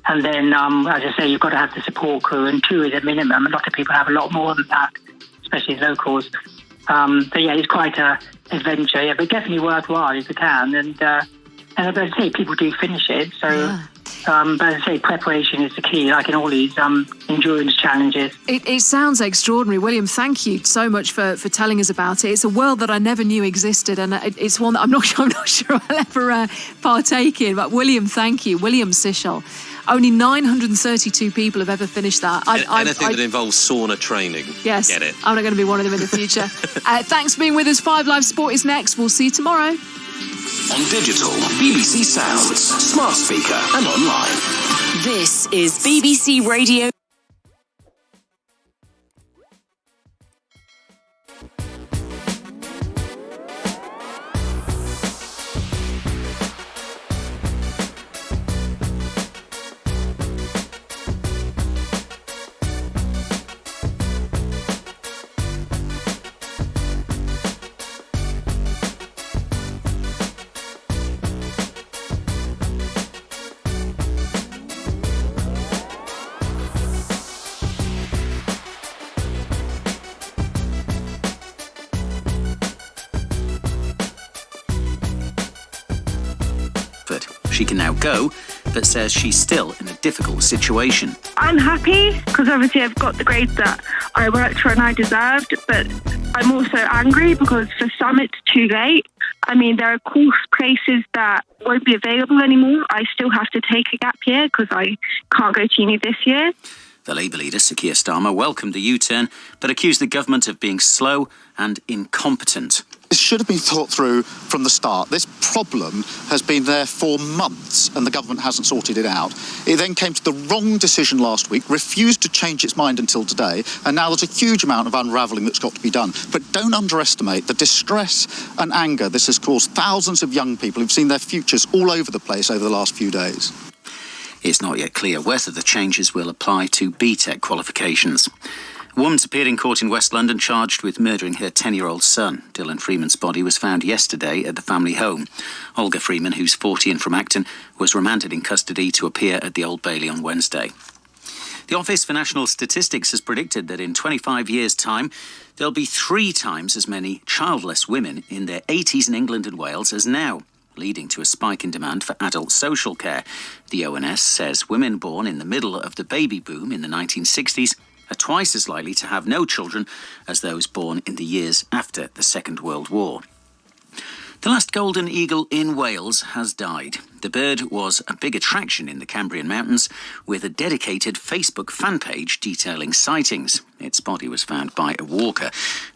And then, as I say, you've got to have the support crew, and 2 is a minimum. A lot of people have a lot more than that, especially locals. But yeah, it's quite an adventure, yeah, but definitely worthwhile if you can. And as I say, people do finish it. So, but as I say, preparation is the key, like in all these endurance challenges. It sounds extraordinary. William, thank you so much for telling us about it. It's a world that I never knew existed, and it's one that I'm not sure I'll ever partake in. But William, thank you. William Sichel. Only 932 people have ever finished that. Anything that involves sauna training. Yes. Get it. I'm not going to be one of them in the future. Thanks for being with us. 5 Live Sport is next. We'll see you tomorrow. On digital, BBC Sounds, smart speaker and online. This is BBC Radio. She can now go, but says she's still in a difficult situation. I'm happy because obviously I've got the grades that I worked for and I deserved, but I'm also angry because for some it's too late. I mean, there are course places that won't be available anymore. I still have to take a gap year because I can't go to uni this year. The Labour leader, Sir Keir Starmer, welcomed the U-turn, but accused the government of being slow and incompetent. This should have been thought through from the start. This problem has been there for months and the government hasn't sorted it out. It then came to the wrong decision last week, refused to change its mind until today, and now there's a huge amount of unravelling that's got to be done. But don't underestimate the distress and anger this has caused thousands of young people who've seen their futures all over the place over the last few days. It's not yet clear whether the changes will apply to BTEC qualifications. A woman's appeared in court in West London charged with murdering her 10-year-old son. Dylan Freeman's body was found yesterday at the family home. Olga Freeman, who's 40 and from Acton, was remanded in custody to appear at the Old Bailey on Wednesday. The Office for National Statistics has predicted that in 25 years' time, there'll be 3 times as many childless women in their 80s in England and Wales as now, leading to a spike in demand for adult social care. The ONS says women born in the middle of the baby boom in the 1960s are twice as likely to have no children as those born in the years after the Second World War. The last golden eagle in Wales has died. The bird was a big attraction in the Cambrian Mountains, with a dedicated Facebook fan page detailing sightings. Its body was found by a walker.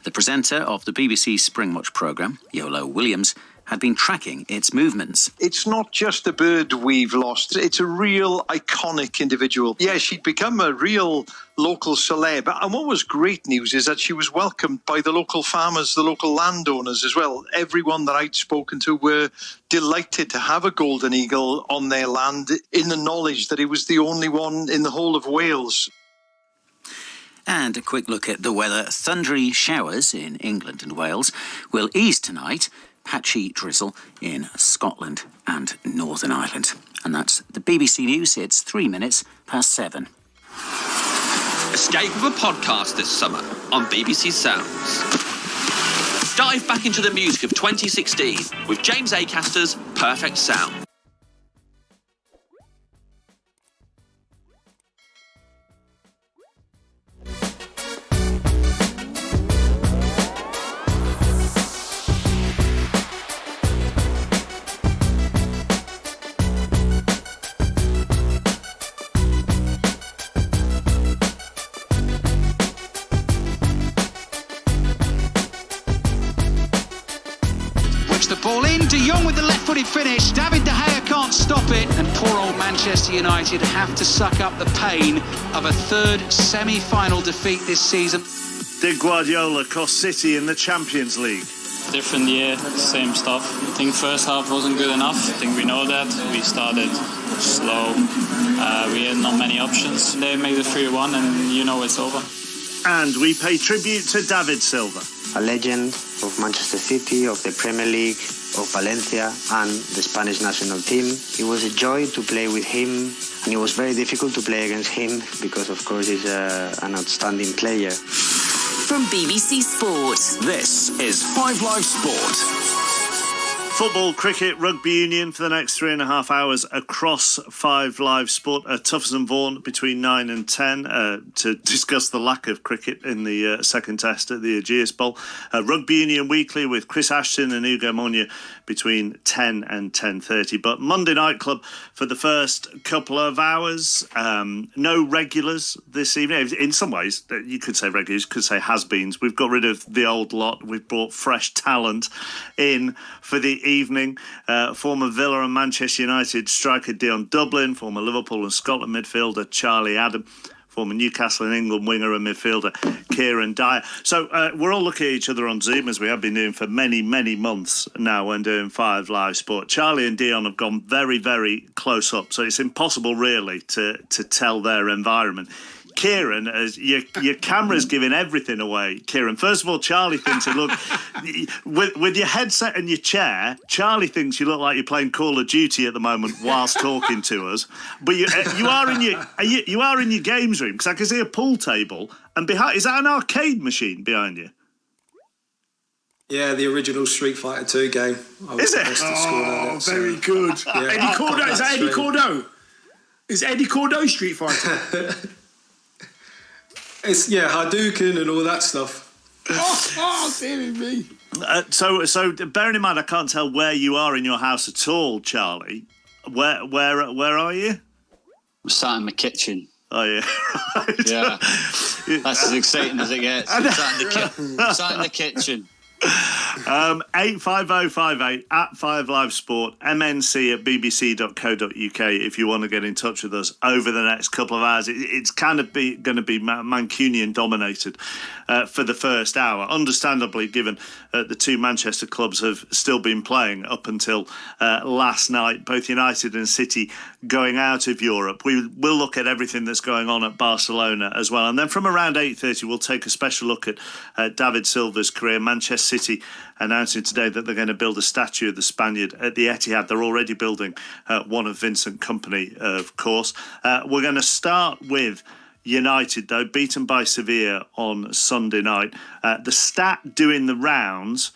The presenter of the BBC Springwatch programme, Yolo Williams, had been tracking its movements. It's not just a bird we've lost, it's a real iconic individual. Yeah, she'd become a real local celeb. And what was great news is that she was welcomed by the local farmers, the local landowners as well. Everyone that I'd spoken to were delighted to have a golden eagle on their land, in the knowledge that it was the only one in the whole of Wales. And a quick look at the weather. Thundery showers in England and Wales will ease tonight. Patchy drizzle in Scotland and Northern Ireland. And that's the BBC News. It's 3 minutes past 7. Escape with a podcast this summer on BBC Sounds. Dive back into the music of 2016 with James Acaster's Perfect Sound. The ball in, De Jong with the left-footed finish. David De Gea can't stop it, and poor old Manchester United have to suck up the pain of a third semi-final defeat this season. Did Guardiola cost City in the Champions League? Different year, same stuff. I think first half wasn't good enough. I think we know that. We started slow. We had not many options. They made the 3-1 and you know it's over. And we pay tribute to David Silva. A legend of Manchester City, of the Premier League, of Valencia and the Spanish national team. It was a joy to play with him, and it was very difficult to play against him because, of course, he's an outstanding player. From BBC Sport, This is 5 Live Sport. Football, cricket, rugby union for the next 3.5 hours across 5 Live Sport. Toughs and Vaughan between 9 and 10 to discuss the lack of cricket in the second test at the Ageas Bowl. Rugby union weekly with Chris Ashton and Hugo Monia between 10 and 10:30. But Monday Night Club for the first couple of hours. No regulars this evening. In some ways, you could say regulars, you could say has-beens. We've got rid of the old lot. We've brought fresh talent in for the evening. Former Villa and Manchester United striker Dion Dublin, former Liverpool and Scotland midfielder Charlie Adam, former Newcastle and England winger and midfielder Kieran Dyer. So we're all looking at each other on Zoom, as we have been doing for many, many months now when doing 5 Live Sport. Charlie and Dion have gone very, very close up, so it's impossible really to tell their environment. Kieran, as your camera's giving everything away. Kieran, first of all, Charlie thinks it look with your headset and your chair. Charlie thinks you look like you're playing Call of Duty at the moment whilst talking to us. But you are in your games room, because I can see a pool table, and behind is that an arcade machine behind you? Yeah, the original Street Fighter 2 game. Is it? Oh, very good. Yeah. Eddie Cordo, is that Eddie Cordo? Is Eddie Cordo Street Fighter? It's Hadouken and all that stuff. Oh, dear me. So bearing in mind, I can't tell where you are in your house at all, Charlie. Where are you? I'm sat in my kitchen. Oh yeah, right. Yeah. That's as exciting as it gets. I'm sat in the kitchen. 85058 at 5 Live Sport, mnc@bbc.co.uk if you want to get in touch with us over the next couple of hours. It's kind of going to be Mancunian dominated for the first hour, understandably, given the two Manchester clubs have still been playing up until last night, both United and City going out of Europe. We will look at everything that's going on at Barcelona as well, and then from around 8:30 we'll take a special look at David Silva's career. Manchester City announcing today that they're going to build a statue of the Spaniard at the Etihad. They're already building one of Vincent Kompany, of course. We're going to start with United, though, beaten by Sevilla on Sunday night. The stat doing the rounds,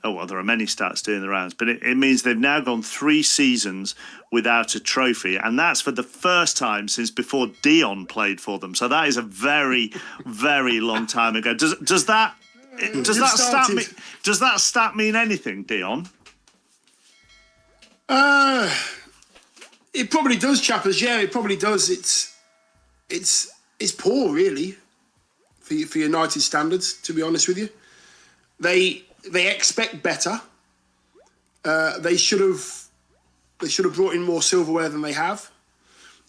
there are many stats doing the rounds, but it means they've now gone 3 seasons without a trophy, and that's for the first time since before Dion played for them. So that is a very, very long time ago. Does that stat mean anything, Dion? It probably does, chappers. Yeah, it probably does. It's poor, really, for United standards. To be honest with you, they expect better. They should have brought in more silverware than they have,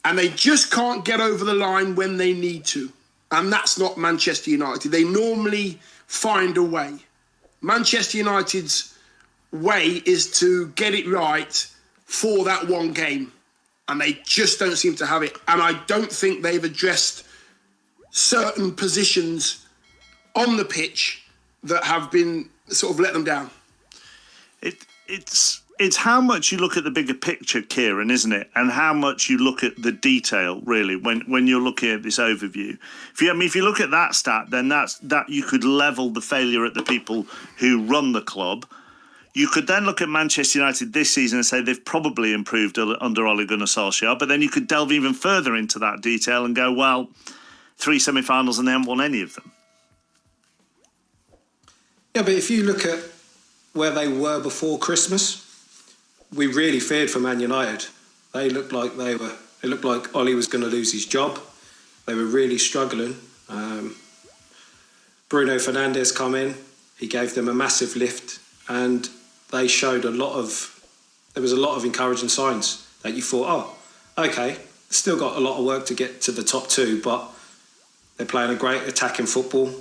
and they just can't get over the line when they need to. And that's not Manchester United. They normally find a way. Manchester United's way is to get it right for that one game, and they just don't seem to have it. And I don't think they've addressed certain positions on the pitch that have been sort of let them down. It's how much you look at the bigger picture, Kieran, isn't it? And how much you look at the detail, really, when you're looking at this overview. If you look at that stat, then that you could level the failure at the people who run the club. You could then look at Manchester United this season and say they've probably improved under Ole Gunnar Solskjaer, but then you could delve even further into that detail and go, well, 3 semi-finals and they haven't won any of them. Yeah, but if you look at where they were before Christmas, we really feared for Man United. They looked like Ole was going to lose his job. They were really struggling. Bruno Fernandes come in. He gave them a massive lift, and they showed there was a lot of encouraging signs that you thought, okay, still got a lot of work to get to the top 2, but they're playing a great attacking football.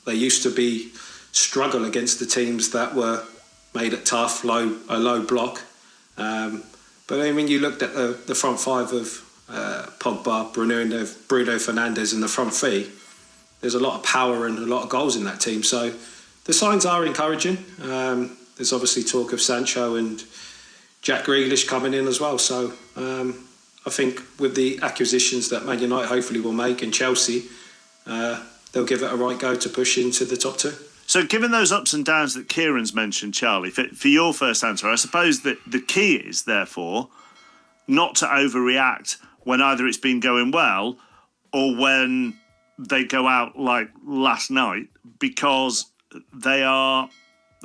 They used to struggle against the teams that were made it tough, a low block. But I mean, you looked at the front 5 of Pogba, Bruno Fernandes and the front 3. There's a lot of power and a lot of goals in that team. So the signs are encouraging. There's obviously talk of Sancho and Jack Grealish coming in as well. So I think with the acquisitions that Man United hopefully will make and Chelsea, they'll give it a right go to push into the top 2. So given those ups and downs that Kieran's mentioned, Charlie, for your first answer, I suppose that the key is, therefore, not to overreact when either it's been going well or when they go out like last night, because they are,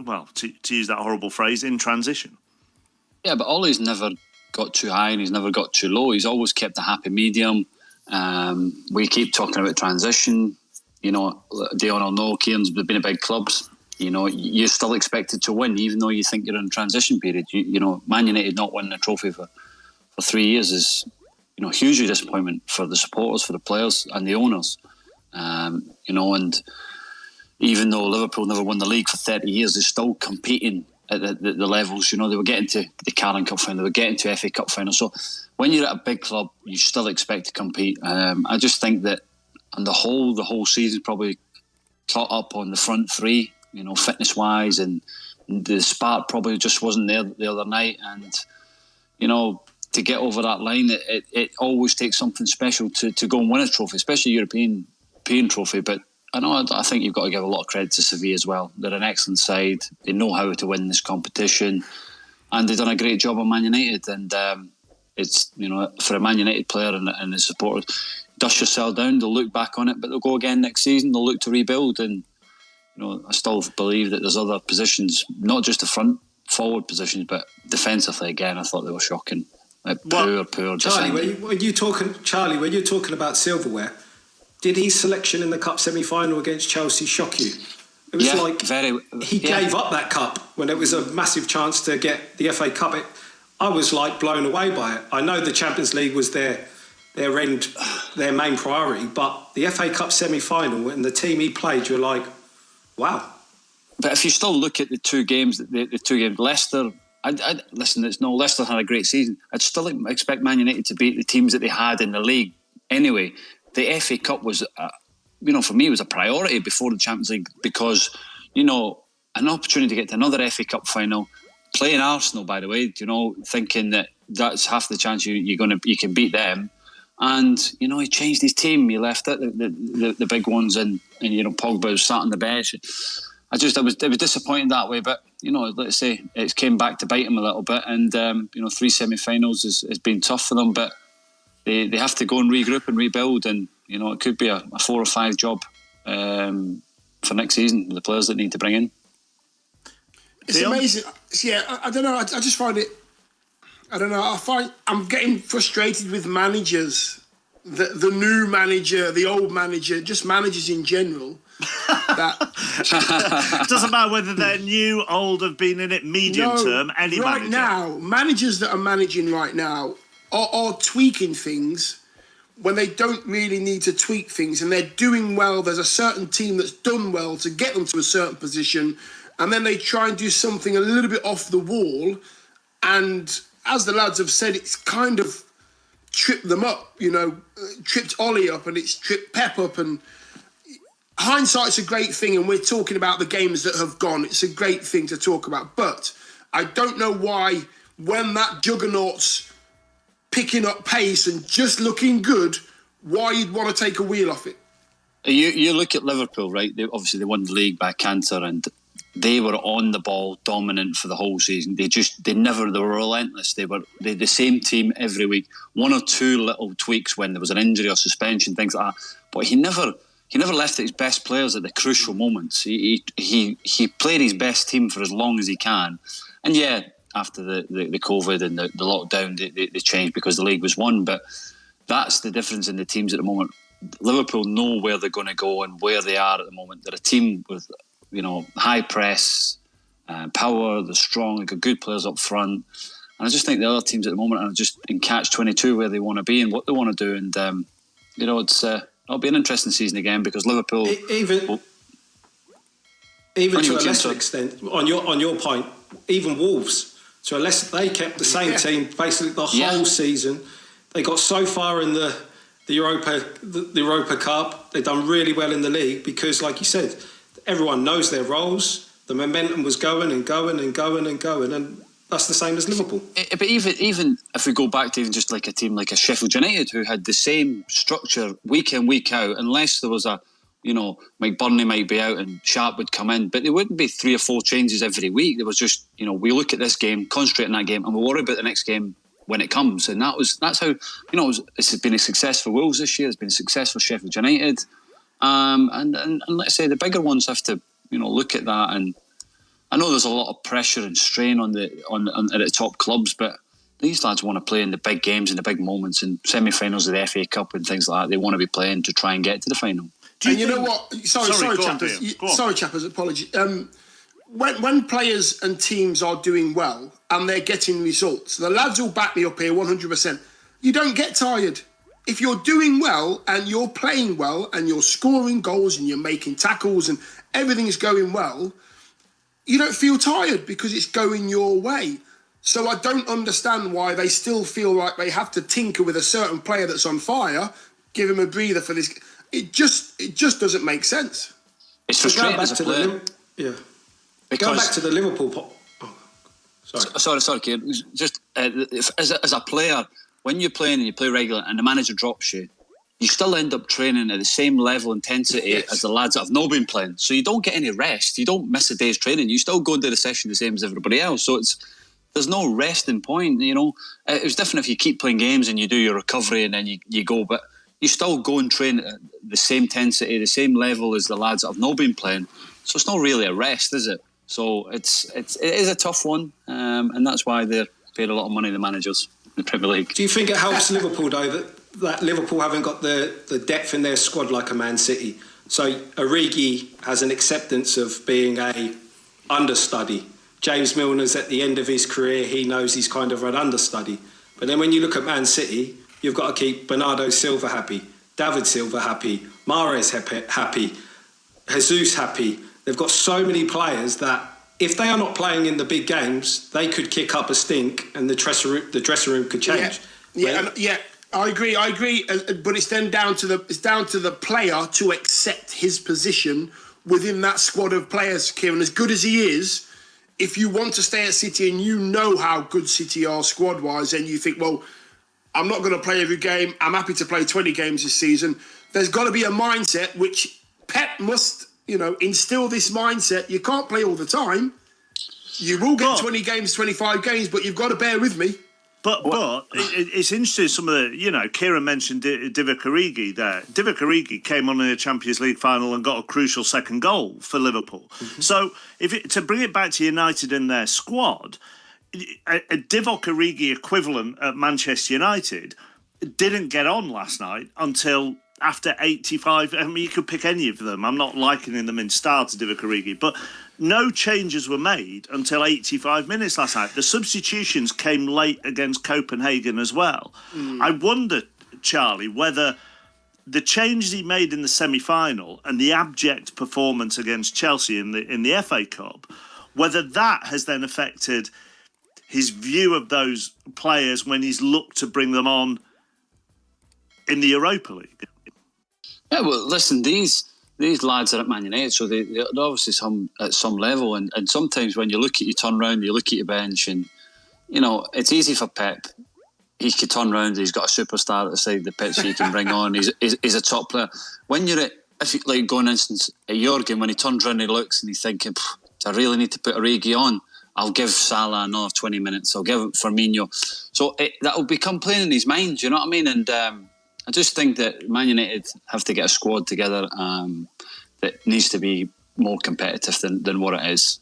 well, to use that horrible phrase, in transition. Yeah, but Ollie's never got too high and he's never got too low. He's always kept a happy medium. We keep talking about transition. You know, Dion or no, Kieran's been at big clubs. You know, you're still expected to win, even though you think you're in a transition period. You know, Man United not winning a trophy for 3 years is, you know, hugely disappointment for the supporters, for the players and the owners. You know, and even though Liverpool never won the league for 30 years, they're still competing at the levels. You know, they were getting to the Carling Cup final, they were getting to FA Cup final. So when you're at a big club, you still expect to compete. I just think that, and the whole season probably caught up on the front three, you know, fitness wise, and the spark probably just wasn't there the other night. And you know, to get over that line, it always takes something special to go and win a trophy, especially a European trophy. But I think you've got to give a lot of credit to Sevilla as well. They're an excellent side. They know how to win this competition, and they've done a great job on Man United. And it's, you know, for a Man United player and his supporters, dust yourself down. They'll look back on it, but they'll go again next season. They'll look to rebuild. And you know, I still believe that there's other positions, not just the front forward positions, but defensively. Again, I thought they were shocking. Poor. Charlie, when you're talking about silverware, did his selection in the cup semi-final against Chelsea shock you? It was he gave up that cup when it was a massive chance to get the FA Cup. I was like blown away by it. I know the Champions League was their main priority, but the FA Cup semi-final and the team he played, you're like, wow. But if you still look at the two games, Leicester. Listen, Leicester had a great season. I'd still expect Man United to beat the teams that they had in the league. Anyway, the FA Cup was, you know, for me, it was a priority before the Champions League, because, you know, an opportunity to get to another FA Cup final, playing Arsenal, by the way, you know, thinking that that's half the chance you can beat them. And, you know, he changed his team. He left it, the big ones, and you know, Pogba was sat on the bench. It was disappointing that way, but you know, let's say it came back to bite him a little bit, and you know, 3 semi-finals has been tough for them, but they have to go and regroup and rebuild, and you know, it could be a 4 or 5 job for next season with the players that need to bring in. It's amazing. Yeah, I don't know. I just find it. I don't know. I'm getting frustrated with managers, the new manager, the old manager, just managers in general. That doesn't matter whether they're new, old, have been in it, medium term, any right manager. Now, managers that are managing right now are tweaking things when they don't really need to tweak things, and they're doing well. There's a certain team that's done well to get them to a certain position, and then they try and do something a little bit off the wall, and as the lads have said, it's kind of tripped them up, you know, tripped Ollie up, and it's tripped Pep up, and hindsight's a great thing, and we're talking about the games that have gone. It's a great thing to talk about, but I don't know why, when that juggernaut's picking up pace and just looking good, why you'd want to take a wheel off it. You look at Liverpool, right? They won the league by canter, and they were on the ball, dominant for the whole season. They were relentless. They were the same team every week. 1 or 2 little tweaks when there was an injury or suspension, things like that. But he never left his best players at the crucial moments. He played his best team for as long as he can. And yeah, after the COVID and the lockdown, they changed because the league was won. But that's the difference in the teams at the moment. Liverpool know where they're going to go and where they are at the moment. They're a team with, you know, high press, power. They're strong. They've got good players up front. And I just think the other teams at the moment are just in catch-22 where they want to be and what they want to do. And you know, it'll be an interesting season again because Liverpool, even to a lesser extent, on your point, even Wolves, to a lesser, they kept the same team basically the whole season. They got so far in the Europa Cup. They've done really well in the league because, like you said, everyone knows their roles. The momentum was going and going and going and going, and that's the same as Liverpool. But even if we go back to even just like a team like a Sheffield United, who had the same structure week in, week out, unless there was a, McBurney might be out and Sharp would come in, but there wouldn't be 3 or 4 changes every week. There was just, we look at this game, concentrate on that game, and we'll worry about the next game when it comes. And that's how, this has been a success for Wolves this year. It's been a success for Sheffield United. And let's say the bigger ones have to, look at that. And I know there's a lot of pressure and strain on the top clubs, but these lads want to play in the big games and the big moments and semi-finals of the FA Cup and things like that. They want to be playing to try and get to the final. And you know what? Sorry, chappers. Apologies. When players and teams are doing well and they're getting results, the lads will back me up here 100%. You don't get tired. If you're doing well and you're playing well and you're scoring goals and you're making tackles and everything is going well, you don't feel tired because it's going your way. So I don't understand why they still feel like they have to tinker with a certain player that's on fire, give him a breather for this. It just doesn't make sense. It's frustrating as a player. Going back to the Liverpool. Sorry, Kieran. Just as a player, when you're playing and you play regular and the manager drops you, you still end up training at the same level intensity as the lads that have not been playing. So you don't get any rest. You don't miss a day's training. You still go into the session the same as everybody else. So there's no resting point. It was different if you keep playing games and you do your recovery and then you go, but you still go and train at the same intensity, the same level as the lads that have not been playing. So it's not really a rest, is it? So it is a tough one, and that's why they're paid a lot of money, the managers in the Premier League. Do you think it helps Liverpool, though, that Liverpool haven't got the depth in their squad like a Man City? So Origi has an acceptance of being a understudy. James Milner's at the end of his career, he knows he's kind of an understudy. But then when you look at Man City, you've got to keep Bernardo Silva happy, David Silva happy, Mahrez happy, Jesus happy. They've got so many players that if they are not playing in the big games, they could kick up a stink and the dressing room could change. I agree. But it's then down to the player to accept his position within that squad of players, Kieran. As good as he is, if you want to stay at City and you know how good City are squad-wise, and you think, well, I'm not going to play every game, I'm happy to play 20 games this season, there's got to be a mindset which Pep must, instill this mindset. You can't play all the time. You will get 20 games, 25 games, but you've got to bear with me. But it's interesting, some of the, Kieran mentioned Divock Origi there. Divock Origi came on in a Champions League final and got a crucial second goal for Liverpool. Mm-hmm. So to bring it back to United and their squad, a Divock Origi equivalent at Manchester United didn't get on last night until after 85. I mean, you could pick any of them. I'm not likening them in style to Divock Origi, but no changes were made until 85 minutes last night. The substitutions came late against Copenhagen as well. I wonder, Charlie, whether the changes he made in the semi-final and the abject performance against Chelsea in the FA Cup, whether that has then affected his view of those players when he's looked to bring them on in the Europa League. Yeah, well, listen, these lads are at Man United, so they're obviously at some level. And sometimes when you look at, you turn around, you look at your bench, and it's easy for Pep. He could turn around. He's got a superstar at the side of the pitch he can bring on. He's a top player. When you're going instance at Jurgen, when he turns around, he looks and he's thinking, do I really need to put Origi on? I'll give Salah another 20 minutes. I'll give Firmino. So that will become playing in his mind. You know what I mean? And I just think that Man United have to get a squad together that needs to be more competitive than what it is.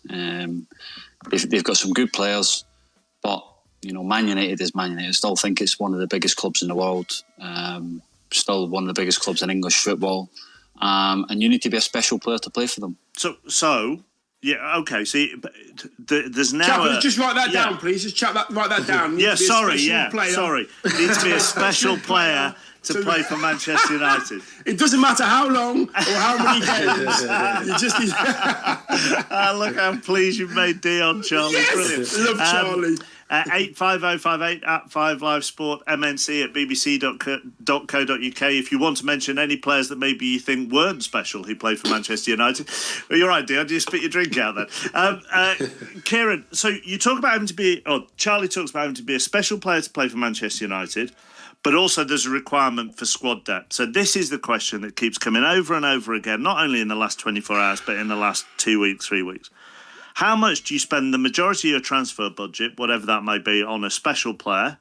They've got some good players, but Man United is Man United. I still think it's one of the biggest clubs in the world. Still one of the biggest clubs in English football, and you need to be a special player to play for them. So. Yeah, okay. See, there's now... Chap, just write that down, please. Just write that down. Sorry. You need to be a special player to play for Manchester United. It doesn't matter how long or how many games. You just need... Look how pleased you've made Dion, Charlie. Yes! Brilliant. Love Charlie. 85058 at 5livesport, MNC at bbc.co.uk. If you want to mention any players that maybe you think weren't special who played for Manchester United. Well, you're right, Dion. Do you spit your drink out then? Kieran, so you talk about having to be, or Charlie talks about having to be a special player to play for Manchester United, but also there's a requirement for squad depth. So this is the question that keeps coming over and over again, not only in the last 24 hours, but in the last 2 weeks, 3 weeks. How much do you spend the majority of your transfer budget, whatever that may be, on a special player?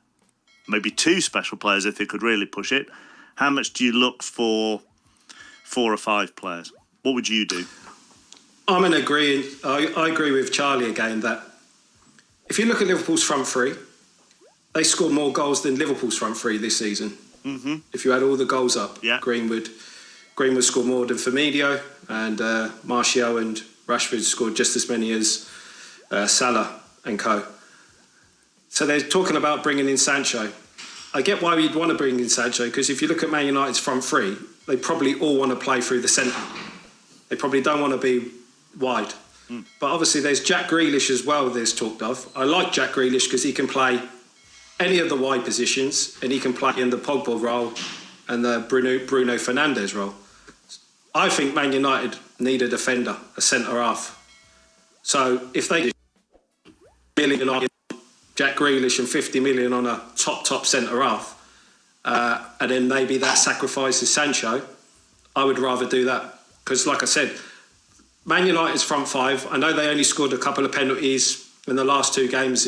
Maybe 2 special players if they could really push it. How much do you look for 4 or 5 players? What would you do? I agree with Charlie again that if you look at Liverpool's front three, they scored more goals than Liverpool's front three this season. Mm-hmm. If you add all the goals up, Greenwood scored more than Firmino, and Martial and Rashford scored just as many as Salah and co. So they're talking about bringing in Sancho. I get why you'd want to bring in Sancho, because if you look at Man United's front three, they probably all want to play through the centre. They probably don't want to be wide. But obviously there's Jack Grealish as well there's talked of. I like Jack Grealish because he can play any of the wide positions, and he can play in the Pogba role and the Bruno Fernandes role. I think Man United need a defender, a centre-half. So if they million on Jack Grealish and 50 million on a top centre-half, and then maybe that sacrifices Sancho, I would rather do that. Because like I said, Man United's front five, I know they only scored a couple of penalties in the last 2 games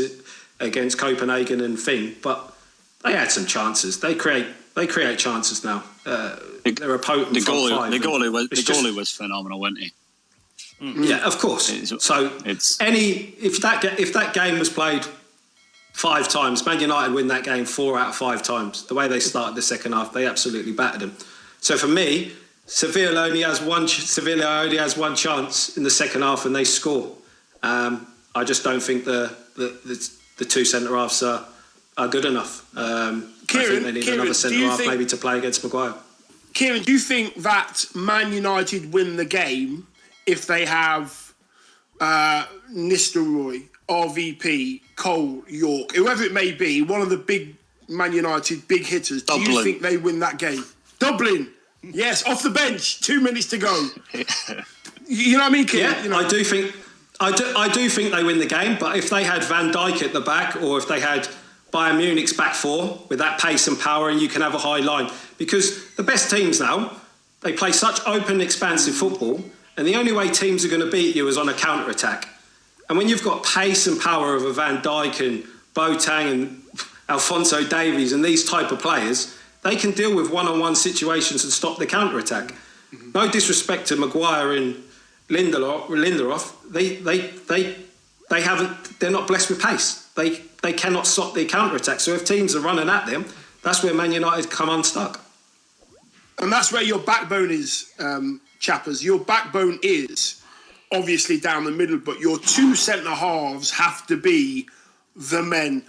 against Copenhagen and Finn, but they had some chances. They create chances now. They're a potent front five. The goalie was phenomenal, wasn't he? Yeah, of course. So if that game was played 5 times, Man United win that game 4 out of 5 times. The way they started the second half, they absolutely battered them. So for me, Sevilla only has one chance in the second half, and they score. I just don't think the 2 centre halves are good enough. I think they need another centre half maybe to play against Maguire. Kieran, do you think that Man United win the game if they have Nistelrooy, RVP, Cole, York, whoever it may be, one of the big Man United big hitters? Do you think they win that game? Dublin, yes, off the bench, 2 minutes to go. You know what I mean, Kieran? Yeah, I do think they win the game, but if they had Van Dijk at the back, or if they had Bayern Munich's back 4 with that pace and power, and you can have a high line, because the best teams now, they play such open, expansive football, and the only way teams are going to beat you is on a counter-attack. And when you've got pace and power of a Van Dijk and Boateng and Alphonso Davies and these type of players, they can deal with one-on-one situations and stop the counter-attack. Mm-hmm. No disrespect to Maguire and Lindelof, they're not blessed with pace. They cannot stop the counter-attack. So if teams are running at them, that's where Man United come unstuck. And that's where your backbone is, chappers. Your backbone is obviously down the middle, but your 2 centre-halves have to be the men,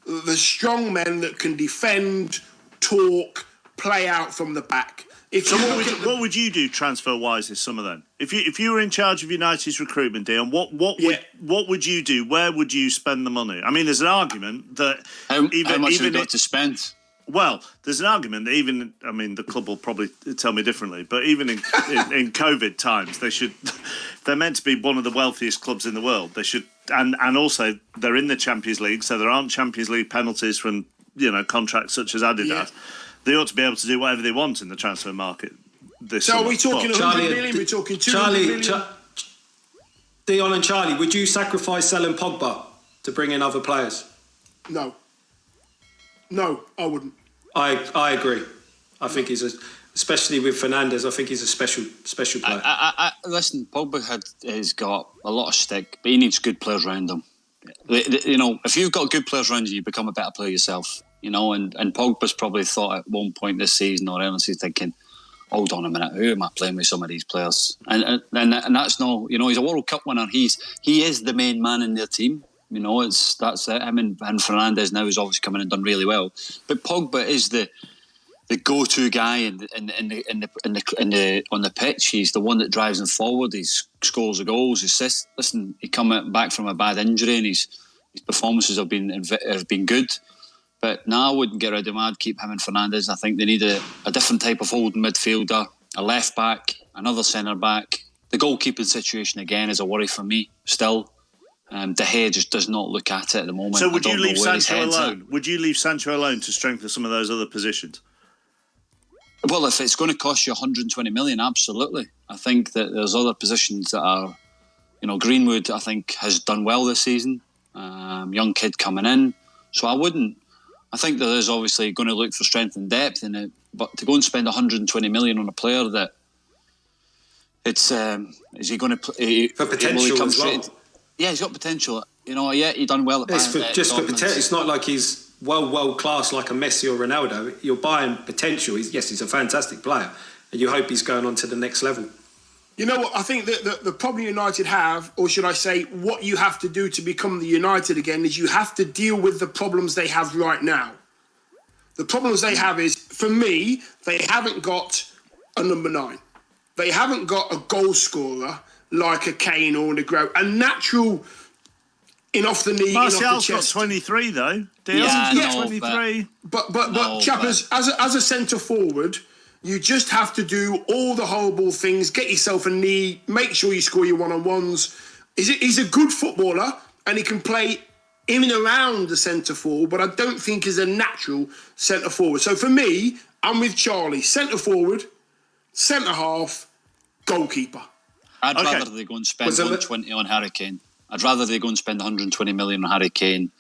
the strong men that can defend, talk, play out from the back. What would you do transfer-wise this summer then? If you were in charge of United's recruitment, Dion, what would you do? Where would you spend the money? I mean, there's an argument that how much have you got to spend? Well, there's an argument that the club will probably tell me differently, but even in COVID times, they're meant to be one of the wealthiest clubs in the world. They should, and also they're in the Champions League, so there aren't Champions League penalties from contracts such as Adidas. Yeah. They ought to be able to do whatever they want in the transfer market this summer. So are we talking 100 million? We're talking 200 million? Dion and Charlie, would you sacrifice selling Pogba to bring in other players? No, I wouldn't. I agree. I think especially with Fernandes, I think he's a special player. Listen, Pogba has got a lot of stick, but he needs good players around him. If you've got good players around you, you become a better player yourself. And Pogba's probably thought at one point this season or else he's thinking, hold on a minute, who am I playing with some of these players? And that's no, he's a World Cup winner. He is the main man in their team. That's it. Him and Fernandes now has obviously come in and done really well. But Pogba is the go-to guy on the pitch. He's the one that drives them forward. He scores the goals, assists. Listen, he come back from a bad injury and he's His performances have been good. But no, I wouldn't get rid of him. I'd keep him and Fernandes. I think they need a different type of holding midfielder, a left back, another centre back. The goalkeeping situation again is a worry for me still. De Gea just does not look at it at the moment. So would you leave Sancho alone? Would you leave Sancho alone to strengthen some of those other positions? Well, if it's going to cost you 120 million, absolutely. I think that there's other positions that are, Greenwood, I think, has done well this season. Young kid coming in. So I wouldn't. I think that there's obviously going to look for strength and depth in it. But to go and spend 120 million on a player that is he going to... For potential as well. Yeah, he's got potential. He done well at Bayern. Just for potential. It's not like he's world class like a Messi or Ronaldo. You're buying potential. He's a fantastic player, and you hope he's going on to the next level. You know what? I think that the problem United have, or should I say, what you have to do to become the United again, is you have to deal with the problems they have right now. The problems they have is, for me, they haven't got a number 9. They haven't got a goal scorer like a Kane or a Aguero. A natural in off the knee, Martial's in off the chest. got 23 though. Yeah, 23. But Chappers, as a centre forward, you just have to do all the horrible things. Get yourself a knee. Make sure you score your one-on-ones. He's a good footballer and he can play in and around the centre forward, but I don't think he's a natural centre forward. So for me, I'm with Charlie. Centre forward, centre half, goalkeeper. I'd rather they go and spend 120 on Harry Kane. I'd rather they go and spend 120 million on Harry Kane,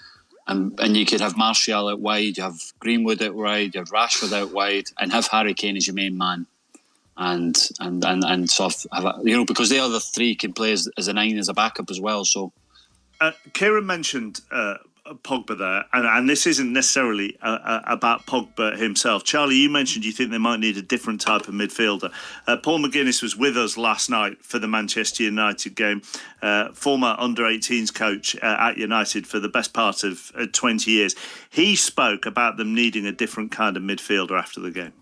and you could have Martial out wide, you have Greenwood out wide, you have Rashford out wide, and have Harry Kane as your main man, and sort of have because the other three can play as a 9 as a backup as well. So, Kieran mentioned Pogba there, and this isn't necessarily about Pogba himself. Charlie, you mentioned you think they might need a different type of midfielder. Paul McGuinness was with us last night for the Manchester United game, former under-18s coach at United for the best part of 20 years. He spoke about them needing a different kind of midfielder after the game.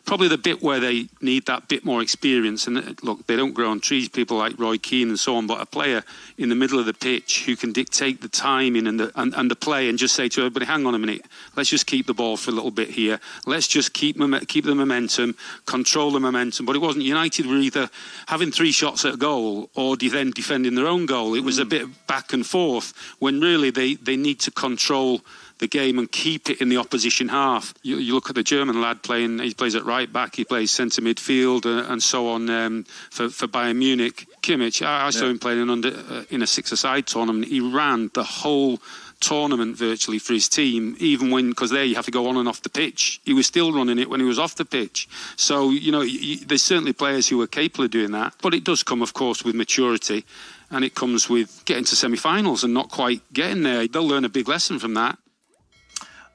Probably the bit where they need that bit more experience. And look, they don't grow on trees, people like Roy Keane and so on, but a player in the middle of the pitch who can dictate the timing and the play and just say to everybody, hang on a minute, let's just keep the ball for a little bit here. Let's just keep the momentum, control the momentum. But it wasn't. United were either having 3 shots at goal or then defending their own goal. It was a bit back and forth when really they need to control the game and keep it in the opposition half. You look at the German lad playing, he plays at right back, he plays centre midfield and so on for Bayern Munich. Kimmich, I saw him playing in a 6-a-side tournament. He ran the whole tournament virtually for his team, even because there you have to go on and off the pitch. He was still running it when he was off the pitch. So, there's certainly players who are capable of doing that. But it does come, of course, with maturity. And it comes with getting to semi-finals and not quite getting there. They'll learn a big lesson from that.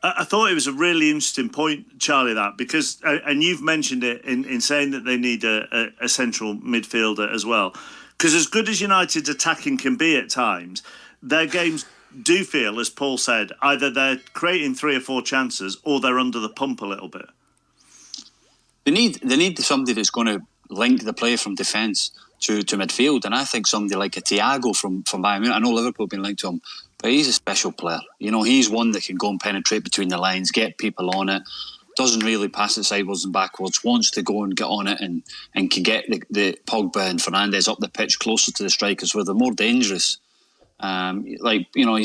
I thought it was a really interesting point, Charlie, that because, and you've mentioned it in saying that they need a central midfielder as well. Because as good as United's attacking can be at times, their games do feel, as Paul said, either they're creating 3 or 4 chances or they're under the pump a little bit. They need somebody that's going to link the play from defence to midfield, and I think somebody like a Thiago from Bayern Munich. I know Liverpool have been linked to him, but he's a special player. He's one that can go and penetrate between the lines, get people on it, doesn't really pass it sideways and backwards, wants to go and get on it and can get the Pogba and Fernandes up the pitch closer to the strikers where they're more dangerous. You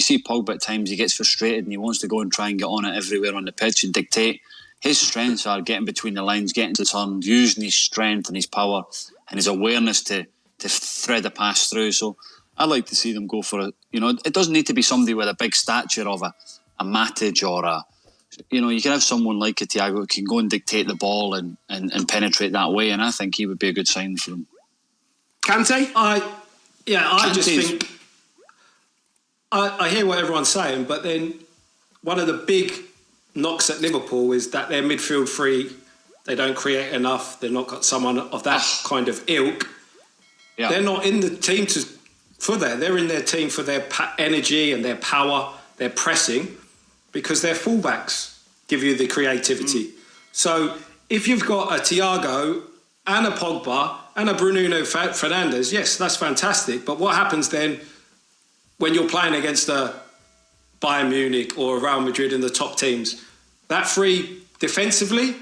see Pogba at times, he gets frustrated and he wants to go and try and get on it everywhere on the pitch and dictate. His strengths are getting between the lines, getting to turn, using his strength and his power and his awareness to thread a pass through. So I'd like to see them go for it. It doesn't need to be somebody with a big stature of a Matic or you can have someone like a Thiago who can go and dictate the ball and penetrate that way, and I think he would be a good sign for them. Kante? I just think I hear what everyone's saying, but then one of the big knocks at Liverpool is that they're midfield free. They don't create enough. They've not got someone of that kind of ilk. Yeah. They're not in the team for that. They're in their team for their energy and their power, their pressing, because their fullbacks give you the creativity. So if you've got a Thiago and a Pogba and a Bruno Fernandes, yes, that's fantastic. But what happens then when you're playing against a Bayern Munich or Real Madrid in the top teams. That three defensively,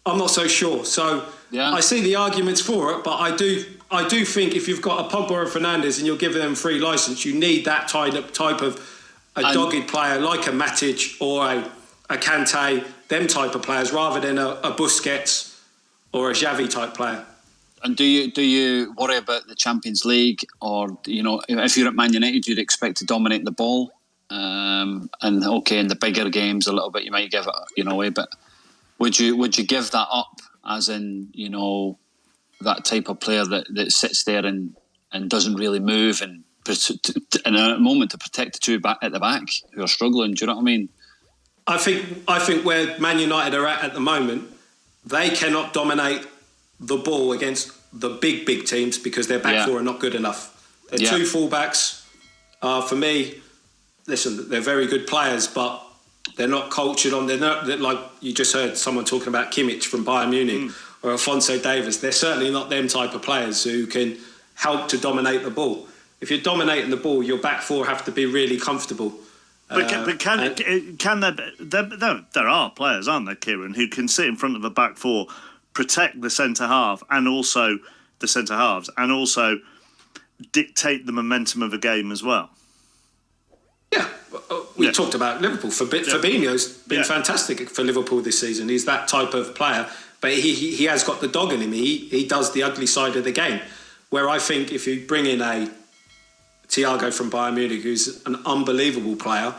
I'm not so sure. So I see the arguments for it, but I do think if you've got a Pogba or a Fernandes and you're giving them free license, you need that type of a dogged player like a Matic or a Kante, them type of players, rather than a Busquets or a Xavi type player. And do you worry about the Champions League, or if you're at Man United, you'd expect to dominate the ball, and okay, in the bigger games a little bit you might give it away, but would you give that up, as in that type of player that sits there and doesn't really move and in a moment to protect the two at the back who are struggling? Do you know what I mean? I think where Man United are at the moment, they cannot dominate the ball against the big teams because their back four are not good enough. Their two fullbacks are, for me, listen, they're very good players, but they're not cultured on. They're like you just heard someone talking about Kimmich from Bayern Munich or Alphonso Davies. They're certainly not them type of players who can help to dominate the ball. If you're dominating the ball, your back four have to be really comfortable. But can there are players, aren't there, Kieran, who can sit in front of a back four, protect the centre half and also the centre halves, and also dictate the momentum of a game as well? Yeah, we talked about Liverpool. Fabinho's been fantastic for Liverpool this season. He's that type of player, but he has got the dog in him. He does the ugly side of the game. Where I think if you bring in a Thiago from Bayern Munich, who's an unbelievable player,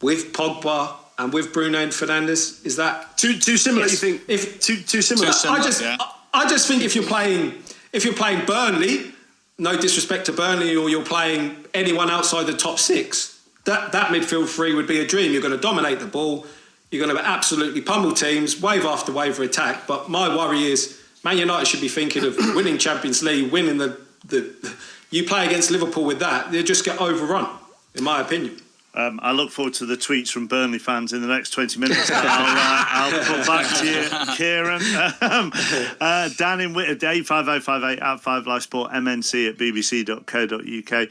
with Pogba and with Bruno and Fernandes, is that too similar? Yes. You think too similar? I just think if you're playing Burnley, no disrespect to Burnley, or you're playing anyone outside the top six, that midfield three would be a dream. You're going to dominate the ball. You're going to absolutely pummel teams, wave after wave of attack. But my worry is Man United should be thinking of winning Champions League, winning the you play against Liverpool with that, they'll just get overrun, in my opinion. I look forward to the tweets from Burnley fans in the next 20 minutes. I'll put back to you, Kieran. Dan in Whitby, 85058 at 5 Live Sport, MNC at bbc.co.uk.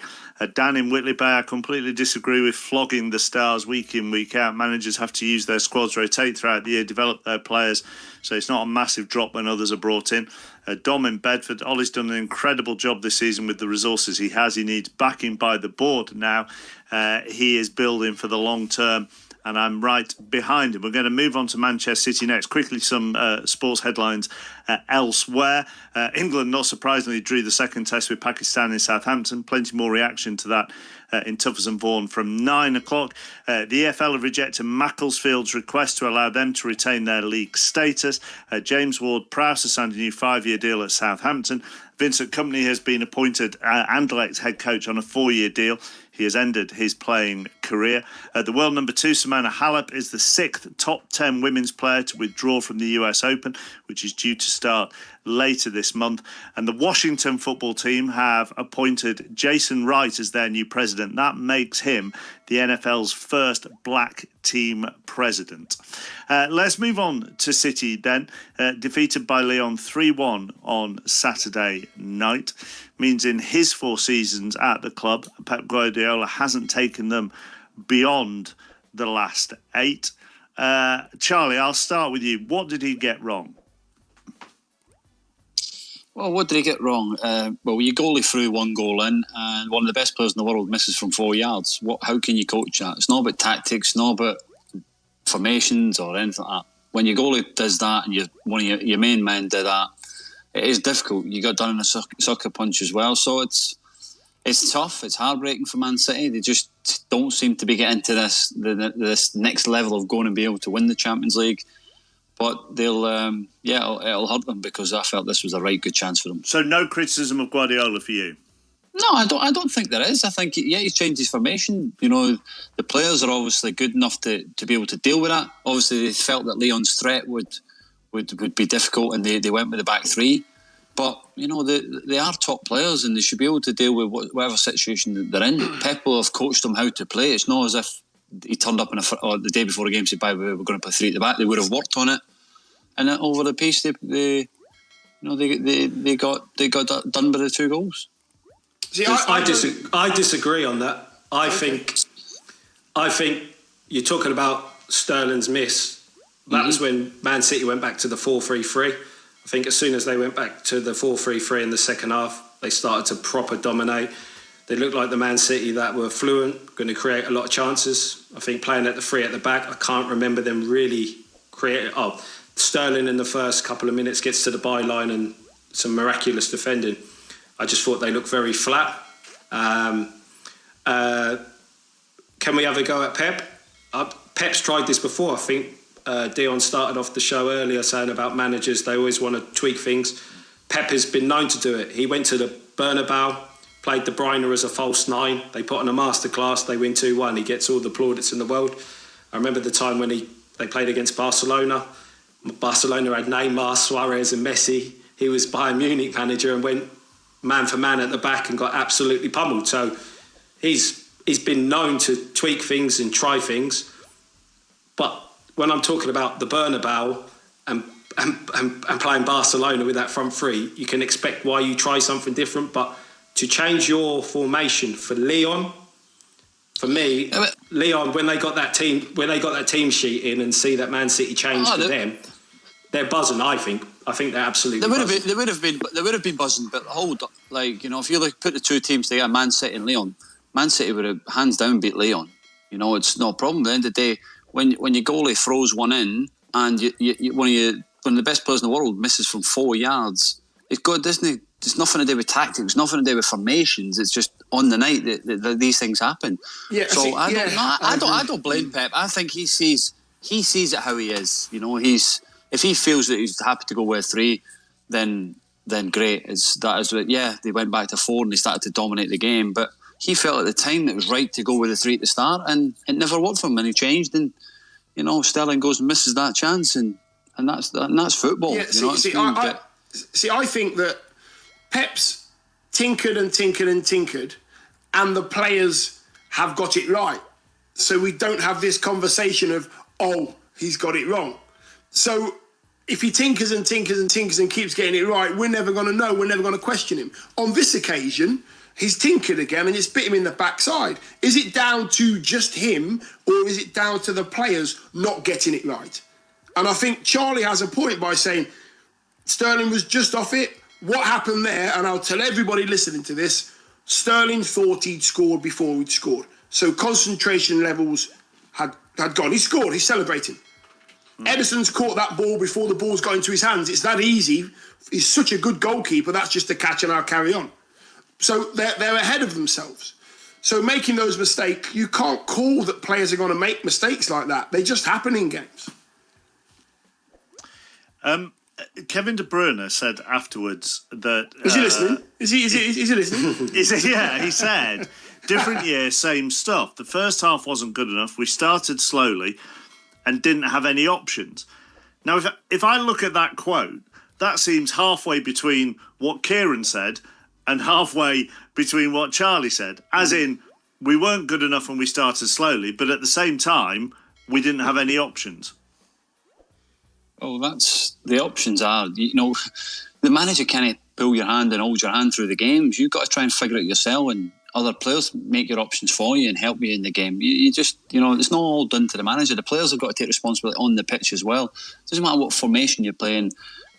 Dan in Whitley Bay, I completely disagree with flogging the Stars week in, week out. Managers have to use their squads, rotate throughout the year, develop their players, so it's not a massive drop when others are brought in. Dom in Bedford, Ollie's done an incredible job this season with the resources he has. He needs backing by the board now. He is building for the long term, and I'm right behind him. We're going to move on to Manchester City next. Quickly, some sports headlines elsewhere. England, not surprisingly, drew the second test with Pakistan in Southampton. Plenty more reaction to that in Tuffers and Vaughan from 9 o'clock. The EFL have rejected Macclesfield's request to allow them to retain their league status. James Ward-Prowse has signed a new 5-year deal at Southampton. Vincent Kompany has been appointed Anderlecht head coach on a 4-year deal. He has ended his playing career. The world number 2, Simona Halep, is the 6th top 10 women's player to withdraw from the US Open, which is due to start later this month. And the Washington football team have appointed Jason Wright as their new president. That makes him the NFL's first black team president. Let's move on to City then. Defeated by Lyon 3-1 on Saturday night. Means in his 4 seasons at the club, Pep Guardiola hasn't taken them beyond the last 8. Charlie, I'll start with you. What did he get wrong? Well, what did he get wrong? Well, your goalie threw 1 goal in, and one of the best players in the world misses from 4 yards. How can you coach that? It's not about tactics, it's not about formations or anything like that. When your goalie does that and one of your main men did that, it is difficult. You got done in a sucker punch as well, so it's tough. It's heartbreaking for Man City. They just don't seem to be getting to this next level of going and be able to win the Champions League. But they'll, it'll hurt them, because I felt this was a right good chance for them. So no criticism of Guardiola for you? No, I don't think there is. I think he's changed his formation. The players are obviously good enough to be able to deal with that. Obviously, they felt that Lyon's threat would be difficult, and they went with the back 3. But they are top players, and they should be able to deal with whatever situation that they're in. Pep will have coached them how to play. It's not as if he turned up or the day before a game said, "By the way, we're going to play 3 at the back." They would have worked on it, and over the pace they got done by the 2 goals. See, I disagree on that. I think I think you're talking about Sterling's miss. That was when Man City went back to the 4-3-3. I think as soon as they went back to the 4-3-3 in the second half, they started to proper dominate. They looked like the Man City that were fluent, going to create a lot of chances. I think playing at the 3 at the back, I can't remember them really creating. Sterling in the first couple of minutes gets to the byline and some miraculous defending. I just thought they looked very flat. Can we have a go at Pep? Pep's tried this before. I think Dion started off the show earlier saying about managers, they always want to tweak things. Pep has been known to do it. He went to the Bernabeu, played De Bruyne as a false 9. They put on a masterclass, they win 2-1. He gets all the plaudits in the world. I remember the time when they played against Barcelona. Barcelona had Neymar, Suarez and Messi. He was Bayern Munich manager and went man for man at the back and got absolutely pummeled. So he's been known to tweak things and try things. But when I'm talking about the Bernabeu and playing Barcelona with that front 3, you can expect why you try something different. But to change your formation for Lyon, for me, Lyon, when they got that team sheet in and see that Man City changed for them, they're buzzing. I think they're absolutely. They would have been buzzing. But hold, if you put the two teams together, Man City and Lyon, Man City would have hands down beat Lyon. It's no problem. At the end of the day, when your goalie throws one in and one of the best players in the world misses from 4 yards, it's good, isn't it? It's nothing to do with tactics, nothing to do with formations. It's just on the night that these things happen. Yeah, so I don't blame Pep. I think he sees it how he is. If he feels that he's happy to go with 3, then great. They went back to 4 and they started to dominate the game. But he felt at the time that it was right to go with the 3 at the start, and it never worked for him. And he changed, and Sterling goes and misses that chance, and that's football. Yeah, I think that Pep's tinkered and tinkered and tinkered, and the players have got it right. So we don't have this conversation of, he's got it wrong. So if he tinkers and tinkers and tinkers and keeps getting it right, we're never going to know. We're never going to question him. On this occasion, he's tinkered again and it's bit him in the backside. Is it down to just him, or is it down to the players not getting it right? And I think Charlie has a point by saying Sterling was just off it. What happened there, and I'll tell everybody listening to this, Sterling thought he'd scored before he'd scored. So concentration levels had gone. He scored, he's celebrating. Ederson's caught that ball before the ball's got into his hands. It's that easy. He's such a good goalkeeper, that's just a catch and I'll carry on. So they're ahead of themselves. So making those mistakes, you can't call that players are going to make mistakes like that. They just happen in games. Kevin De Bruyne said afterwards that... Is he listening? Is he listening? He said, different year, same stuff. The first half wasn't good enough. We started slowly and didn't have any options. Now, if I look at that quote, that seems halfway between what Kieran said and halfway between what Charlie said. As in, we weren't good enough when we started slowly, but at the same time, we didn't have any options. Oh, the options are, the manager can't pull your hand and hold your hand through the games. You've got to try and figure it yourself, and other players make your options for you and help you in the game. You just, it's not all done to the manager. The players have got to take responsibility on the pitch as well. It doesn't matter what formation you're playing.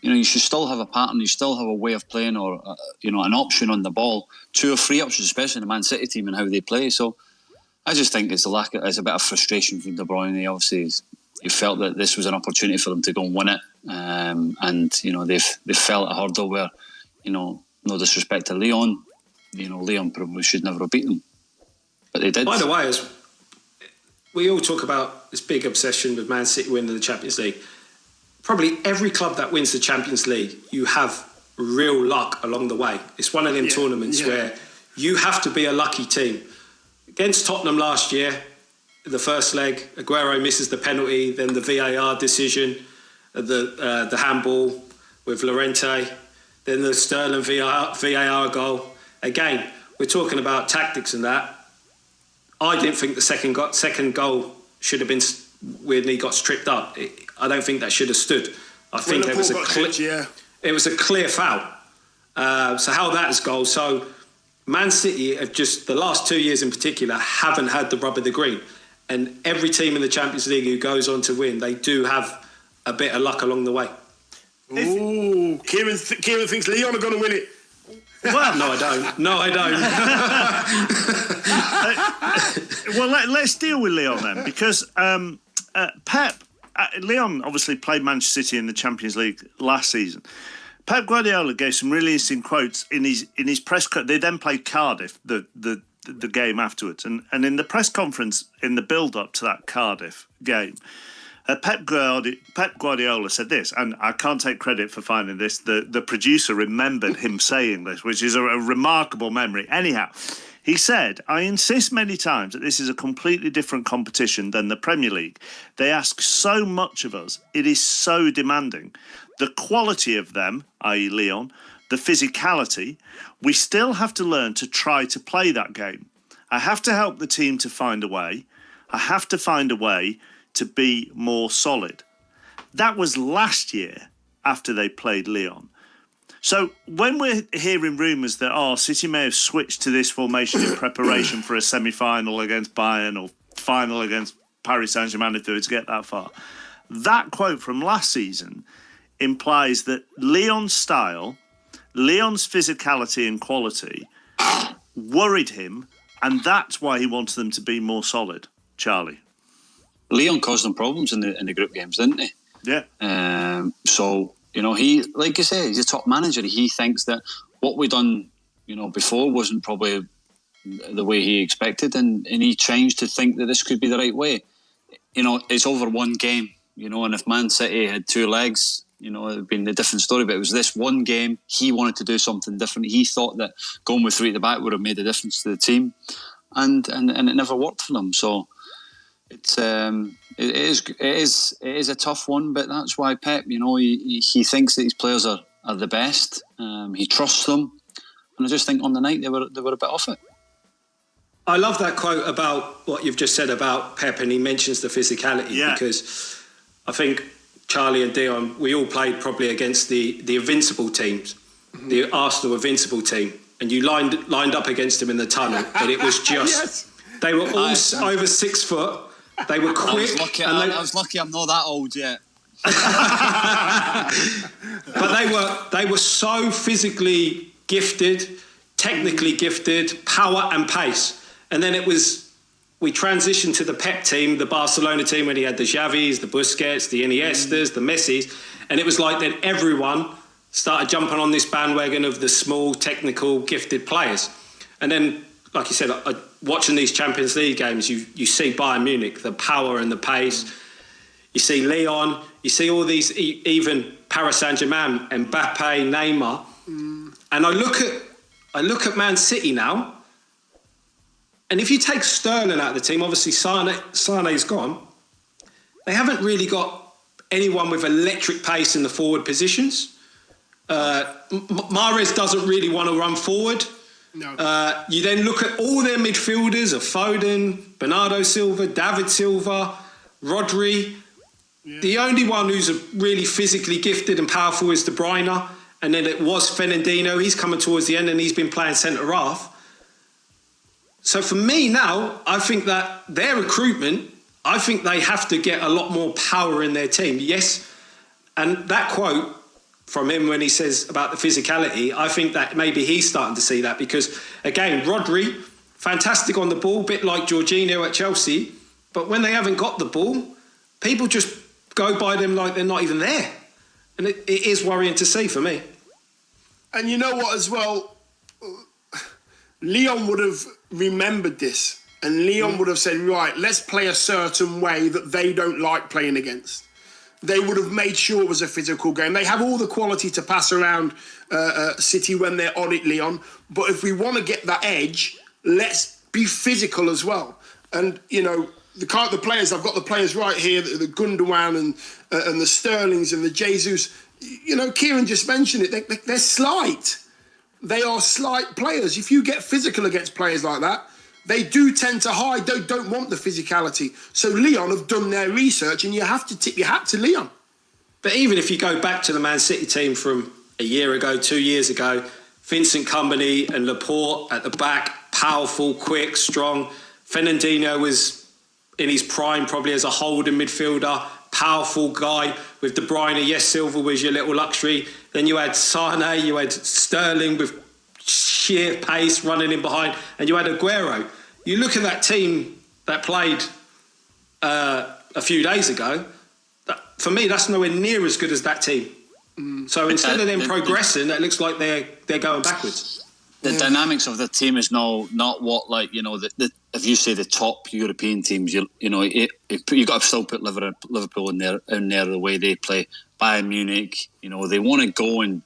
You should still have a pattern. You still have a way of playing, or an option on the ball. 2 or 3 options, especially in the Man City team and how they play. So I just think it's a bit of frustration from De Bruyne. Obviously, he felt that this was an opportunity for them to go and win it, and they've felt a hurdle where, no disrespect to Lyon, Lyon probably should never have beaten them, but they did. By the way, as we all talk about this big obsession with Man City winning the Champions League, probably every club that wins the Champions League, you have real luck along the way. It's one of them tournaments where you have to be a lucky team. Against Tottenham last year, the first leg, Aguero misses the penalty, then the VAR decision, the handball with Llorente, then the Sterling VAR goal. Again, we're talking about tactics and that. I didn't think the second goal should have been when he got stripped up. I don't think that should have stood. I think it was a clear foul. So how that is goal. So Man City have just, the last 2 years in particular, haven't had the rub of the green. And every team in the Champions League who goes on to win, they do have a bit of luck along the way. Ooh, Kieran thinks Lyon are going to win it. Well, no, I don't. Well, let's deal with Lyon then, because Pep, Lyon obviously played Manchester City in the Champions League last season. Pep Guardiola gave some really interesting quotes in his press. They then played Cardiff the game afterwards, and in the press conference in the build up to that Cardiff game, Pep Guardiola said this, and I can't take credit for finding this. The producer remembered him saying this, which is a remarkable memory. Anyhow, he said, "I insist many times that this is a completely different competition than the Premier League. They ask so much of us. It is so demanding. The quality of them, i.e. Lyon, the physicality, we still have to learn to try to play that game. I have to help the team to find a way. I have to find a way to be more solid." That was last year after they played Lyon. So when we're hearing rumours that, City may have switched to this formation in preparation for a semi-final against Bayern or final against Paris Saint-Germain if they were to get that far, that quote from last season implies that Lyon's style, Lyon's physicality and quality worried him, and that's why he wanted them to be more solid. Charlie? Lyon caused them problems in the group games, didn't he? Yeah. So, he, like you say, he's a top manager. He thinks that what we done, before wasn't probably the way he expected, and he changed to think that this could be the right way. It's over one game, and if Man City had two legs, it would have been a different story, but it was this one game. He wanted to do something different. He thought that going with three at the back would have made a difference to the team, and it never worked for them. So it is a tough one, but that's why Pep, he thinks that his players are the best. He trusts them, and I just think on the night they were a bit off it. I love that quote about what you've just said about Pep, and he mentions the physicality because I think Charlie and Dion, we all played probably against the Invincible teams, the Arsenal Invincible team, and you lined up against them in the tunnel, and it was just they were all over 6 foot. They were quick. I was lucky I'm not that old yet. But they were so physically gifted, technically gifted, power and pace. And then we transitioned to the Pep team, the Barcelona team, when he had the Xavis, the Busquets, the Iniestas, the Messis, and it was like then everyone started jumping on this bandwagon of the small, technical, gifted players. And then, like you said, watching these Champions League games, you see Bayern Munich, the power and the pace. You see Lyon, you see all these, even Paris Saint-Germain, Mbappe, Neymar. And I look at Man City now, and if you take Sterling out of the team, obviously Sane's gone, they haven't really got anyone with electric pace in the forward positions. Mahrez doesn't really want to run forward. No. You then look at all their midfielders of Foden, Bernardo Silva, David Silva, Rodri. Yeah. The only one who's really physically gifted and powerful is De Bruyne. And then it was Fernandinho. He's coming towards the end and he's been playing centre-half. So for me now, I think that their recruitment, I think they have to get a lot more power in their team. Yes, and that quote from him when he says about the physicality, I think that maybe he's starting to see that because, again, Rodri, fantastic on the ball, bit like Jorginho at Chelsea, but when they haven't got the ball, people just go by them like they're not even there. And it is worrying to see for me. And you know what as well? Lyon would have remembered this, and Lyon would have said, right, let's play a certain way that they don't like playing against. They would have made sure it was a physical game. They have all the quality to pass around City when they're on it, Lyon. But if we want to get that edge, let's be physical as well. And, the players, I've got the players right here, the Gundogan and the Sterlings and the Jesus. Kieran just mentioned it. They're slight. They are slight players. If you get physical against players like that, they do tend to hide. They don't want the physicality. So Lyon have done their research, and you have to tip your hat to Lyon. But even if you go back to the Man City team from a year ago, 2 years ago, Vincent Kompany and Laporte at the back, powerful, quick, strong. Fernandinho was in his prime, probably as a holding midfielder, powerful guy with De Bruyne. Yes, Silva was your little luxury. Then you had Sane, you had Sterling with sheer pace running in behind, and you had Aguero. You look at that team that played a few days ago, for me, that's nowhere near as good as that team. So instead of them progressing, it looks like they're going backwards. The dynamics of the team is not what, like, you know, if you say the top European teams, you got to still put Liverpool in there the way they play. Bayern Munich, you know, they want to go and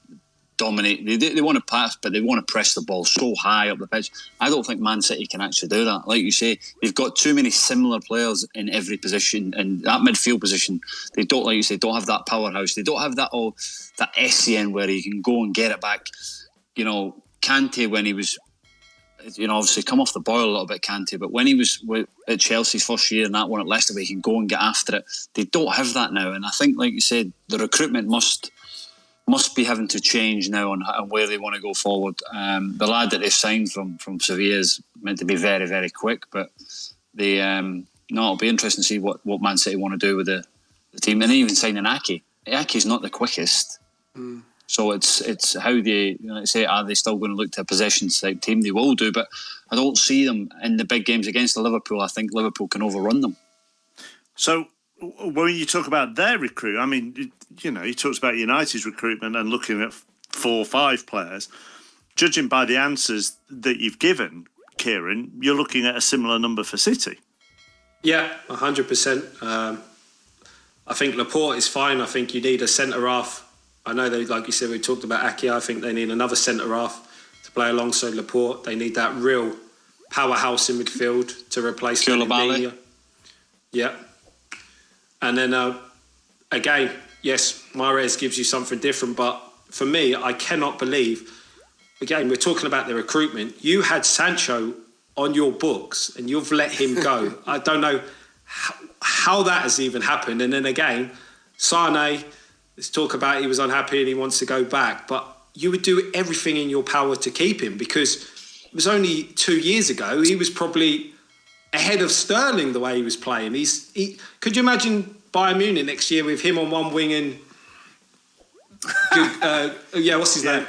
dominate. They want to pass, but they want to press the ball so high up the pitch. I don't think Man City can actually do that. Like you say, they've got too many similar players in every position, and that midfield position, they don't, like you say, don't have that powerhouse. They don't have that SCN where he can go and get it back. You know, Kante, when he was, you know, obviously come off the boil a little bit, Kante, but when he was at Chelsea's first year and that one at Leicester, where he can go and get after it, they don't have that now. And I think, like you said, the recruitment must be having to change now on where they want to go forward. The lad that they've signed from Sevilla is meant to be very, very quick, but it'll be interesting to see what Man City want to do with the team. And even signing Ake. Ake's not the quickest. So it's how they, you know, say, are they still going to look to a possessions type team? They will do, but I don't see them in the big games against Liverpool. I think Liverpool can overrun them. So when you talk about their recruit, I mean, you know, you talked about United's recruitment and looking at 4 or 5 players. Judging by the answers that you've given, Kieran, you're looking at a similar number for City. Yeah, 100%. I think Laporte is fine. I think you need a centre-half. I know they, like you said, we talked about Ake. I think they need another centre-half to play alongside Laporte. They need that real powerhouse in midfield to replace Koulibaly. Yeah. And then, again, yes, Mahrez gives you something different, but for me, I cannot believe, again, we're talking about the recruitment. You had Sancho on your books and you've let him go. I don't know how that has even happened. And then again, Sane, let's talk about he was unhappy and he wants to go back, but you would do everything in your power to keep him, because it was only 2 years ago he was probably ahead of Sterling the way he was playing. Could you imagine Bayern Munich next year with him on one wing and what's his name?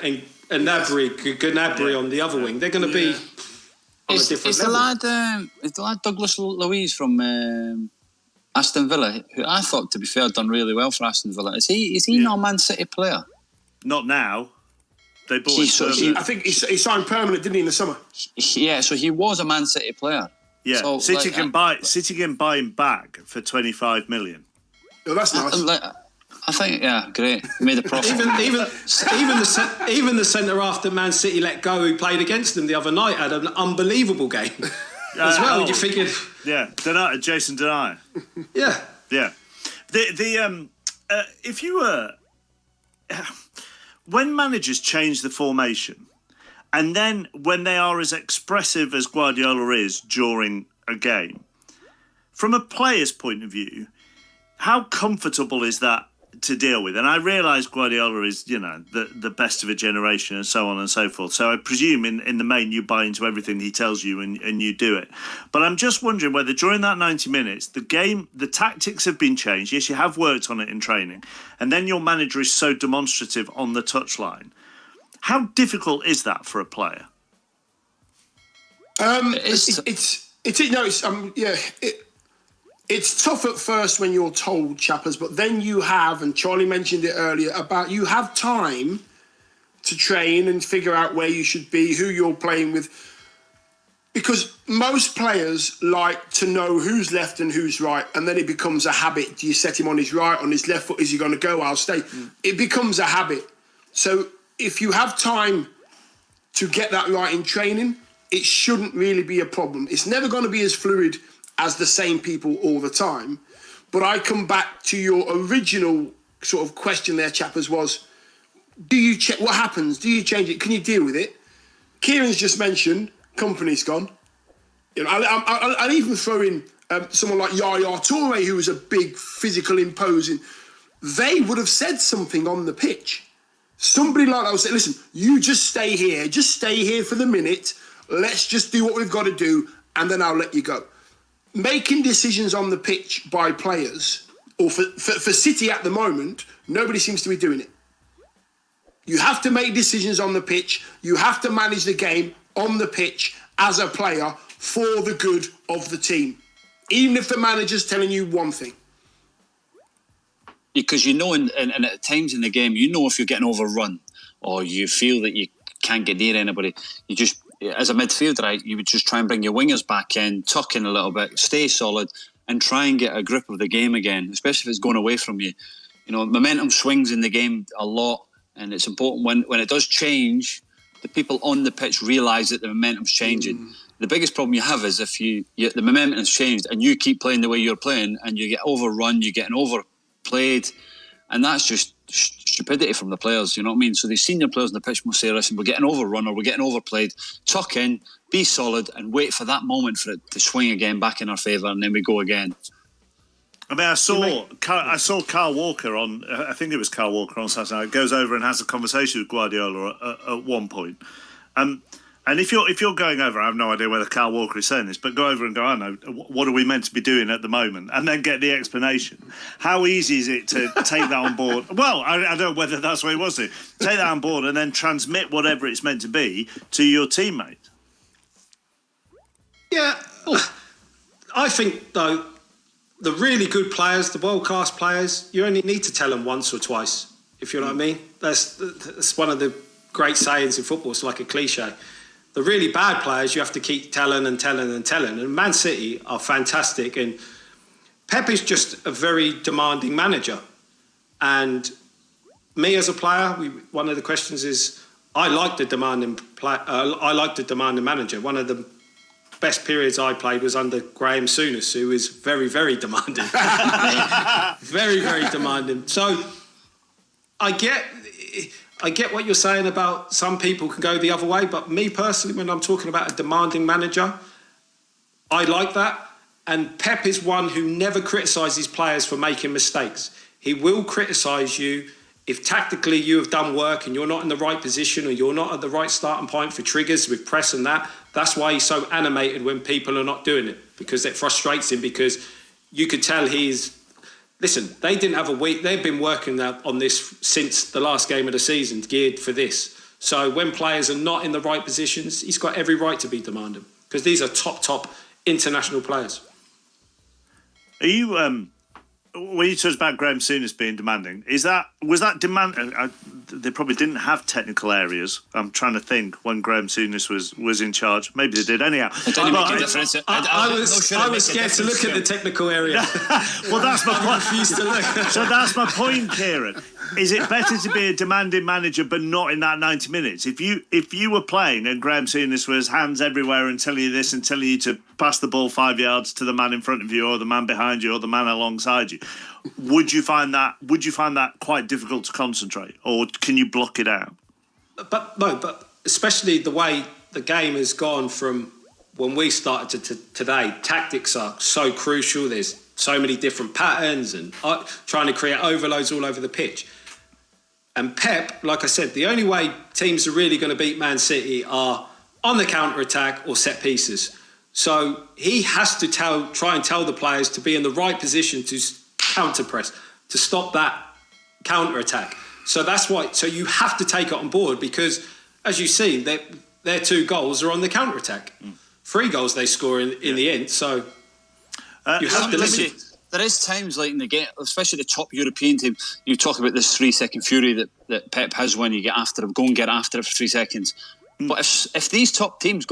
And Gnabry on the other wing? They're going to be on a different level. Is the lad Douglas Luiz from Aston Villa, who I thought, to be fair, done really well for Aston Villa. Is he not a Man City player? Not now. They bought him. I think he signed permanent, didn't he, in the summer? Yeah, so he was a Man City player. Yeah, so, City can buy him back for 25 million. Oh, that's nice. I think, yeah, great. Made a profit. even the centre half that Man City let go, who played against them the other night, had an unbelievable game as well. You're thinking, Jason Denayer. Yeah. If you were, when managers change the formation, and then when they are as expressive as Guardiola is during a game, from a player's point of view, how comfortable is that to deal with? And I realise Guardiola is, you know, the best of a generation and so on and so forth. So I presume in the main you buy into everything he tells you and you do it. But I'm just wondering whether during that 90 minutes, the tactics have been changed. Yes, you have worked on it in training. And then your manager is so demonstrative on the touchline. How difficult is that for a player? It's tough at first when you're told, chappers, but then you have, and Charlie mentioned it earlier, about you have time to train and figure out where you should be, who you're playing with. Because most players like to know who's left and who's right, and then it becomes a habit. Do you set him on his right, on his left foot? Is he going to go? I'll stay. It becomes a habit. So if you have time to get that right in training, it shouldn't really be a problem. It's never going to be as fluid as the same people all the time. But I come back to your original sort of question there, chappers, was, do you check what happens? Do you change it? Can you deal with it? Kieran's just mentioned company's gone. You know, I'll even throw in someone like Yaya Toure, who was a big, physical, imposing. They would have said something on the pitch. Somebody like that would say, listen, you just stay here for the minute. Let's just do what we've got to do, and then I'll let you go. making decisions on the pitch by players, or for City at the moment, nobody seems to be doing it. You have to make decisions on the pitch. You have to manage the game on the pitch as a player for the good of the team, even if the manager's telling you one thing. Because you know, and at times in the game, you know if you're getting overrun or you feel that you can't get near anybody, you just, as a midfielder, right, you would just try and bring your wingers back in, tuck in a little bit, stay solid, and try and get a grip of the game again, especially if it's going away from you. You know, momentum swings in the game a lot, and it's important when it does change, the people on the pitch realise that the momentum's changing. The biggest problem you have is if the momentum has changed and you keep playing the way you're playing and you get overrun, you're getting overplayed, and that's just stupidity from the players, you know what I mean? So the senior players on the pitch must say, listen, we're getting overrun or we're getting overplayed, tuck in, be solid, and wait for that moment for it to swing again back in our favour, and then we go again. I mean, I saw Carl Walker on, I think it was Carl Walker on Saturday night, goes over and has a conversation with Guardiola at one point. And if you're going over, I have no idea whether Carl Walker is saying this, but go over and go, I know, what are we meant to be doing at the moment? And then get the explanation. How easy is it to take that on board? Well, I don't know whether that's what he was doing. Take that on board and then transmit whatever it's meant to be to your teammate. Yeah. I think, though, the really good players, the world-class players, you only need to tell them once or twice, if you know what I mean. That's one of the great sayings in football. It's like a cliche. The really bad players, you have to keep telling and telling and telling. And Man City are fantastic. And Pep is just a very demanding manager. And me as a player, one of the questions is, I like the demanding manager. One of the best periods I played was under Graham Souness, who is very, very demanding. Very, very demanding. So I get what you're saying about some people can go the other way, but me personally, when I'm talking about a demanding manager, I like that. And Pep is one who never criticises players for making mistakes. He will criticise you if tactically you have done work and you're not in the right position or you're not at the right starting point for triggers with press and that. That's why he's so animated when people are not doing it, because it frustrates him, because you could tell listen, they didn't have a week. They've been working on this since the last game of the season, geared for this. So when players are not in the right positions, he's got every right to be demanding, because these are top international players. Are you, when you talked about Graham Souness being demanding, was that demand? They probably didn't have technical areas. I'm trying to think when Graham Souness was in charge. Maybe they did anyhow. It didn't make a difference. I was scared to look at the technical area. Well, that's my point. I refused to look. So that's my point, Kieran. Is it better to be a demanding manager but not in that 90 minutes? If you were playing and Graham Souness was hands everywhere and telling you this and telling you to pass the ball 5 yards to the man in front of you or the man behind you or the man alongside you, would you find that quite difficult to concentrate, or can you block it out? But especially the way the game has gone from when we started to today, tactics are so crucial. There's so many different patterns and trying to create overloads all over the pitch. And Pep, like I said, the only way teams are really going to beat Man City are on the counter-attack or set pieces. So he has to try and tell the players to be in the right position to counter-press, to stop that counter-attack. So that's why. So you have to take it on board, because, as you see, their 2 goals are on the counter-attack. 3 goals they score in the end. So you have to listen. There is times like in the game, especially the top European team, you talk about this 3-second fury that Pep has when you get after him. Go and get after it for 3 seconds. But if these top teams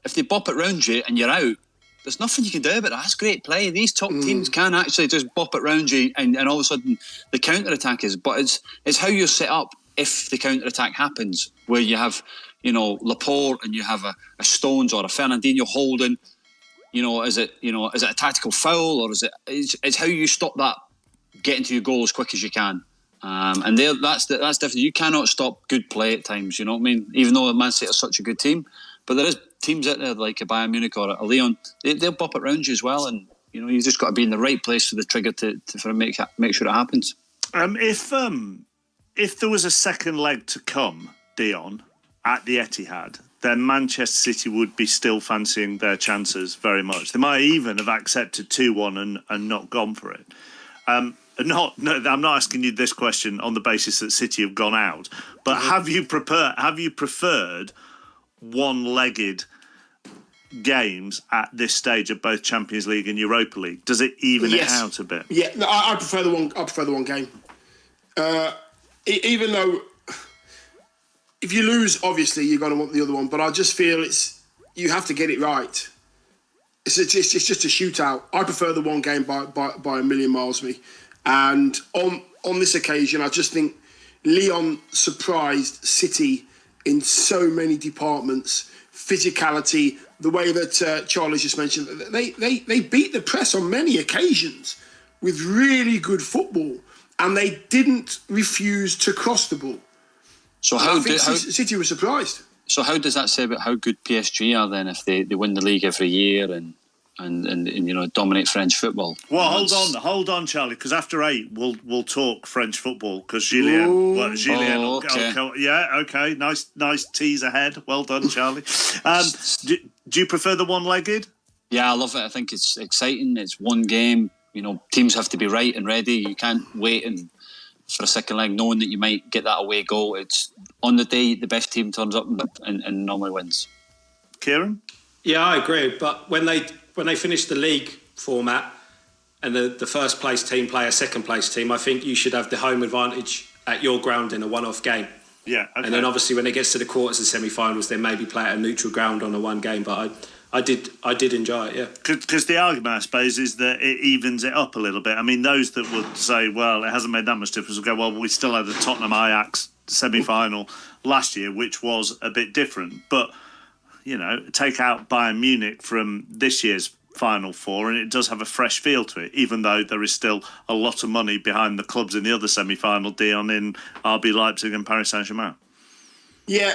if they bop it round you and you're out, there's nothing you can do about it. That's great play. These top teams can actually just bop it round you and all of a sudden the counter-attack is. But it's how you're set up if the counter-attack happens, where you have, Laporte and you have a Stones or a Fernandinho holding. Is it a tactical foul, or it's how you stop that getting to your goal as quick as you can. And that's different. You cannot stop good play at times, you know what I mean? Even though Man City is such a good team, but there is teams out there like a Bayern Munich or a Lyon, they'll bop it round you as well, and you just got to be in the right place for the trigger to make sure it happens. If there was a second leg to come, Dion, at the Etihad, then Manchester City would be still fancying their chances very much. They might even have accepted 2-1 and not gone for it. I'm not asking you this question on the basis that City have gone out, but have you preferred one-legged games at this stage of both Champions League and Europa League? Does it even it out a bit? Yeah, no, I prefer the one. I prefer the one game. Even though if you lose, obviously you're going to want the other one. But I just feel you have to get it right. It's just a shootout. I prefer the one game by a million miles, me. And on this occasion, I just think Lyon surprised City in so many departments. Physicality, the way that Charlie just mentioned, they beat the press on many occasions with really good football, and they didn't refuse to cross the ball. So City was surprised. So how does that say about how good PSG are then if they win the league every year and dominate French football? Well, hold on, Charlie, because after 8 we'll talk French football because Julien. Okay, nice tease ahead. Well done, Charlie. Do you prefer the one-legged? Yeah, I love it. I think it's exciting. It's one game. Teams have to be right and ready. You can't wait for a second leg knowing that you might get that away goal. It's on the day the best team turns up and normally wins. Kieran? Yeah, I agree. But when they finish the league format and the first place team play a second place team, I think you should have the home advantage at your ground in a one-off game. Yeah, okay. And then obviously when it gets to the quarters and semi-finals, then maybe play at a neutral ground on a one game. But I did enjoy it, yeah. Because the argument, I suppose, is that it evens it up a little bit. I mean, those that would say, well, it hasn't made that much difference, will go, well, we still had a Tottenham-Ajax semi-final last year, which was a bit different. But, take out Bayern Munich from this year's Final Four, and it does have a fresh feel to it, even though there is still a lot of money behind the clubs in the other semi-final, Dion, in RB Leipzig and Paris Saint-Germain. Yeah,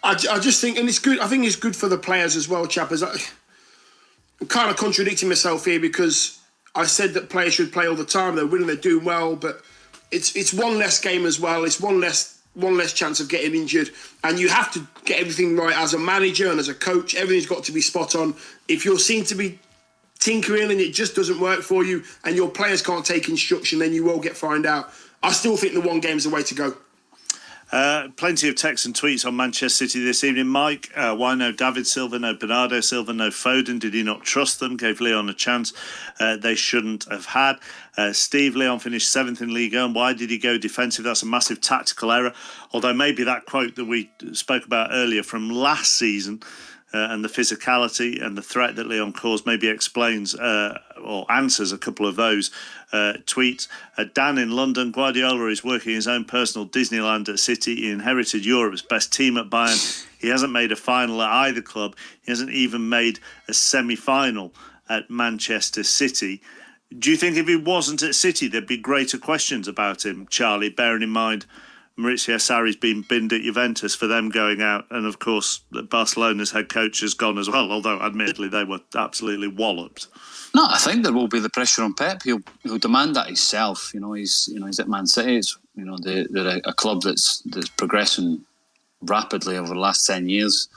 I just think, and it's good. I think it's good for the players as well, chappers. I'm kind of contradicting myself here because I said that players should play all the time. They're winning, they're doing well, but it's one less game as well. It's one less chance of getting injured, and you have to get everything right as a manager and as a coach. Everything's got to be spot on. If you're seen to be tinkering and it just doesn't work for you, and your players can't take instruction, then you will get fined out. I still think the one game is the way to go. Plenty of texts and tweets on Manchester City this evening. Mike, why no David Silva, no Bernardo Silva, no Foden? Did he not trust them? Gave Lyon a chance they shouldn't have had. Steve, Lyon finished 7th in Ligue 1. Why did he go defensive? That's a massive tactical error. Although maybe that quote that we spoke about earlier from last season and the physicality and the threat that Lyon caused maybe explains or answers a couple of those tweets. Dan in London, Guardiola is working his own personal Disneyland at City. He inherited Europe's best team at Bayern. He hasn't made a final at either club. He hasn't even made a semi-final at Manchester City. Do you think if he wasn't at City, there'd be greater questions about him, Charlie, bearing in mind Maurizio Sarri's been binned at Juventus for them going out, and of course Barcelona's head coach has gone as well, although admittedly they were absolutely walloped. No, I think there will be the pressure on Pep. He'll demand that himself. He's at Man City. They're a club that's progressing rapidly over the last 10 years.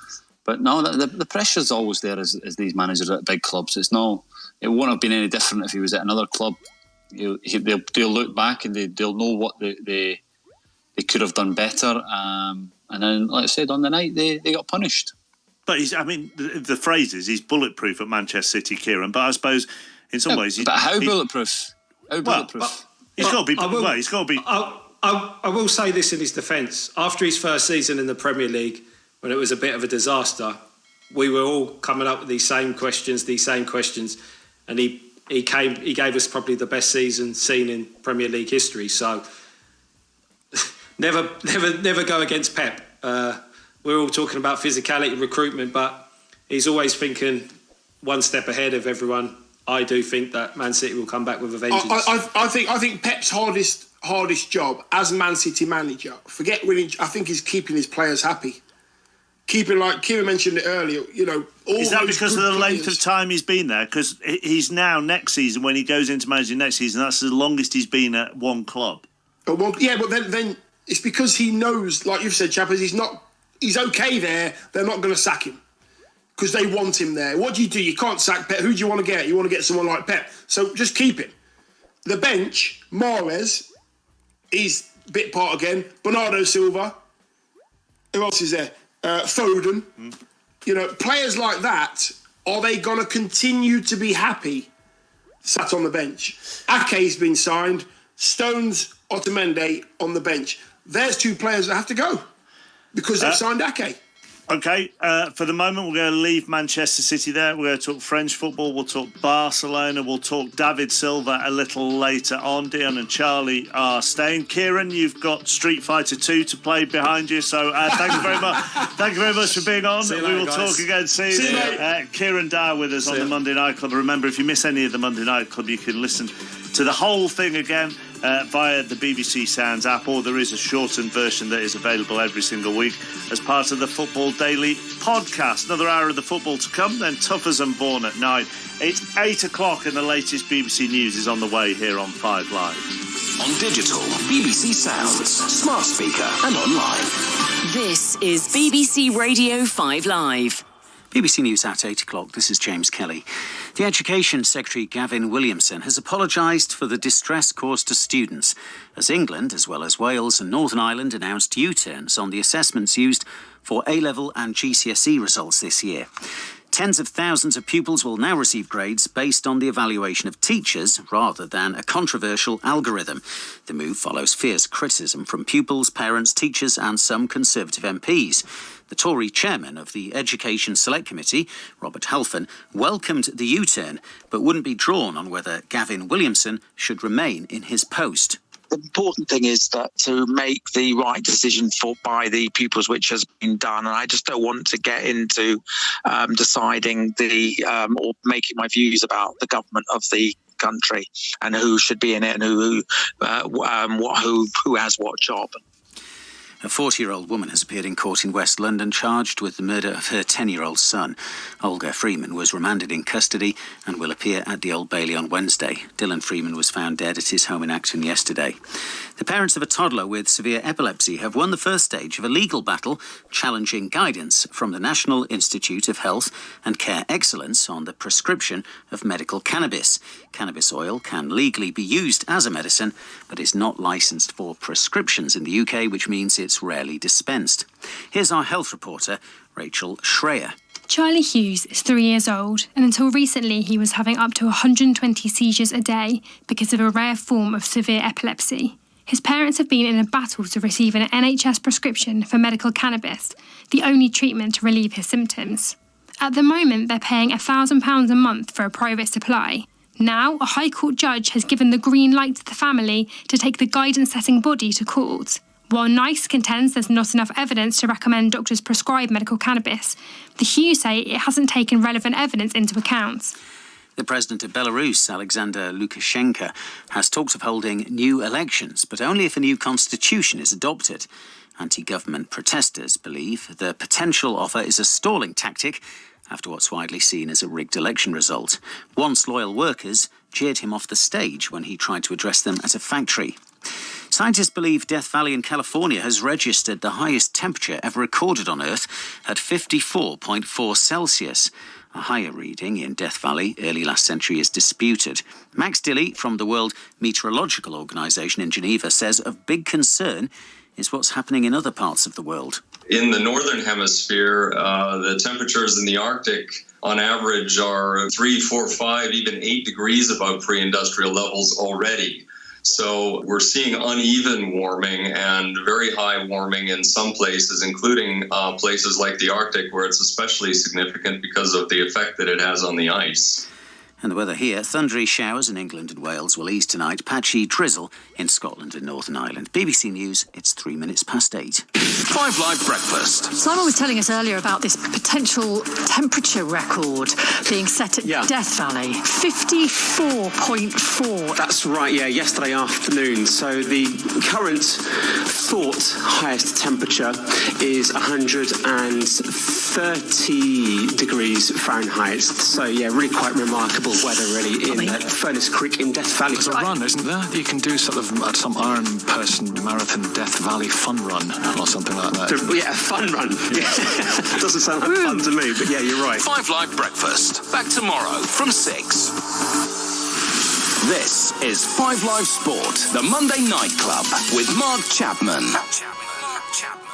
But no, the pressure's always there as these managers at big clubs. It wouldn't have been any different if he was at another club. They'll look back and they'll know what they could have done better. And then, like I said, on the night they got punished. But the phrase is he's bulletproof at Manchester City, Kieran. But I suppose in some ways, but how bulletproof? He's got to be. He's got to be. I will say this in his defence: after his first season in the Premier League, when it was a bit of a disaster, we were all coming up with these same questions, and he gave us probably the best season seen in Premier League history. So never go against Pep. We're all talking about physicality, recruitment, but he's always thinking one step ahead of everyone. I do think that Man City will come back with a vengeance. I think Pep's hardest job as Man City manager, forget winning, I think he's keeping his players happy. Keeping, like Kieran mentioned it earlier, all is that because of the length players. of time he's been there? Because he's now, next season, when he goes into managing next season, that's the longest he's been at one club. Yeah, but then it's because he knows, like you've said, Chappers, he's not he's okay there, they're not going to sack him because they want him there. What do? You can't sack Pep. Who do you want to get? You want to get someone like Pep. So just keep him. The bench, Mahrez, he's a bit part again. Bernardo Silva. Who else is there? Foden. You know, players like that, are they going to continue to be happy sat on the bench? Ake's been signed. Stones, Otamendi on the bench. There's two players that have to go because they've signed Ake. Okay, for the moment, we're going to leave Manchester City there. We're going to talk French football. We'll talk Barcelona. We'll talk David Silva a little later on. Dion and Charlie are staying. Kieran, you've got Street Fighter 2 to play behind you. So thank you very much. Thank you very much for being on. We will talk again soon. See you later. Kieran Dyer with us on the Monday Night Club. Remember, if you miss any of the Monday Night Club, you can listen to the whole thing again via the BBC Sounds app, or there is a shortened version that is available every single week as part of the Football Daily podcast. Another hour of the football to come, then Tuffers and Vaughan at 9. It's 8 o'clock and the latest BBC News is on the way here on 5 Live. On digital, BBC Sounds, smart speaker and online. This is BBC Radio 5 Live. BBC News at 8 o'clock. This is James Kelly. The Education Secretary Gavin Williamson has apologised for the distress caused to students as England, as well as Wales and Northern Ireland, announced U-turns on the assessments used for A-level and GCSE results this year. Tens of thousands of pupils will now receive grades based on the evaluation of teachers rather than a controversial algorithm. The move follows fierce criticism from pupils, parents, teachers and some Conservative MPs. The Tory chairman of the Education Select Committee, Robert Halfon, welcomed the U-turn but wouldn't be drawn on whether Gavin Williamson should remain in his post. The important thing is that to make the right decision by the pupils, which has been done. And I just don't want to get into deciding or making my views about the government of the country and who should be in it and who has what job. A 40-year-old woman has appeared in court in West London charged with the murder of her 10-year-old son. Olga Freeman was remanded in custody and will appear at the Old Bailey on Wednesday. Dylan Freeman was found dead at his home in Acton yesterday. The parents of a toddler with severe epilepsy have won the first stage of a legal battle challenging guidance from the National Institute of Health and Care Excellence on the prescription of medical cannabis. Cannabis oil can legally be used as a medicine, but is not licensed for prescriptions in the UK, which means it's rarely dispensed. Here's our health reporter, Rachel Schreier. Charlie Hughes is 3 years old, and until recently he was having up to 120 seizures a day because of a rare form of severe epilepsy. His parents have been in a battle to receive an NHS prescription for medical cannabis, the only treatment to relieve his symptoms. At the moment, they're paying £1,000 a month for a private supply. Now, a High Court judge has given the green light to the family to take the guidance-setting body to court. While NICE contends there's not enough evidence to recommend doctors prescribe medical cannabis, the Hughes say it hasn't taken relevant evidence into account. The president of Belarus, Alexander Lukashenko, has talked of holding new elections, but only if a new constitution is adopted. Anti-government protesters believe the potential offer is a stalling tactic after what's widely seen as a rigged election result. Once loyal workers jeered him off the stage when he tried to address them at a factory. Scientists believe Death Valley in California has registered the highest temperature ever recorded on Earth at 54.4 Celsius. A higher reading in Death Valley early last century is disputed. Max Dilley from the World Meteorological Organization in Geneva says of big concern is what's happening in other parts of the world. In the northern hemisphere, the temperatures in the Arctic on average are 3, 4, 5, even 8 degrees above pre-industrial levels already. So we're seeing uneven warming and very high warming in some places, including places like the Arctic, where it's especially significant because of the effect that it has on the ice. And the weather here, thundery showers in England and Wales will ease tonight, patchy drizzle in Scotland and Northern Ireland. BBC News, it's 3 minutes past 8. 5 Live Breakfast. Simon was telling us earlier about this potential temperature record being set at Death Valley. 54.4. That's right, yesterday afternoon. So the current thought highest temperature is 130 degrees Fahrenheit. So, yeah, really quite remarkable weather, really, in Furnace Creek in Death Valley. There's a run, isn't there? You can do sort of some Iron Person marathon Death Valley fun run or something like that. Yeah, a fun run. Doesn't sound like fun to me, but yeah, you're right. 5 Live Breakfast, back tomorrow from 6. This is 5 Live Sport, the Monday Night Club with Mark Chapman.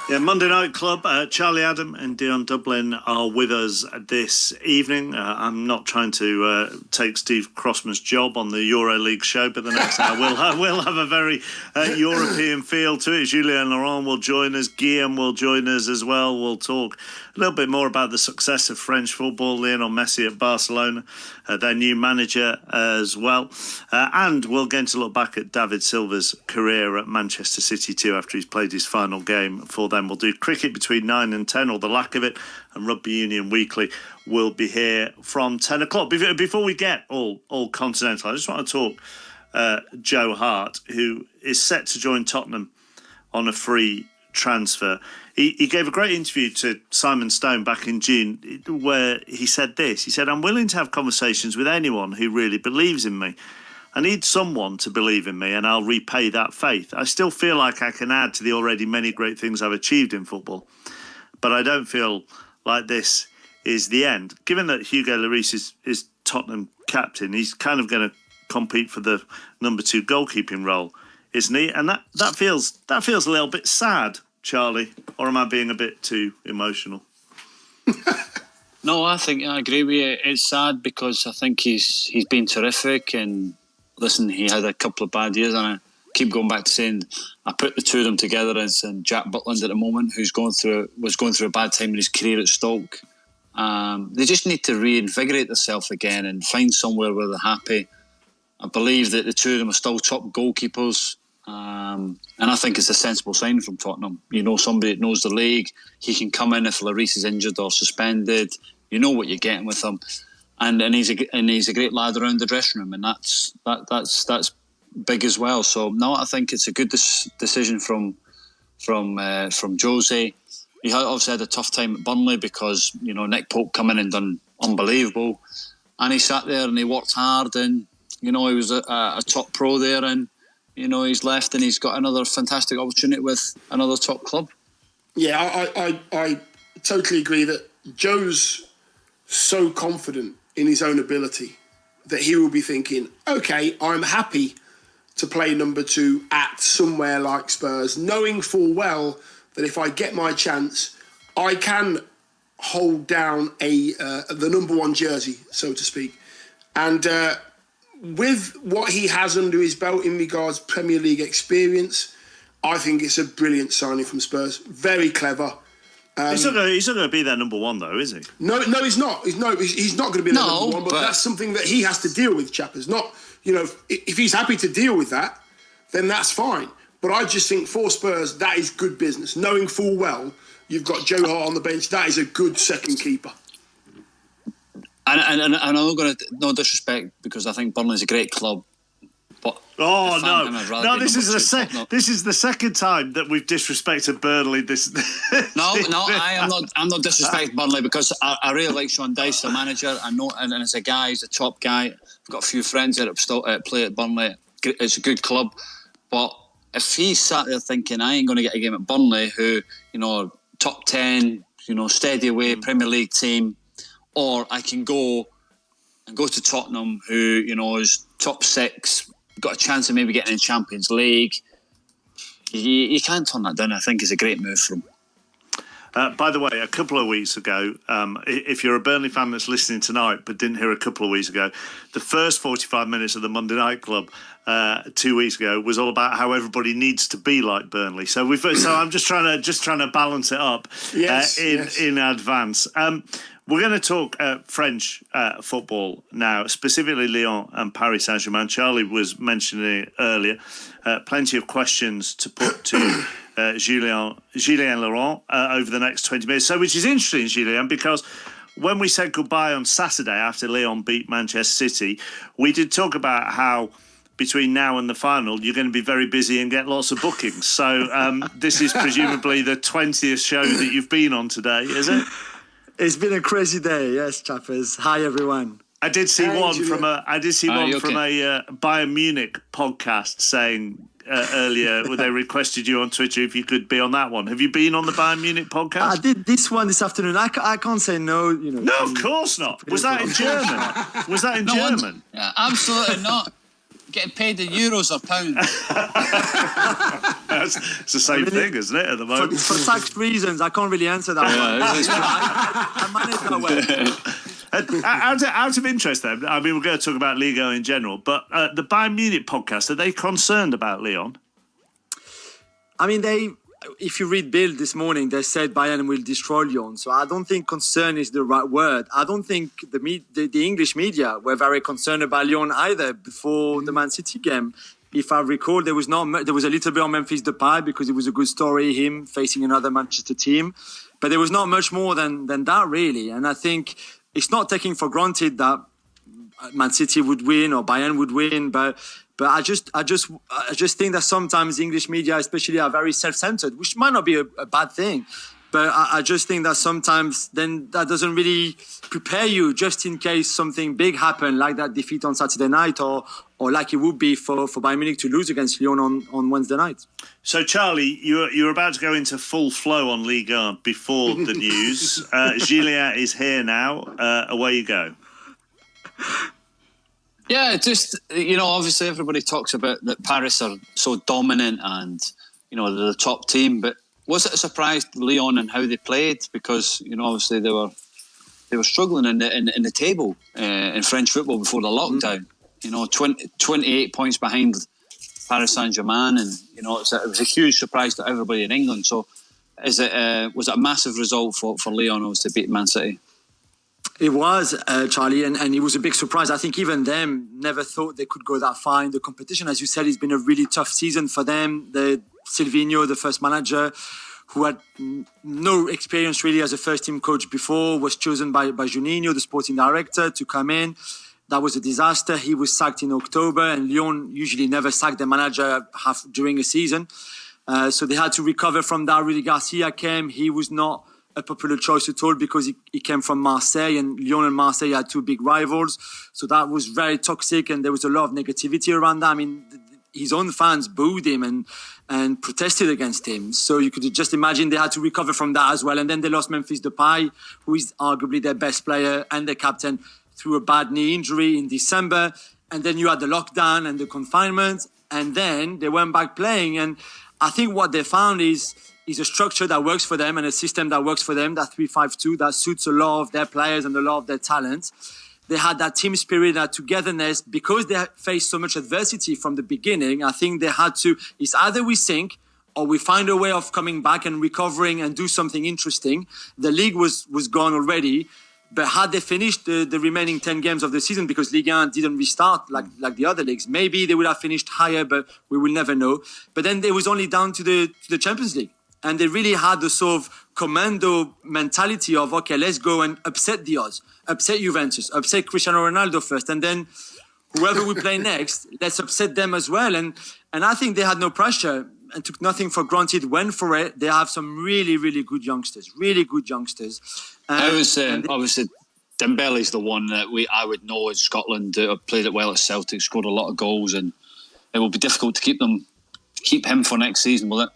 Yeah, Monday Night Club, Charlie Adam and Dion Dublin are with us this evening. I'm not trying to take Steve Crossman's job on the EuroLeague show, but the next hour we'll have a very European feel to it. Julien Laurent will join us. Guillaume will join us as well. We'll talk a little bit more about the success of French football, Lionel Messi at Barcelona, their new manager as well. And we'll get to look back at David Silva's career at Manchester City too after he's played his final game for them. We'll do cricket between 9 and 10, or the lack of it, and Rugby Union Weekly will be here from 10 o'clock. Before we get all continental, I just want to talk Joe Hart, who is set to join Tottenham on a free transfer. He gave a great interview to Simon Stone back in June where he said this. He said, "I'm willing to have conversations with anyone who really believes in me. I need someone to believe in me, and I'll repay that faith. I still feel like I can add to the already many great things I've achieved in football, but I don't feel like this is the end." Given that Hugo Lloris is Tottenham captain, he's kind of going to compete for the number 2 goalkeeping role, isn't he? And that feels a little bit sad, Charlie, or am I being a bit too emotional? No, I agree with you. It's sad because I think he's been terrific, and listen, he had a couple of bad years, and I keep going back to saying I put the two of them together as Jack Butland at the moment, who's was going through a bad time in his career at Stoke. They just need to reinvigorate themselves again and find somewhere where they're happy. I believe that the two of them are still top goalkeepers, and I think it's a sensible sign from Tottenham. You know, somebody that knows the league. He can come in if Lloris is injured or suspended. You know what you're getting with him. And he's a great lad around the dressing room, and that's big as well. So no, I think it's a good decision from Jose. He obviously had a tough time at Burnley because Nick Pope come in and done unbelievable, and he sat there and he worked hard, and he was a top pro there, and he's left and he's got another fantastic opportunity with another top club. Yeah, I totally agree that Joe's so confident in his own ability that he will be thinking, okay, I'm happy to play number 2 at somewhere like Spurs, knowing full well that if I get my chance, I can hold down the number 1 jersey, so to speak. And with what he has under his belt in regards Premier League experience, I think it's a brilliant signing from Spurs. Very clever. He's not going to be their number 1, though, is he? No, he's not. He's not going to be their number 1, but that's something that he has to deal with, Chappers. Not, if he's happy to deal with that, then that's fine. But I just think for Spurs, that is good business. Knowing full well you've got Joe Hart on the bench, that is a good second keeper. And I'm not going to, no disrespect, because I think Burnley's a great club. But this is the second time that we've disrespected Burnley. I'm not disrespecting Burnley because I really like Sean Dyche, the manager. I know, and as a guy, he's a top guy. I've got a few friends that play at Burnley. It's a good club, but if he sat there thinking I ain't going to get a game at Burnley, who top 10, steady away Premier League team, or I can go to Tottenham, who is top 6. Got a chance of maybe getting in Champions League. You can't turn that down. I think it's a great move from him. By the way, a couple of weeks ago, if you're a Burnley fan that's listening tonight but didn't hear a couple of weeks ago, the first 45 minutes of the Monday Night Club 2 weeks ago was all about how everybody needs to be like Burnley. So I'm just trying to balance it up in advance. We're going to talk French football now, specifically Lyon and Paris Saint-Germain. Charlie was mentioning it earlier. Plenty of questions to put to Julien Laurent over the next 20 minutes. So, which is interesting, Julien, because when we said goodbye on Saturday after Lyon beat Manchester City, we did talk about how between now and the final, you're going to be very busy and get lots of bookings. So this is presumably the 20th show that you've been on today, is it? It's been a crazy day, yes, chappers. Hi, everyone. I did see one from a Bayern Munich podcast saying earlier where they requested you on Twitter if you could be on that one. Have you been on the Bayern Munich podcast? I did this one this afternoon. I can't say no. You know. No, of course not. Was that in German? Was that in German? Yeah, absolutely not. Getting paid in euros or pounds. It's the same thing, isn't it, at the moment? For tax reasons, I can't really answer that one. I manage that well. Out of interest, then, I mean, we're going to talk about Liga in general, but the Bayern Munich podcast, are they concerned about Lyon? I mean, if you read Bild this morning, they said Bayern will destroy Lyon. So I don't think concern is the right word. I don't think the English media were very concerned about Lyon either before the Man City game. If I recall, there was a little bit on Memphis Depay because it was a good story, him facing another Manchester team. But there was not much more than that, really. And I think it's not taking for granted that Man City would win or Bayern would win, but I just think that sometimes English media, especially, are very self-centered, which might not be a bad thing. But I just think that sometimes then that doesn't really prepare you just in case something big happened, like that defeat on Saturday night, or like it would be for Bayern Munich to lose against Lyon on Wednesday night. So, Charlie, you're about to go into full flow on Ligue 1 before the news. Julien is here now. Away you go. Yeah, just, obviously everybody talks about that Paris are so dominant and, they're the top team. But was it a surprise to Lyon and how they played? Because, obviously they were struggling in the table in French football before the lockdown. 28 points behind Paris Saint-Germain. And, it was a huge surprise to everybody in England. So was it a massive result for Lyon to beat Man City? It was, Charlie, and it was a big surprise. I think even them never thought they could go that far in the competition. As you said, it's been a really tough season for them. Silvino, the first manager, who had no experience really as a first-team coach before, was chosen by Juninho, the sporting director, to come in. That was a disaster. He was sacked in October, and Lyon usually never sacked the manager during a season. So they had to recover from that. Rudy Garcia came. He was not a popular choice at all because he came from Marseille, and Lyon and Marseille had two big rivals. So that was very toxic, and there was a lot of negativity around that. I mean, his own fans booed him and protested against him. So you could just imagine they had to recover from that as well. And then they lost Memphis Depay, who is arguably their best player and their captain, through a bad knee injury in December. And then you had the lockdown and the confinement, and then they went back playing. And I think what they found is a structure that works for them and a system that works for them, that 3-5-2, that suits a lot of their players and a lot of their talents. They had that team spirit, that togetherness, because they faced so much adversity from the beginning. I think they had to, it's either we sink or we find a way of coming back and recovering and do something interesting. The league was gone already, but had they finished the remaining 10 games of the season, because Ligue 1 didn't restart like the other leagues, maybe they would have finished higher, but we will never know. But then it was only down to the Champions League. And they really had the sort of commando mentality of, okay, let's go and upset the odds, upset Juventus, upset Cristiano Ronaldo first, and then whoever we play next, let's upset them as well. And I think they had no pressure and took nothing for granted, went for it. They have some really, really good youngsters, Obviously, Dembele's the one that I would know in Scotland, played it well at Celtic, scored a lot of goals, and it will be difficult to keep him for next season, will it?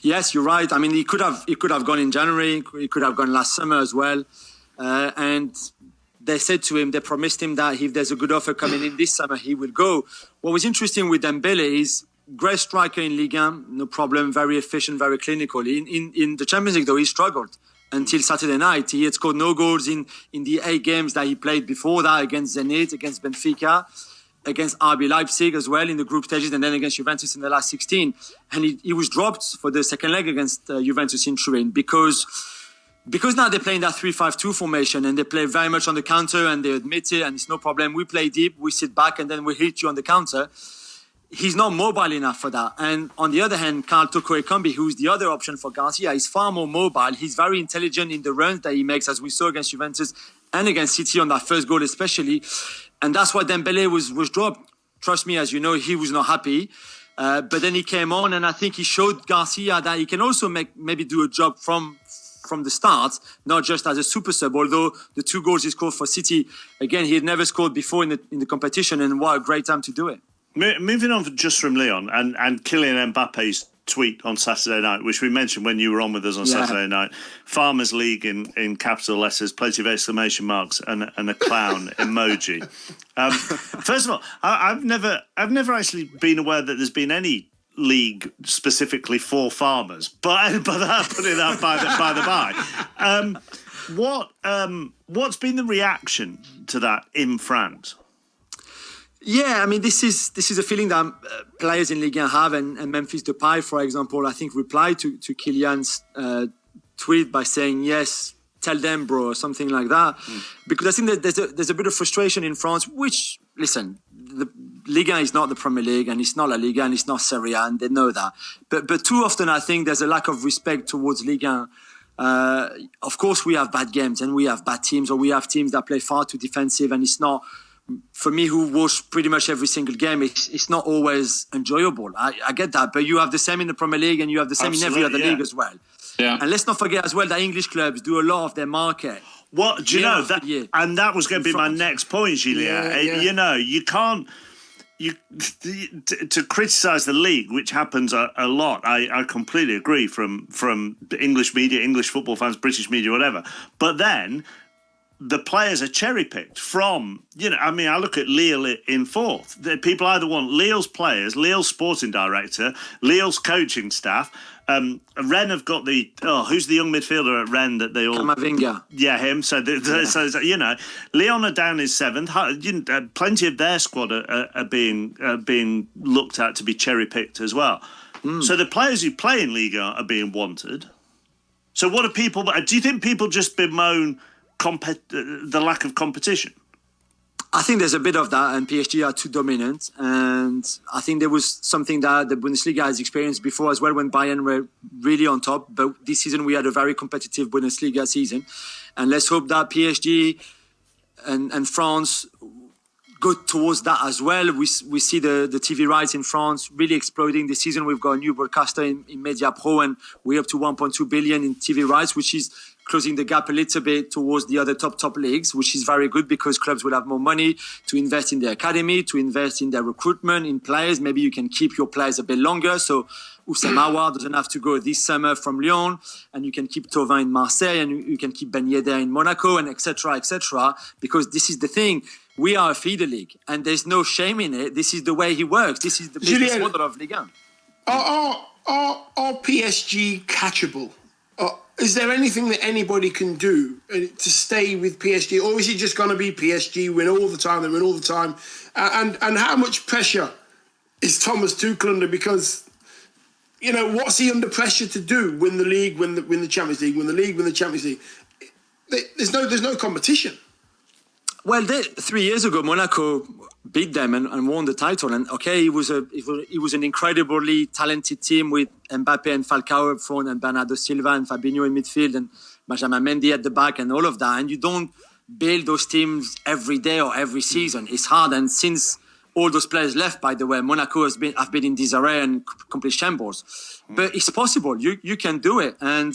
Yes, you're right. I mean, he could have gone in January. He could have gone last summer as well. And they said to him, they promised him that if there's a good offer coming in this summer, he will go. What was interesting with Dembele is great striker in Ligue 1, no problem, very efficient, very clinical. In the Champions League, though, he struggled until Saturday night. He had scored no goals in the 8 games that he played before that, against Zenit, against Benfica, against RB Leipzig as well in the group stages, and then against Juventus in the last 16. And he was dropped for the second leg against Juventus in Turin because now they're playing that 3-5-2 formation, and they play very much on the counter, and they admit it, and it's no problem. We play deep, we sit back, and then we hit you on the counter. He's not mobile enough for that. And on the other hand, Karl Toko Ekambi, who's the other option for Garcia, is far more mobile. He's very intelligent in the runs that he makes, as we saw against Juventus and against City on that first goal especially. And that's why Dembele was dropped. trust me, as you know, he was not happy. But then he came on, and I think he showed Garcia that he can also maybe do a job from the start, not just as a super sub. Although the 2 goals he scored for City, again, he had never scored before in the competition, and what a great time to do it. Moving on just from Lyon and Kylian Mbappe's tweet on Saturday night, which we mentioned when you were on with us on Saturday night. Farmers League in capital letters, plenty of exclamation marks, and a clown emoji. First of all, I've never actually been aware that there's been any league specifically for farmers, but putting that by the by. What's been the reaction to that in France? Yeah, I mean, this is a feeling that players in Ligue 1 have, and Memphis Depay, for example, I think replied to Kylian's tweet by saying, yes, tell them, bro, or something like that. Because I think that there's a bit of frustration in France, which, listen, the Ligue 1 is not the Premier League, and it's not La Liga, and it's not Serie A, and they know that. But too often, I think there's a lack of respect towards Ligue 1. Of course, we have bad games, and we have bad teams, or we have teams that play far too defensive, and it's not... For me, who watch pretty much every single game, it's not always enjoyable. I get that, but you have the same in the Premier League, and you have the same in every other league as well. Yeah. And let's not forget as well that English clubs do a lot of their market. What do you know that? And that was going to be my next point, Julien. You know, you can't. To criticise the league, which happens a lot, I completely agree from English media, English football fans, British media, whatever. But then the players are cherry-picked from, I mean, I look at Lille in fourth. People either want Lille's players, Lille's sporting director, Lille's coaching staff. Rennes have got who's the young midfielder at Rennes that they all... Camavinga. Yeah, him. So Lyon are down in seventh. Plenty of their squad are being looked at to be cherry-picked as well. So the players who play in Liga are being wanted. So what do people... Do you think people just bemoan the lack of competition? I think there's a bit of that, and PSG are too dominant. And I think there was something that the Bundesliga has experienced before as well, when Bayern were really on top. But this season we had a very competitive Bundesliga season. And let's hope that PSG and France go towards that as well. We see the TV rights in France really exploding this season. We've got a new broadcaster in Media Pro, and we're up to 1.2 billion in TV rights, which is closing the gap a little bit towards the other top leagues, which is very good because clubs will have more money to invest in their academy, to invest in their recruitment, in players. Maybe you can keep your players a bit longer. So Oussem Aouar doesn't have to go this summer from Lyon, and you can keep Thauvin in Marseille, and you can keep Ben Yedder in Monaco, and etc., because this is the thing. We are a feeder league, and there's no shame in it. This is the way he works. This is the business model of Ligue 1. Are PSG catchable? Is there anything that anybody can do to stay with PSG, or is it just going to be PSG win all the time? They win all the time, and how much pressure is Thomas Tuchel under? Because what's he under pressure to do? Win the league, win the Champions League, win the league, win the Champions League. There's no competition. Well, 3 years ago, Monaco beat them and won the title. And it was an incredibly talented team with Mbappe and Falcao up front, and Bernardo Silva and Fabinho in midfield, and Benjamin Mendy at the back, and all of that. And you don't build those teams every day or every season. It's hard. And since all those players left, by the way, Monaco have been in disarray and complete shambles. But it's possible. You can do it. And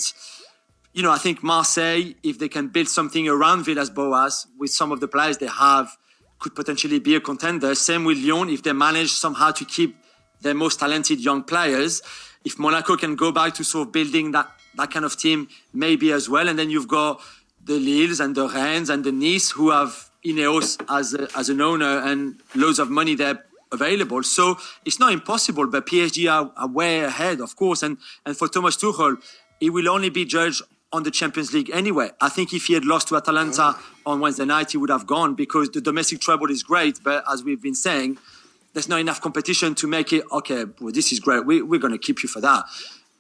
I think Marseille, if they can build something around Villas-Boas with some of the players they have, could potentially be a contender. Same with Lyon, if they manage somehow to keep their most talented young players. If Monaco can go back to sort of building that kind of team, maybe as well. And then you've got the Lilles and the Rennes and the Nice, who have Ineos as an owner and loads of money there available. So it's not impossible, but PSG are way ahead, of course. And for Thomas Tuchel, he will only be judged on the Champions League anyway. I think if he had lost to Atalanta on Wednesday night, he would have gone, because the domestic treble is great, but as we've been saying, there's not enough competition to make it, okay, well, this is great, we're going to keep you for that.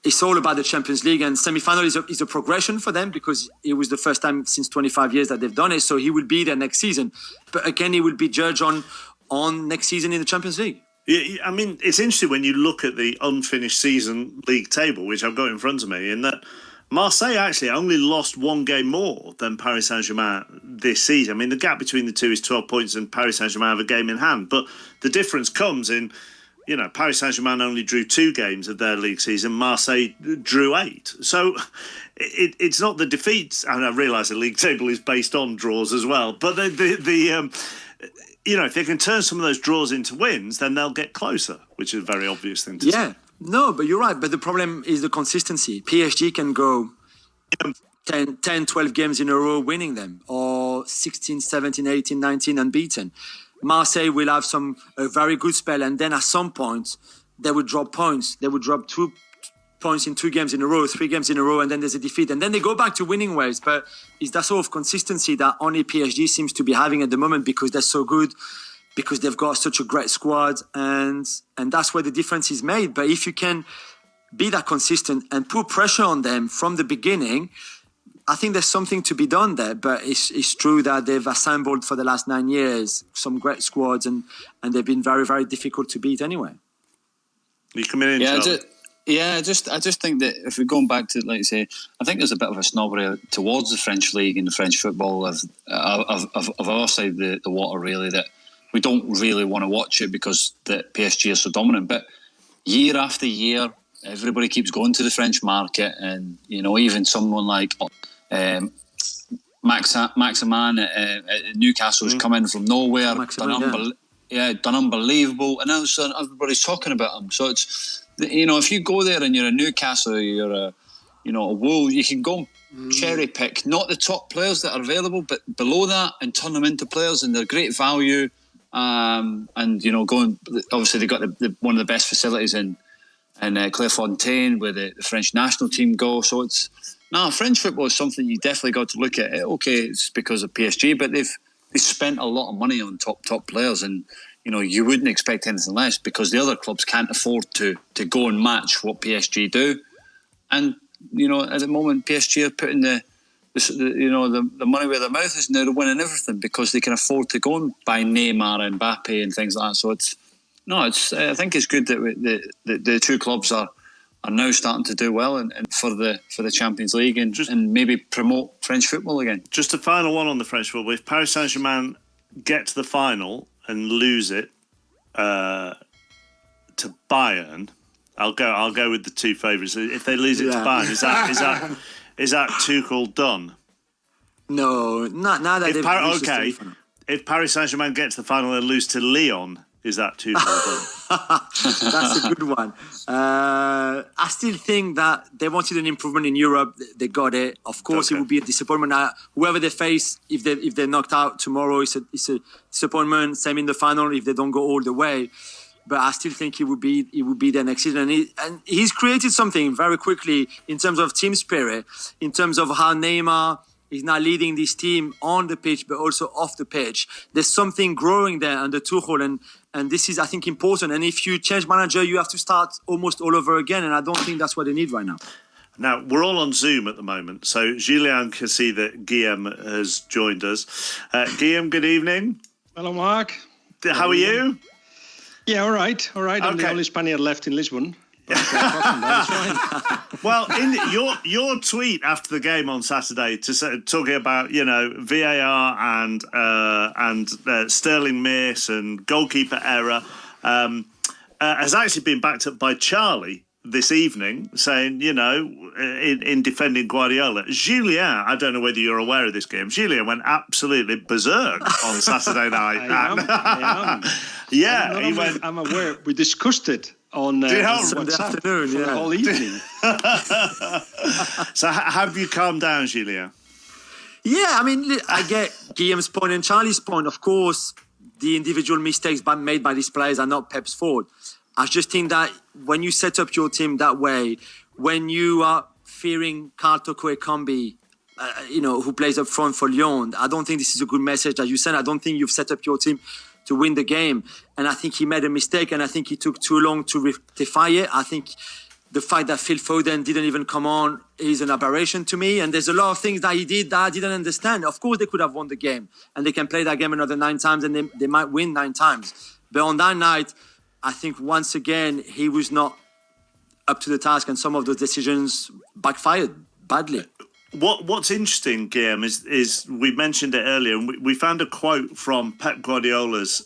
It's all about the Champions League, and semi-final is a progression for them, because it was the first time since 25 years that they've done it, so he will be there next season. But again, he will be judged on next season in the Champions League. Yeah, I mean, it's interesting when you look at the unfinished season league table, which I've got in front of me, in that Marseille actually only lost one game more than Paris Saint-Germain this season. I mean, the gap between the two is 12 points and Paris Saint-Germain have a game in hand. But the difference comes in, Paris Saint-Germain only drew 2 games of their league season. Marseille drew 8. So it's not the defeats. And I realise the league table is based on draws as well. But if they can turn some of those draws into wins, then they'll get closer, which is a very obvious thing to say. No, but you're right. But the problem is the consistency. PSG can go 10, 12 games in a row winning them, or 16, 17, 18, 19 unbeaten. Marseille will have a very good spell, and then at some point, they would drop points. They would drop 2 points in 2 games in a row, 3 games in a row, and then there's a defeat. And then they go back to winning ways. But it's that sort of consistency that only PSG seems to be having at the moment because they're so good, because they've got such a great squad, and that's where the difference is made. But if you can be that consistent and put pressure on them from the beginning, I think there's something to be done there. But it's true that they've assembled for the last 9 years some great squads, and they've been very, very difficult to beat anyway. You come in, I just think that if we're going back to, like you say, I think there's a bit of a snobbery towards the French league and the French football of our side of the water, really, that we don't really want to watch it because the PSG are so dominant. But year after year, everybody keeps going to the French market, and even someone like Maximan at Newcastle has come in from nowhere, done unbelievable, and now everybody's talking about him. So it's if you go there and you're a Newcastle, you're a Wolves, you can go and cherry pick not the top players that are available, but below that, and turn them into players, and they're great value. Going, obviously they got one of the best facilities in Clairefontaine where the French national team go. So French football is something you definitely got to look at. Okay, it's because of PSG, but they've spent a lot of money on top players, and you wouldn't expect anything less because the other clubs can't afford to go and match what PSG do. And at the moment PSG are putting the money where their mouth is now, to winning everything because they can afford to go and buy Neymar and Mbappe and things like that. So I think it's good that the two clubs are now starting to do well and for the Champions League and maybe promote French football again. Just a final one on the French football. If Paris Saint-Germain get to the final and lose it to Bayern, I'll go with the 2 favourites. If they lose it to Bayern, is that Tuchel done? No, not now that they've if Paris Saint-Germain get to the final and lose to Lyon, is that Tuchel done? That's a good one. I still think that they wanted an improvement in Europe. They got it. Of course, It would be a disappointment. Whoever they face, if they're knocked out tomorrow, it's a disappointment. Same in the final if they don't go all the way. But I still think it would be there next season. And he's created something very quickly in terms of team spirit, in terms of how Neymar is now leading this team on the pitch, but also off the pitch. There's something growing there under Tuchel, and this is, I think, important. And if you change manager, you have to start almost all over again, and I don't think that's what they need right now. Now, we're all on Zoom at the moment, so Julien can see that Guillaume has joined us. Guillaume, good evening. Hello, Mark. How are you? Yeah, all right. I'm the only Spaniard left in Lisbon. Well, in your tweet after the game on Saturday, talking about VAR and Sterling miss and goalkeeper error, has actually been backed up by Charlie this evening, saying in defending Guardiola. Julien, I don't know whether you're aware of this game. Julien went absolutely berserk on Saturday night. I am. Yeah, I'm aware. We discussed it on Sunday afternoon, for the whole evening. So have you calmed down, Julien? Yeah, I mean, I get Guillaume's point and Charlie's point. Of course, the individual mistakes made by these players are not Pep's fault. I just think that when you set up your team that way, when you are fearing Carl Toko Ekambi, who plays up front for Lyon, I don't think this is a good message. As you said, I don't think you've set up your team to win the game. And I think he made a mistake, and I think he took too long to rectify it. I think the fact that Phil Foden didn't even come on is an aberration to me. And there's a lot of things that he did that I didn't understand. Of course, they could have won the game, and they can play that game another 9 times, and they might win 9 times. But on that night, I think once again, he was not up to the task, and some of those decisions backfired badly. What's interesting, Guillaume, is we mentioned it earlier, and we found a quote from Pep Guardiola's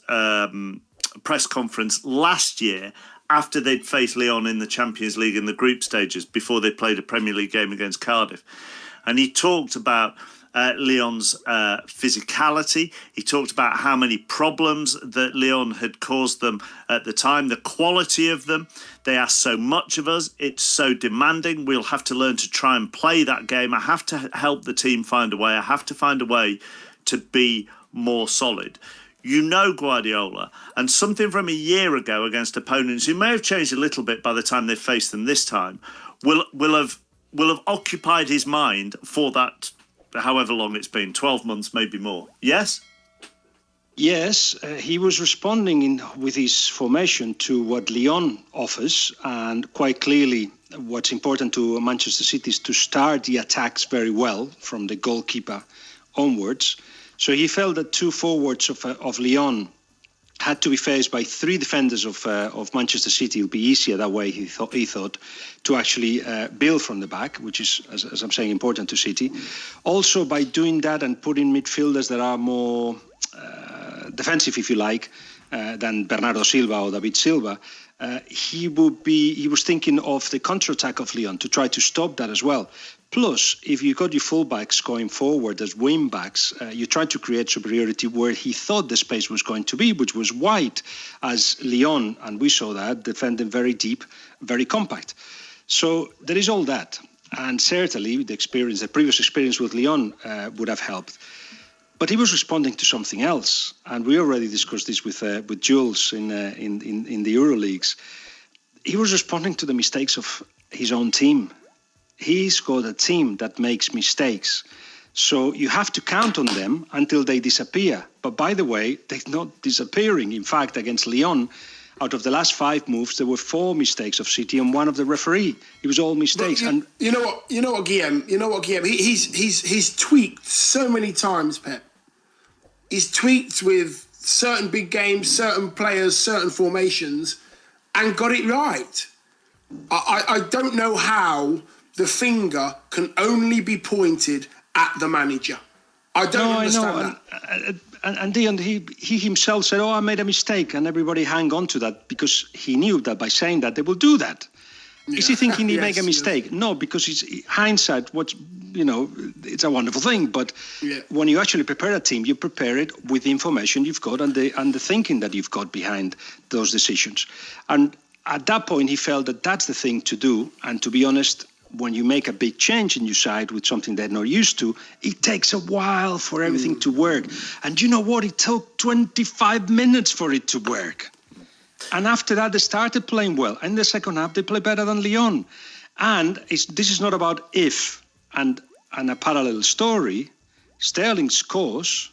press conference last year after they'd faced Lyon in the Champions League in the group stages before they played a Premier League game against Cardiff. And he talked about Lyon's physicality. He talked about how many problems that Lyon had caused them at the time, the quality of them. They ask so much of us. It's so demanding. We'll have to learn to try and play that game. I have to help the team find a way. I have to find a way to be more solid. You know Guardiola, and something from a year ago against opponents who may have changed a little bit by the time they faced them this time will have occupied his mind for that, however long it's been, 12 months, maybe more. Yes? Yes, he was responding with his formation to what Lyon offers, and quite clearly what's important to Manchester City is to start the attacks very well from the goalkeeper onwards. So he felt that two forwards of Lyon had to be faced by three defenders of Manchester City. It would be easier that way, he thought, to actually build from the back, which is, as I'm saying, important to City. Also, by doing that and putting midfielders that are more defensive, if you like, than Bernardo Silva or David Silva, he was thinking of the counter-attack of Lyon to try to stop that as well. Plus, if you got your fullbacks going forward as wing-backs, you try to create superiority where he thought the space was going to be, which was wide, as Lyon, and we saw that, defending very deep, very compact. So there is all that. And certainly the previous experience with Lyon would have helped. But he was responding to something else. And we already discussed this with Jules in the Euroleagues. He was responding to the mistakes of his own team. He's got a team that makes mistakes. So you have to count on them until they disappear. But by the way, they're not disappearing. In fact, against Lyon, out of the last 5 moves, there were 4 mistakes of City and 1 of the referee. It was all mistakes. You know what, Guillaume? He's tweaked so many times, Pep. He's tweaked with certain big games, certain players, certain formations, and got it right. I don't know how the finger can only be pointed at the manager. I don't understand that. And Dion, he himself said, I made a mistake, and everybody hang on to that because he knew that by saying that they will do that. Yeah. Is he thinking he made a mistake? Yes. No, because it's hindsight. It's a wonderful thing. But when you actually prepare a team, you prepare it with the information you've got and the thinking that you've got behind those decisions. And at that point, he felt that that's the thing to do. And to be honest, when you make a big change in your side with something they're not used to, it takes a while for everything to work. And you know what? It took 25 minutes for it to work. And after that, they started playing well. In the second half, they play better than Lyon. And this is not about if and a parallel story. Sterling scores.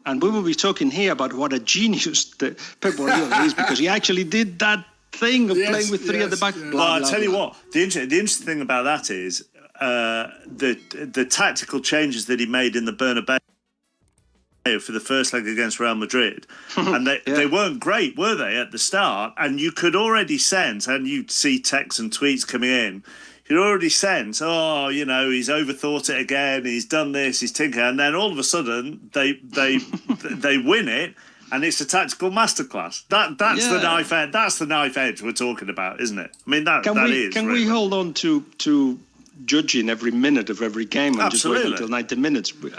And we will be talking here about what a genius Pep Guardiola is, because he actually did that thing of playing with 3 at the back. I'll tell you what, the interesting thing about that is the tactical changes that he made in the Bernabeu for the first leg against Real Madrid. And they weren't great, were they, at the start? And you could already sense, and you'd see texts and tweets coming in, you'd already sense, he's overthought it again, he's done this, he's tinkered. And then all of a sudden, they win it. And it's a tactical masterclass. That's the knife edge. That's the knife edge we're talking about, isn't it? I mean, Can we hold on to judging every minute of every game and Absolutely. just wait until 90 minutes? No.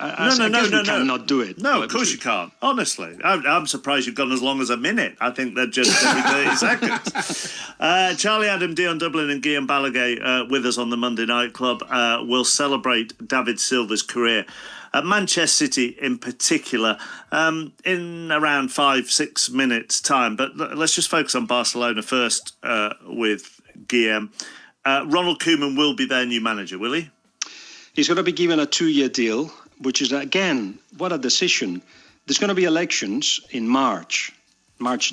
Cannot do it. No, of course you can't. Honestly, I'm surprised you've gone as long as a minute. I think they're just every 30 seconds. Charlie Adam, Dion Dublin, and Guillaume Balaguer with us on the Monday Night Club. Will celebrate David Silva's career at Manchester City in particular in around 5-6 minutes time. But let's just focus on Barcelona first with Guillaume. Ronald Koeman will be their new manager, will he? He's going to be given a 2-year deal, which is, again, what a decision. There's going to be elections in March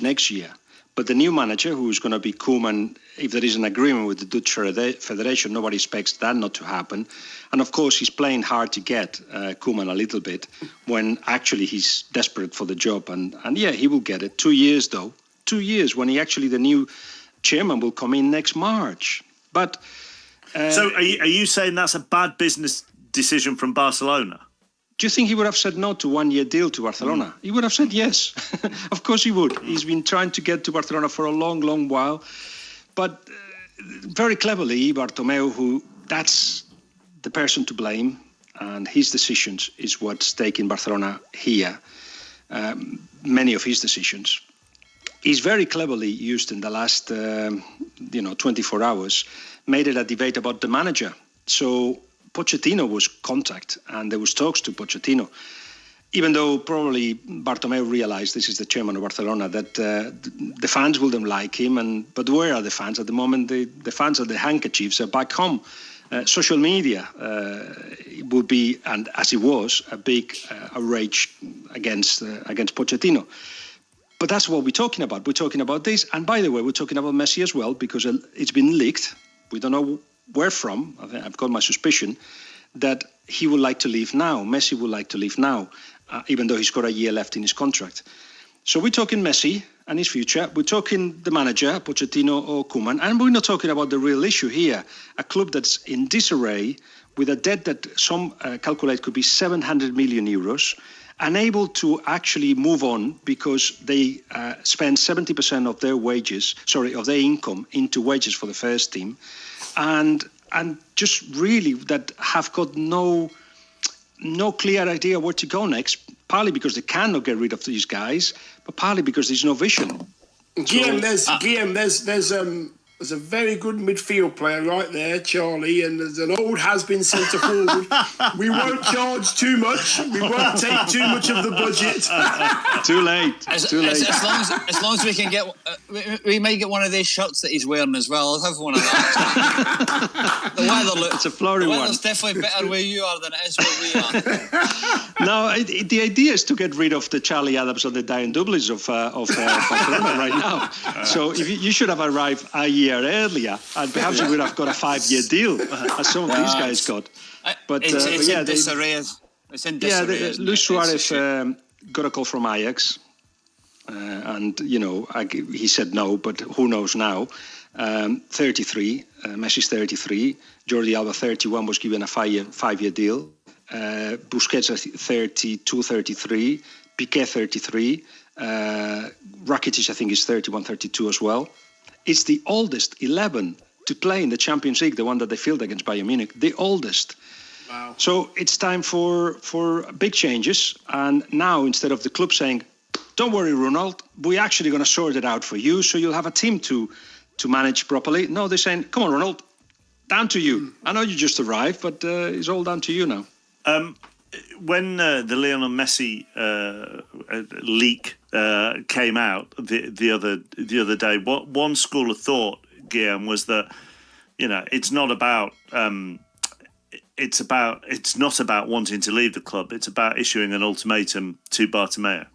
next year. But the new manager, who is going to be Koeman, if there is an agreement with the Dutch Federation, nobody expects that not to happen. And of course, he's playing hard to get Koeman a little bit when actually he's desperate for the job. And he will get it. 2 years, though. 2 years when the new chairman will come in next March. But So are you saying that's a bad business decision from Barcelona? Do you think he would have said no to 1 year deal to Barcelona? He would have said yes. Of course he would. He's been trying to get to Barcelona for a long, long while. But very cleverly, Bartomeu, that's the person to blame, and his decisions is what's taking Barcelona here. Many of his decisions. He's very cleverly used in the last 24 hours, made it a debate about the manager. So Pochettino was contact, and there was talks to Pochettino, even though probably Bartomeu realized, this is the chairman of Barcelona, that the fans wouldn't like him. But where are the fans at the moment? The fans are the handkerchiefs are back home. Social media would be, and as it was, a big outrage against Pochettino. But that's what we're talking about. We're talking about this. And by the way, we're talking about Messi as well, because it's been leaked. We don't know where from. I've got my suspicion that he would like to leave now. Messi would like to leave now, even though he's got a year left in his contract. So we're talking Messi and his future. We're talking the manager, Pochettino or Koeman. And we're not talking about the real issue here. A club that's in disarray, with a debt that some calculate could be 700 million euros, unable to actually move on because they spend 70% of their income into wages for the first team, and just really that have got no clear idea where to go next, partly because they cannot get rid of these guys, but partly because there's no vision. Guillaume, there's a very good midfield player right there, Charlie, and there's an old has-been centre forward. We won't charge too much. We won't take too much of the budget. Too late. As long as we can get, we may get one of these shirts that he's wearing as well. I'll have one of that. The weather looks. It's a flowery one. The weather's definitely better where you are than it is where we are. No, the idea is to get rid of the Charlie Adams or the Diane Dublins of Barcelona right now. So if you should have arrived a year earlier, and perhaps you would have got a 5-year deal, as some of these guys got. But it's in disarray. It's in disarray. Luis Suarez got a call from Ajax, and he said no, but who knows now? 33, Messi's 33, Jordi Alba 31 was given a 5-year deal. Busquets 32, 33, Piqué 33, Rakitic I think is 31, 32 as well. It's the oldest 11 to play in the Champions League, the one that they fielded against Bayern Munich, the oldest. Wow. So it's time for big changes. And now, instead of the club saying, don't worry, Ronald, we're actually going to sort it out for you, so you'll have a team to manage properly. No, they're saying, come on, Ronald, down to you. I know you just arrived, but it's all down to you now. When the Lionel Messi leak came out the other day, one school of thought, Guillaume, was that it's not about wanting to leave the club. It's about issuing an ultimatum to Bartomeu.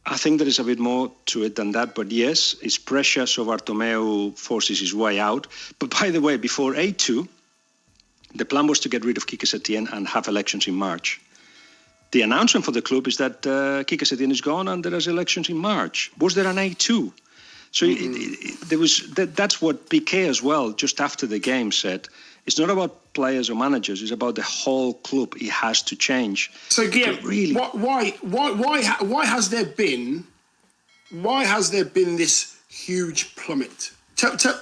I think there is a bit more to it than that, but yes, it's pressure, so Bartomeu forces his way out. But by the way, before A2, the plan was to get rid of Quique Setién and have elections in March. The announcement for the club is that Quique Setién is gone and there is elections in March. Was there an A2? So there was. That's what Piqué as well, just after the game, said. It's not about players or managers. It's about the whole club. It has to change. So, Guillaume, really, why has there been this huge plummet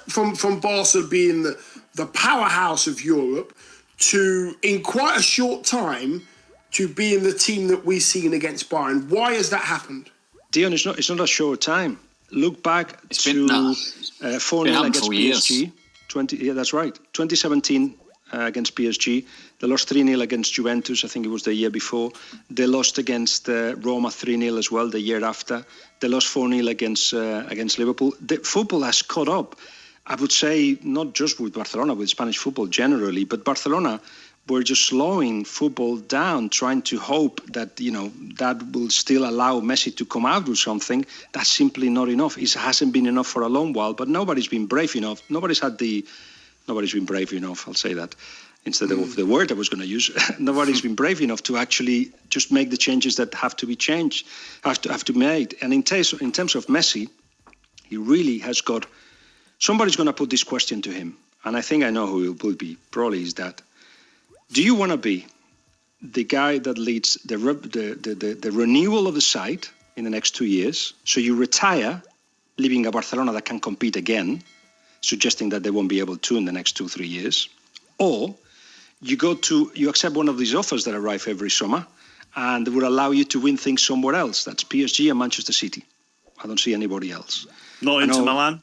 from Barca being the powerhouse of Europe to, in quite a short time, to being the team that we've seen against Bayern? Why has that happened? Dion, it's not a short time. Look back to 4-0 against PSG. That's right. 2017 against PSG. They lost 3-0 against Juventus. I think it was the year before. They lost against Roma 3-0 as well the year after. They lost 4-0 against Liverpool. The football has caught up. I would say not just with Barcelona, with Spanish football generally, but Barcelona were just slowing football down, trying to hope that, that will still allow Messi to come out with something. That's simply not enough. It hasn't been enough for a long while, but nobody's been brave enough. Nobody's been brave enough, I'll say that, instead of the word I was going to use. Nobody's been brave enough to actually just make the changes that have to be changed, have to be made. And in terms of Messi, he really has got... Somebody's going to put this question to him. and I think I know who it will be, probably is that. Do you want to be the guy that leads the renewal of the side in the next 2 years? So you retire, leaving a Barcelona that can compete again, suggesting that they won't be able to in the next 2-3 years. Or you accept one of these offers that arrive every summer and would allow you to win things somewhere else. That's PSG and Manchester City. I don't see anybody else. Not into Milan?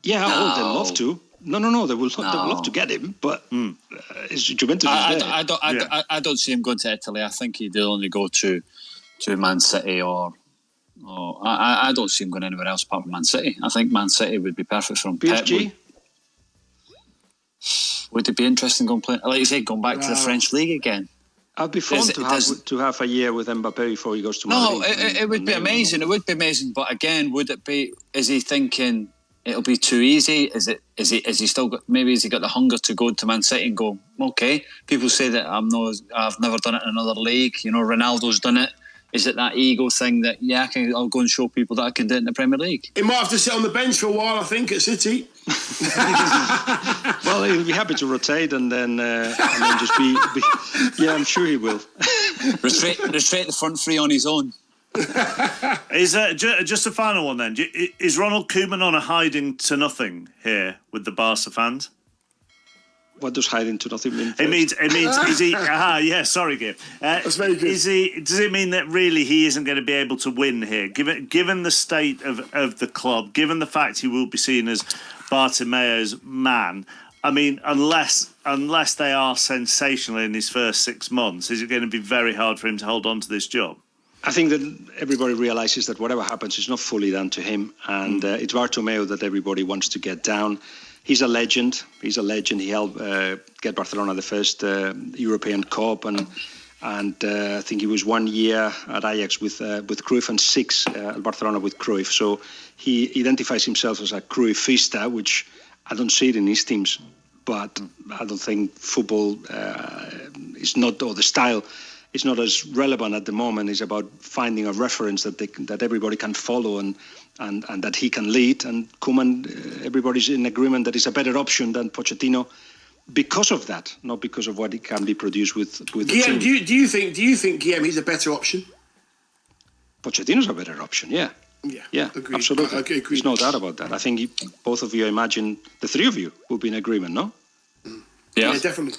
Yeah, no. They'd love to. No, they would love to get him, but Juventus is there. I don't see him going to Italy. I think he'd only go to Man City or I don't see him going anywhere else apart from Man City. I think Man City would be perfect for him. PSG? Would it be interesting going play? Like you say, going back to the French league again? I'd be fun to have a year with Mbappe before he goes to Madrid. No, it would be amazing. It would be amazing. But again, would it be? Is he thinking it'll be too easy? Is he still got? Maybe has he got the hunger to go to Man City and go? Okay, people say that I've never done it in another league. You know, Ronaldo's done it. Is it that ego thing that I'll go and show people that I can do it in the Premier League? He might have to sit on the bench for a while, I think, at City. Well, he'll be happy to rotate and then just be. Yeah, I'm sure he will. Retract the front three on his own. Is just a final one then? Is Ronald Koeman on a hiding to nothing here with the Barca fans? What does hiding to nothing mean? It means is he? Sorry, Gabe. That's very good. Does it mean that really he isn't going to be able to win here, given the state of the club, given the fact he will be seen as Bartomeu's man? I mean, unless they are sensational in his first 6 months, is it going to be very hard for him to hold on to this job? I think that everybody realises that whatever happens is not fully down to him, and it's Bartomeu that everybody wants to get down. He's a legend. He helped get Barcelona the first European Cup, and I think he was 1 year at Ajax with Cruyff and 6 at Barcelona with Cruyff. So he identifies himself as a Cruyffista, which I don't see it in his teams. But I don't think football is not, or the style is not as relevant at the moment. It's about finding a reference that everybody can follow and that he can lead. And Koeman, everybody's in agreement that is a better option than Pochettino because of that, not because of what it can be produced with the Guillaume, team. do you think Guillaume, he's a better option? Pochettino's a better option, yeah. Yeah, agreed. Absolutely. Okay, agreed. There's no doubt about that. I think both of you, imagine the three of you will be in agreement, no? Yeah, definitely.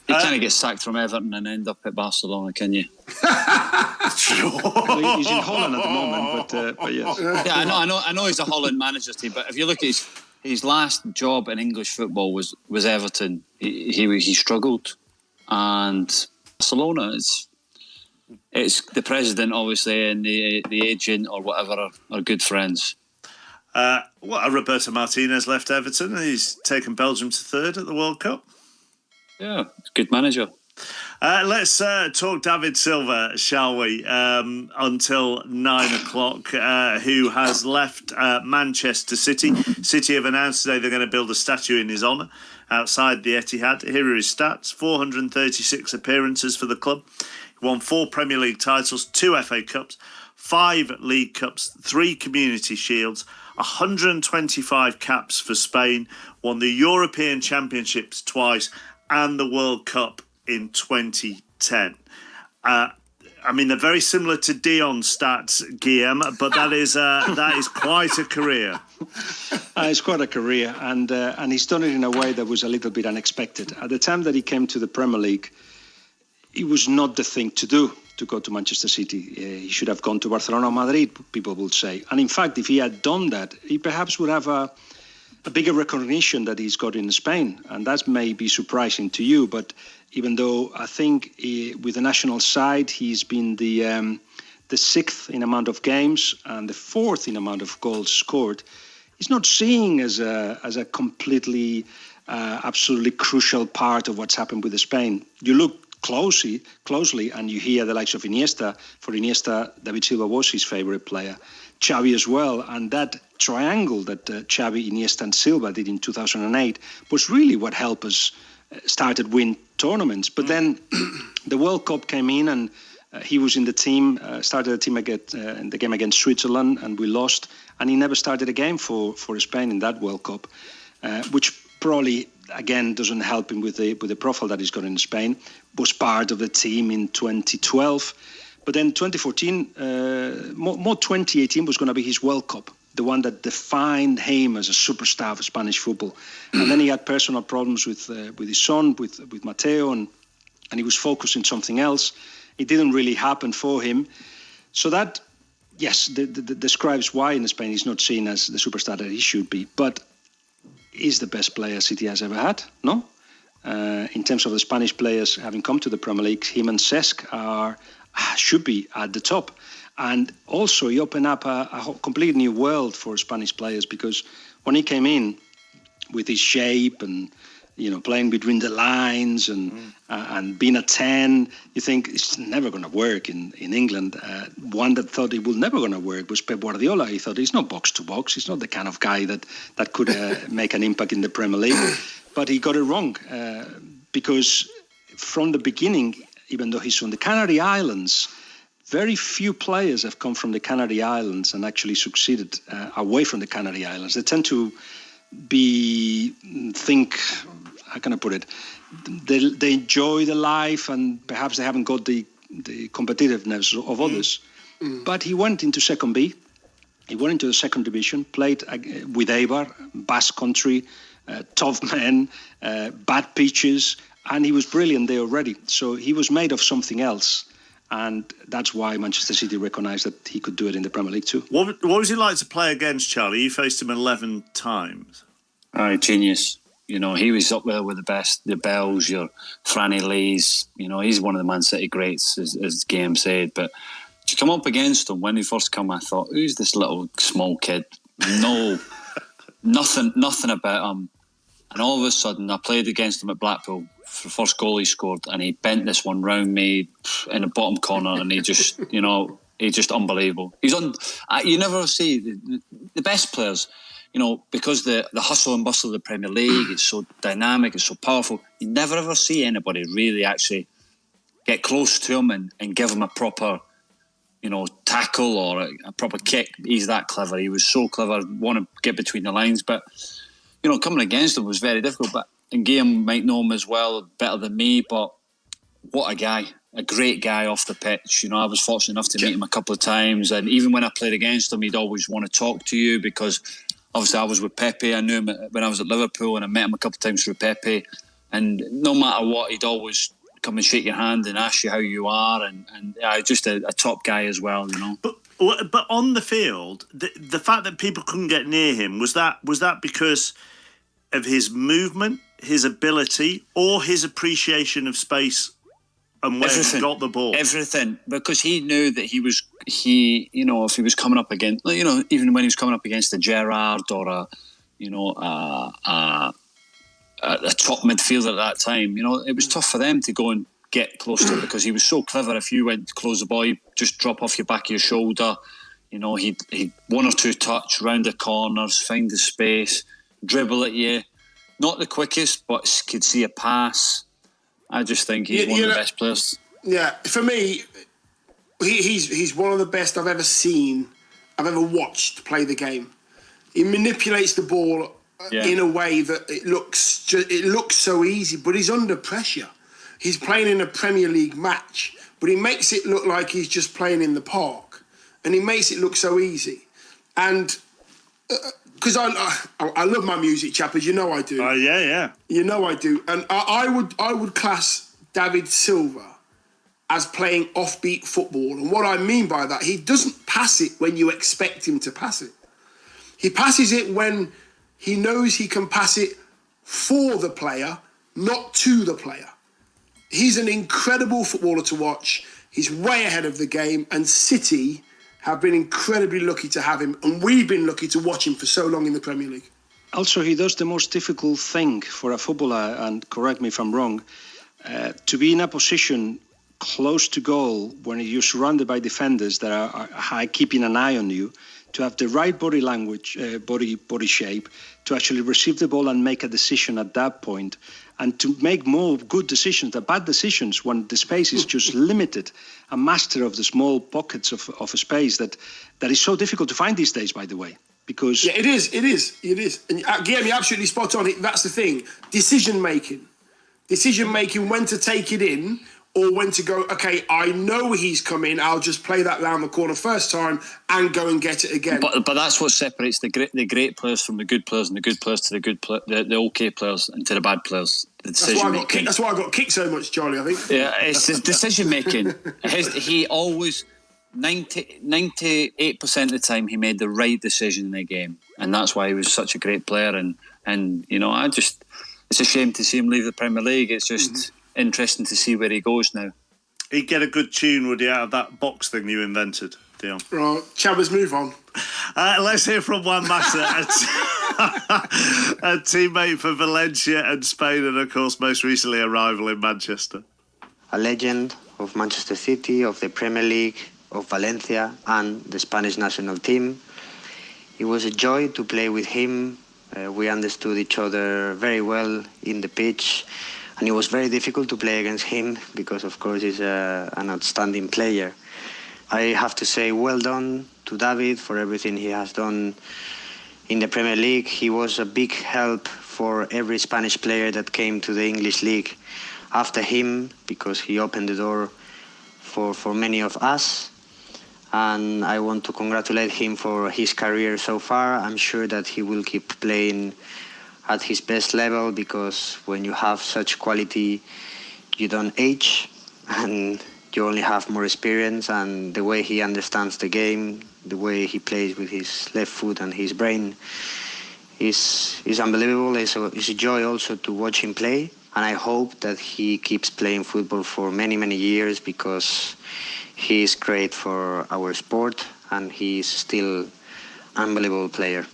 You can't get sacked from Everton and end up at Barcelona, can you? Well, he's in Holland at the moment, but yes. Yeah, I know he's a Holland manager's team, but if you look at his last job in English football was Everton. He struggled, and Barcelona it's the president obviously and the agent or whatever are good friends. Roberto Martinez left Everton and he's taken Belgium to third at the World Cup. Yeah, good manager. Let's talk David Silva, shall we, until 9 o'clock, who has left Manchester City. City have announced today they're going to build a statue in his honour outside the Etihad. Here are his stats: 436 appearances for the club. He won 4 Premier League titles, 2 FA Cups, 5 League Cups, 3 Community Shields, 125 caps for Spain, won the European Championships twice and the World Cup in 2010. I mean, they're very similar to Dion's stats, Guillaume, but that is quite a career. It's quite a career, and he's done it in a way that was a little bit unexpected. At the time that he came to the Premier League, it was not the thing to do to go to Manchester City. He should have gone to Barcelona or Madrid, people would say. And in fact, if he had done that, he perhaps would have a bigger recognition that he's got in Spain. And that may be surprising to you. But even though I think with the national side, he's been the 6th in amount of games and the 4th in amount of goals scored, he's not seen as a completely, absolutely crucial part of what's happened with Spain. You look closely and you hear the likes of Iniesta. For Iniesta, David Silva was his favourite player. Xavi as well, and that triangle that Xavi, Iniesta and Silva did in 2008 was really what helped us started win tournaments. But then the World Cup came in and he was in the team, started the team in the game against Switzerland, and we lost, and he never started a game for Spain in that World Cup, which probably, again, doesn't help him with the profile that he's got in Spain. Was part of the team in 2012. But then 2014, more 2018 was going to be his World Cup, the one that defined him as a superstar of Spanish football. And then he had personal problems with his son, with Mateo, and he was focused on something else. It didn't really happen for him. So that, yes, describes why in Spain he's not seen as the superstar that he should be. But he's the best player City has ever had, no? In terms of the Spanish players having come to the Premier League, him and Cesc should be at the top. And also he opened up a completely new world for Spanish players, because when he came in with his shape and, you know, playing between the lines and being a 10, you think it's never going to work in England. One that thought it was never going to work was Pep Guardiola. He thought he's not box to box. He's not the kind of guy that could make an impact in the Premier League. But he got it wrong because from the beginning, even though he's from the Canary Islands, very few players have come from the Canary Islands and actually succeeded away from the Canary Islands. They tend to how can I put it? They enjoy the life, and perhaps they haven't got the competitiveness of others. But he went into Second B. He went into the second division, played with Eibar, Basque Country, tough men, bad pitches, and he was brilliant there already. So he was made of something else. And that's why Manchester City recognised that he could do it in the Premier League too. What was he like to play against, Charlie? You faced him 11 times. Genius. You know, he was up there with the best, the Bells, your Franny Lees. You know, he's one of the Man City greats, as Game said. But to come up against him, when he first come, I thought, who's this little small kid? No, nothing about him. And all of a sudden, I played against him at Blackpool for the first goal he scored, and he bent this one round me in the bottom corner, and he just, you know, he's just unbelievable. You never see the best players, you know, because the hustle and bustle of the Premier League, it's so dynamic, it's so powerful. You never ever see anybody really actually get close to him and give him a proper, you know, tackle or a proper kick. He's that clever. He was so clever, want to get between the lines, but, you know, coming against him was very difficult. But Game might know him as well, better than me, but what a guy. A great guy off the pitch. You know, I was fortunate enough to meet him a couple of times, and even when I played against him, he'd always want to talk to you, because obviously I was with Pepe. I knew him when I was at Liverpool, and I met him a couple of times through Pepe, and no matter what, he'd always come and shake your hand and ask you how you are, and just a top guy as well, you know. But on the field, the fact that people couldn't get near him, was that because of his movement, his ability, or his appreciation of space and where he got the ball? Everything, because he knew that you know, if he was coming up against, you know, even when he was coming up against a Gerrard or a top midfielder at that time, you know, it was tough for them to go and get close to him, because he was so clever. If you went to close the ball, he'd just drop off your back of your shoulder. You know, he'd one or two touch round the corners, find the space, dribble at you. Not the quickest, but could see a pass. I just think he's one of the best players. Yeah, for me, he's one of the best I've ever seen, I've ever watched play the game. He manipulates the ball in a way that it looks so easy, but he's under pressure. He's playing in a Premier League match, but he makes it look like he's just playing in the park, and he makes it look so easy. And because I love my music, chappers, you know I do. Yeah. You know I do. And I would class David Silva as playing offbeat football. And what I mean by that, he doesn't pass it when you expect him to pass it. He passes it when he knows he can pass it for the player, not to the player. He's an incredible footballer to watch. He's way ahead of the game, and City have been incredibly lucky to have him, and we've been lucky to watch him for so long in the Premier League. Also, he does the most difficult thing for a footballer, and correct me if I'm wrong, to be in a position close to goal when you're surrounded by defenders that are keeping an eye on you, to have the right body language, body shape, to actually receive the ball and make a decision at that point, and to make more good decisions than bad decisions when the space is just limited. A master of the small pockets of a space that is so difficult to find these days, by the way. because it is. And Guillaume, you're absolutely spot on. That's the thing. Decision making, when to take it in or when to go. Okay, I know he's coming. I'll just play that round the corner first time and go and get it again. But that's what separates the great players from the good players, and the good players to the okay players and to the bad players. The decision making. That's why I got kicked so much, Charlie. I think. Yeah, it's his decision making. He always 98% of the time he made the right decision in the game, and that's why he was such a great player. And you know, it's a shame to see him leave the Premier League. It's just interesting to see where he goes now. He'd get a good tune, would he, out of that box thing you invented, Dion? Right, Chavez, move on. Let's hear from Juan Mata, a teammate for Valencia and Spain, and of course most recently a rival in Manchester. A legend of Manchester City, of the Premier League, of Valencia and the Spanish national team. It was a joy to play with him. We understood each other very well in the pitch, and it was very difficult to play against him because, of course, he's an outstanding player. I have to say well done to David for everything he has done in the Premier League. He was a big help for every Spanish player that came to the English League after him, because he opened the door for many of us. And I want to congratulate him for his career so far. I'm sure that he will keep playing at his best level, because when you have such quality, you don't age and you only have more experience. And the way he understands the game, the way he plays with his left foot and his brain is unbelievable. It's a joy also to watch him play. And I hope that he keeps playing football for many, many years, because he is great for our sport and he's still an unbelievable player.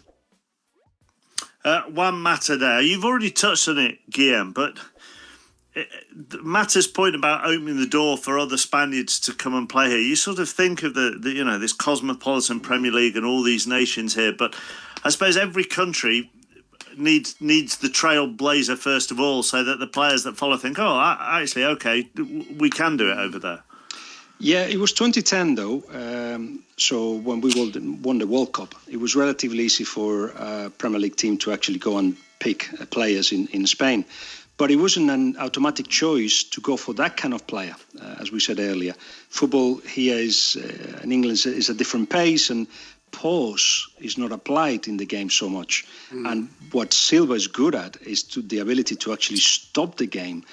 Juan Mata there. You've already touched on it, Guillaume, but Mata's point about opening the door for other Spaniards to come and play here, you sort of think of the you know, this cosmopolitan Premier League and all these nations here, but I suppose every country needs the trailblazer first of all, so that the players that follow think, oh, actually, okay, we can do it over there. Yeah, it was 2010 though. So when we won the World Cup, it was relatively easy for a Premier League team to actually go and pick players in Spain. But it wasn't an automatic choice to go for that kind of player, as we said earlier. Football here in England is a different pace, and pause is not applied in the game so much. And what Silva is good at is the ability to actually stop the game.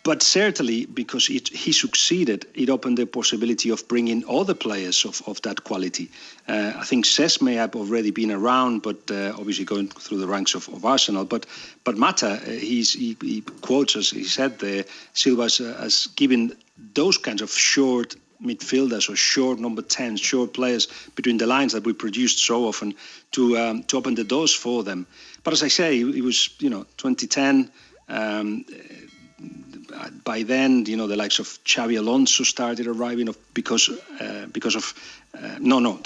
But certainly, because he succeeded, it opened the possibility of bringing other players of that quality. I think Cesc may have already been around, but obviously going through the ranks of Arsenal. But Mata, he quotes us, he said there, Silva has given those kinds of short midfielders or short number 10, short players between the lines that we produced so often to open the doors for them. But as I say, it was 2010. By then, the likes of Xabi Alonso started arriving because of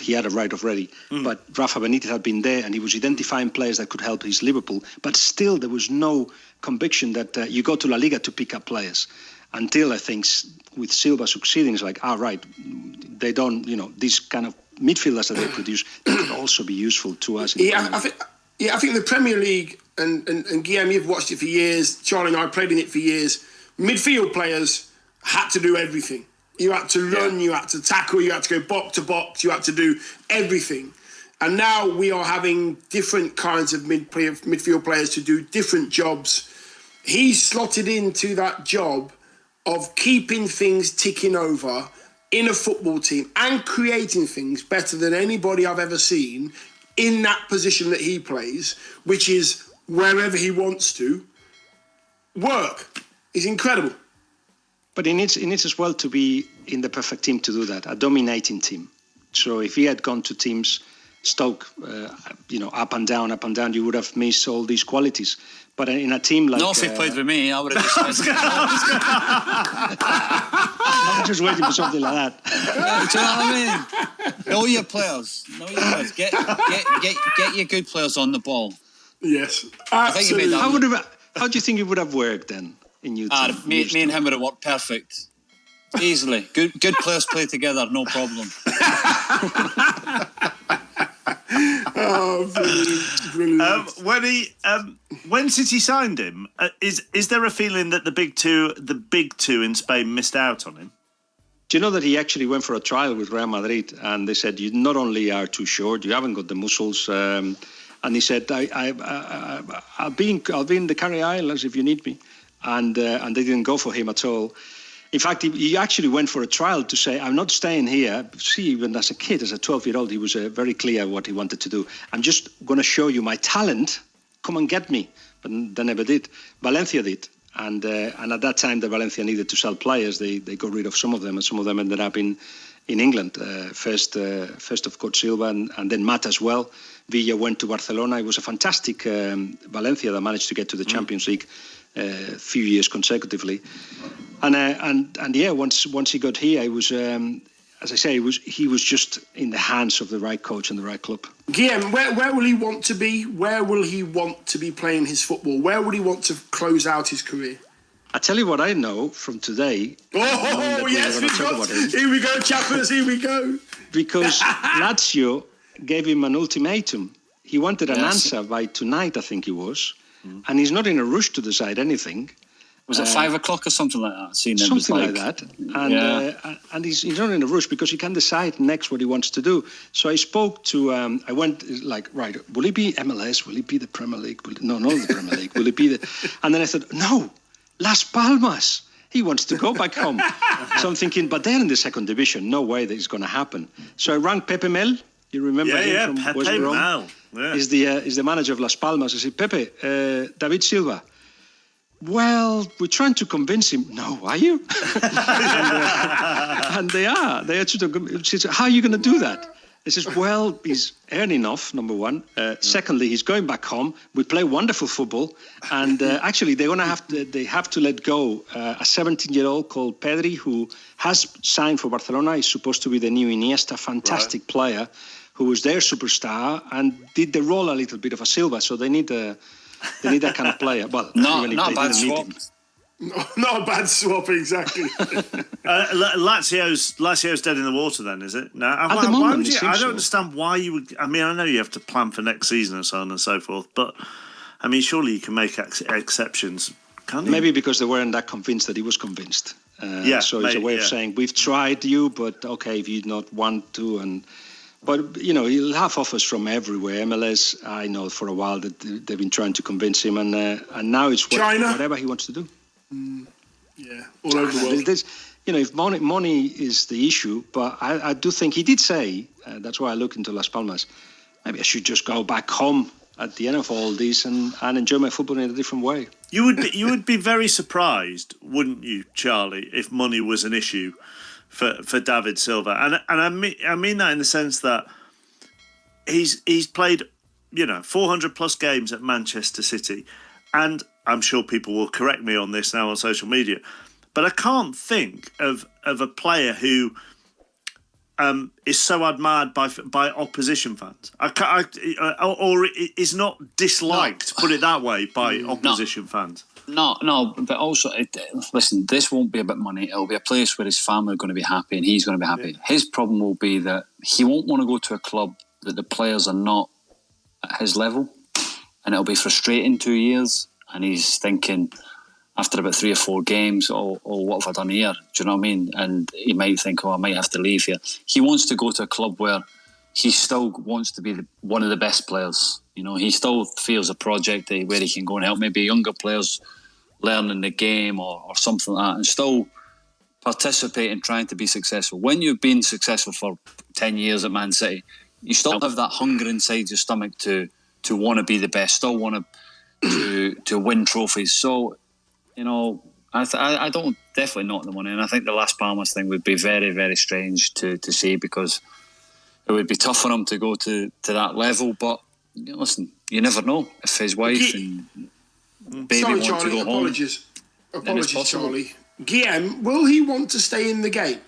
he had arrived already. But Rafa Benitez had been there, and he was identifying players that could help his Liverpool. But still, there was no conviction that you go to La Liga to pick up players. Until I think with Silva succeeding, it's like, right, they don't, these kind of midfielders that they produce, they could also be useful to us. I think the Premier League, and Guillaume, you've watched it for years, Charlie and I played in it for years, midfield players had to do everything. You had to run, you had to tackle, you had to go box to box, you had to do everything. And now we are having different kinds of midfield players to do different jobs. He's slotted into that job of keeping things ticking over in a football team and creating things better than anybody I've ever seen in that position that he plays, which is wherever he wants to work. Is incredible. But he needs as well to be in the perfect team to do that, a dominating team. So if he had gone to teams, Stoke, up and down, you would have missed all these qualities. But in a team like... No, if he played with me, I would have just... I'm just waiting for something like that. Do you know what I mean? Know your players. Get your good players on the ball. Yes. Absolutely. How do you think it would have worked then in your team? Me and him would have worked perfect. Easily. Good players play together, no problem. Oh, brilliant. When City signed him, is there a feeling that the big two in Spain missed out on him? Do you know that he actually went for a trial with Real Madrid, and they said, you not only are too short, you haven't got the muscles, and he said, I'll be in the Canary Islands if you need me, and they didn't go for him at all. In fact, he actually went for a trial to say, I'm not staying here. See, even as a kid, as a 12-year-old, he was very clear what he wanted to do. I'm just going to show you my talent. Come and get me. But they never did. Valencia did. And at that time, the Valencia needed to sell players. They got rid of some of them, and some of them ended up in England. First, of course, Silva, and then Matt as well. Villa went to Barcelona. It was a fantastic Valencia that managed to get to the Champions League a few years consecutively. And yeah, once he got here, it was, as I say, he was just in the hands of the right coach and the right club. Guillem, where will he want to be? Where will he want to be playing his football? Where would he want to close out his career? I tell you what I know from today. Oh, yes, here we go, chappers, here we go. Because Lazio gave him an ultimatum. He wanted an answer by tonight, I think it was. And he's not in a rush to decide anything. Was it 5 o'clock or something like that? Something like that. And he's not in a rush because he can decide next what he wants to do. So I spoke to, I went like, right, will it be MLS? Will it be the Premier League? No, not the Premier League. Will it be the... And then I thought, no, Las Palmas. He wants to go back home. So I'm thinking, but they're in the second division. No way that it's going to happen. So I rang Pepe Mel. You remember him from West Brom? Mel. Yeah. He's the manager of Las Palmas. I said, Pepe, David Silva. Well, we're trying to convince him. No, are you? and they are. They are. She said, how are you going to do that? He says, well, he's earning enough, number one. Secondly, he's going back home. We play wonderful football. And actually, they have to let go a 17-year-old called Pedri, who has signed for Barcelona. He's supposed to be the new Iniesta, fantastic player, who was their superstar and did the role a little bit of a Silva. So they need that kind of player. Well, not a bad swap. Not a bad swap, exactly. Lazio's dead in the water then, is it? No, at the moment, I don't understand why you would... I mean, I know you have to plan for next season and so on and so forth, but, I mean, surely you can make exceptions, can't you? Maybe because they weren't that convinced that he was convinced. So it's a way of saying, we've tried you, but okay, if you not want to... But, you know, he'll have offers from everywhere. MLS, I know for a while that they've been trying to convince him, and now it's whatever he wants to do. Yeah, all over the world. You know, if money is the issue, but I do think he did say, that's why I looked into Las Palmas, maybe I should just go back home at the end of all this and enjoy my football in a different way. You would be very surprised, wouldn't you, Charlie, if money was an issue for David Silva, and I mean that in the sense that he's played, you know, 400 plus games at Manchester City, and I'm sure people will correct me on this now on social media, but I can't think of a player who is so admired by opposition fans, or is not disliked, put it that way, by opposition fans. No, but also, listen, this won't be about money. It'll be a place where his family are going to be happy and he's going to be happy. Yeah. His problem will be that he won't want to go to a club that the players are not at his level, and it'll be frustrating 2 years, and he's thinking after about 3 or 4 games, oh, what have I done here? Do you know what I mean? And he might think, I might have to leave here. He wants to go to a club where he still wants to be one of the best players. You know, he still feels a project where he can go and help maybe younger players learning the game or something like that, and still participate in trying to be successful. When you've been successful for 10 years at Man City, you still have that hunger inside your stomach to want to be the best, still want to win trophies. So, you know, I don't definitely not the money, and I think the Las Palmas thing would be very, very strange to see, because it would be tough for him to go to that level. But you know, listen, you never know if his wife and baby want to go home. Apologies, Charlie. Guillem, will he want to stay in the game?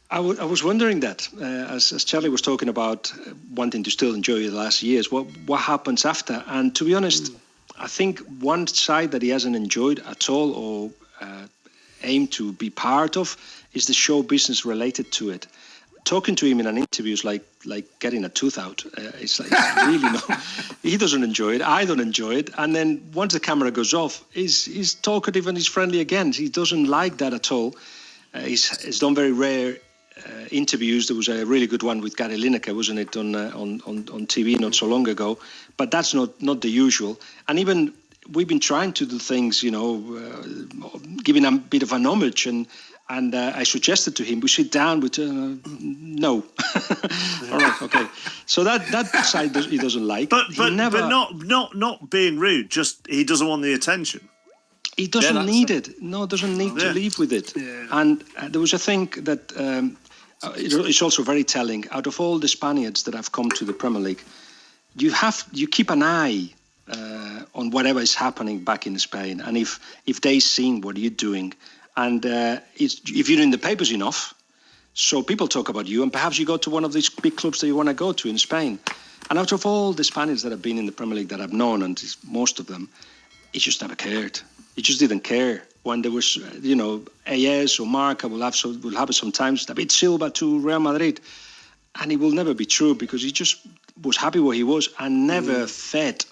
I was wondering that, as Charlie was talking about wanting to still enjoy the last years, what happens after? And to be honest, I think one side that he hasn't enjoyed at all or aimed to be part of is the show business related to it. talking to him in an interview is like getting a tooth out. It's really not. He doesn't enjoy it. I don't enjoy it. And then once the camera goes off, he's talkative and he's friendly again. He doesn't like that at all. He's done very rare interviews. There was a really good one with Gary Lineker, wasn't it, on TV not so long ago? But that's not the usual. And even we've been trying to do things, giving a bit of an homage, and I suggested to him we sit down with no. All right, okay. So that side he doesn't like. But not being rude. Just he doesn't want the attention. He doesn't need it. No, doesn't need to leave with it. Yeah. And there was a thing that it's also very telling. Out of all the Spaniards that have come to the Premier League, you keep an eye on whatever is happening back in Spain, and if they've seen what you're doing, and if you're in the papers enough, so people talk about you, and perhaps you go to one of these big clubs that you want to go to in Spain. And out of all the Spaniards that have been in the Premier League that I've known, and most of them, he just never cared. He just didn't care. When there was, AS or Marca will have sometimes David Silva to Real Madrid, and it will never be true because he just was happy where he was and never fed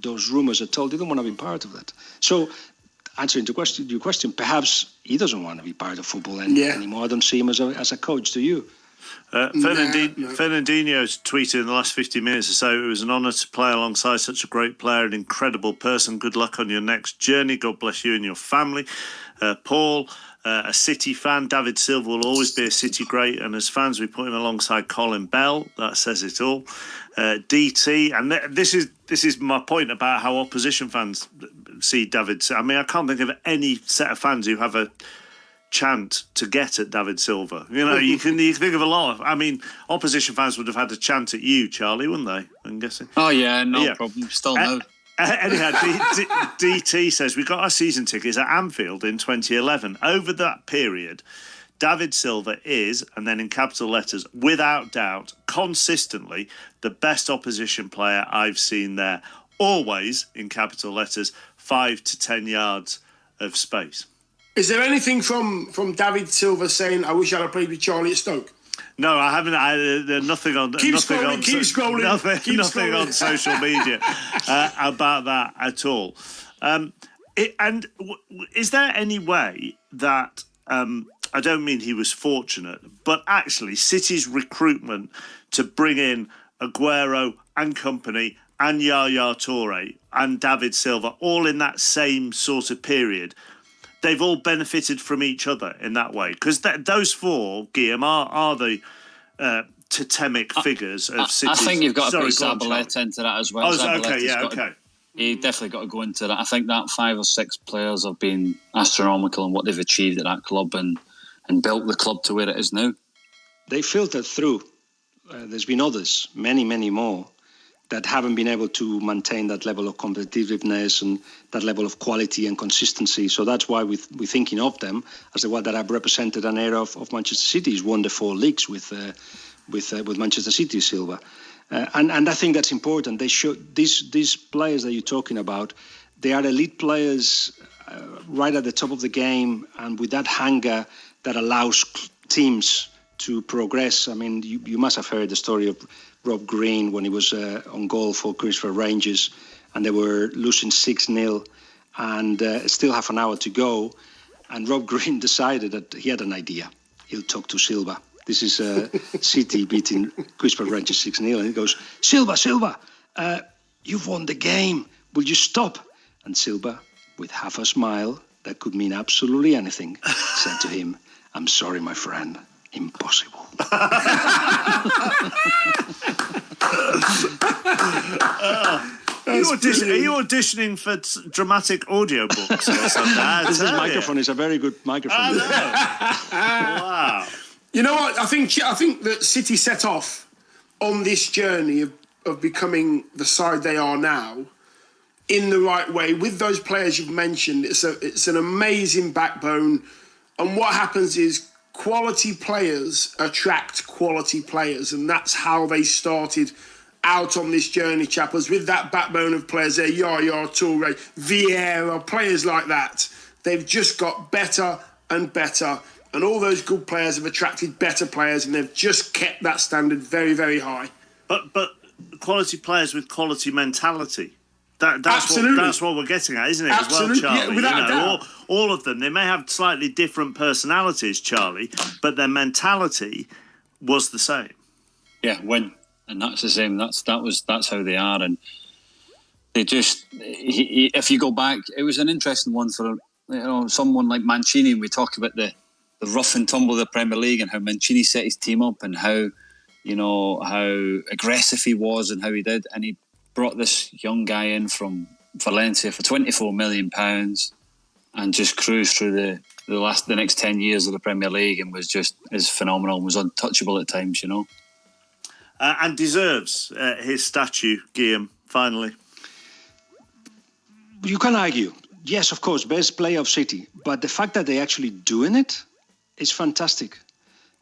those rumours at all. Didn't want to be part of that. So, answering your question, perhaps he doesn't want to be part of football anymore. I don't see him as a coach. Do you? Fernandinho's tweeted in the last 50 minutes or so, it was an honour to play alongside such a great player, an incredible person. Good luck on your next journey. God bless you and your family. Paul, a City fan. David Silva will always be a City great, and as fans we put him alongside Colin Bell. That says it all. DT, and this is my point about how opposition fans see David. I mean, I can't think of any set of fans who have a chant to get at David Silva. You can think of a lot of. I mean, opposition fans would have had a chant at you, Charlie, wouldn't they? I'm guessing. Oh yeah, no problem. Still no. Anyhow, DT says we got our season tickets at Anfield in 2011. Over that period, David Silva is, and then in capital letters, without doubt, consistently the best opposition player I've seen there. Always, in capital letters, 5 to 10 yards of space. Is there anything from David Silva saying, I wish I'd have played with Charlie at Stoke? No, I haven't. Nothing on. Keep scrolling. Nothing on social media about that at all. Is there any way that I don't mean he was fortunate, but actually City's recruitment to bring in Aguero and company and Yaya Toure and David Silva all in that same sort of period, they've all benefited from each other in that way? Because those four, Guillaume, are the totemic figures of City. I think you've got to put Zabaleta into that as well. Okay. He definitely got to go into that. I think that 5 or 6 players have been astronomical in what they've achieved at that club and built the club to where it is now. They filtered through. There's been others, many, many more, that haven't been able to maintain that level of competitiveness and that level of quality and consistency. So that's why we're thinking of them as the one that have represented an era of Manchester City's wonderful leagues with Manchester City Silva. And I think that's important. They show these players that you're talking about, they are elite players right at the top of the game, and with that hunger that allows teams to progress. I mean, you must have heard the story of Rob Green when he was on goal for Christopher Rangers, and they were losing 6-0 and still half an hour to go. And Rob Green decided that he had an idea. He'll talk to Silva. This is City beating Christopher Rangers 6-0. And he goes, Silva, you've won the game. Will you stop? And Silva, with half a smile that could mean absolutely anything, said to him, I'm sorry, my friend. Impossible. Are you auditioning for dramatic audiobooks or something? This microphone is a very good microphone. Wow. You know what? I think that City set off on this journey of becoming the side they are now in the right way with those players you've mentioned. It's an amazing backbone, and what happens is quality players attract quality players, and that's how they started out on this journey, chappers, with that backbone of players there, Yaya Toure, Vieira, players like that. They've just got better and better And all those good players have attracted better players, and they've just kept that standard very, very high. But quality players with quality mentality. That's Absolutely. That's what we're getting at, isn't it? Absolutely. As well, Charlie. Yeah, without a doubt. All of them. They may have slightly different personalities, Charlie, but their mentality was the same. Yeah, win, and that's the same. That's how they are, and they just. If you go back, it was an interesting one for someone like Mancini. We talk about the rough and tumble of the Premier League and how Mancini set his team up and how aggressive he was and how he did, and he brought this young guy in from Valencia for £24 million and just cruised through the next 10 years of the Premier League and is phenomenal and was untouchable at times, And deserves his statue, Guillaume, finally. You can argue, yes, of course, best player of City, but the fact that they're actually doing it is fantastic.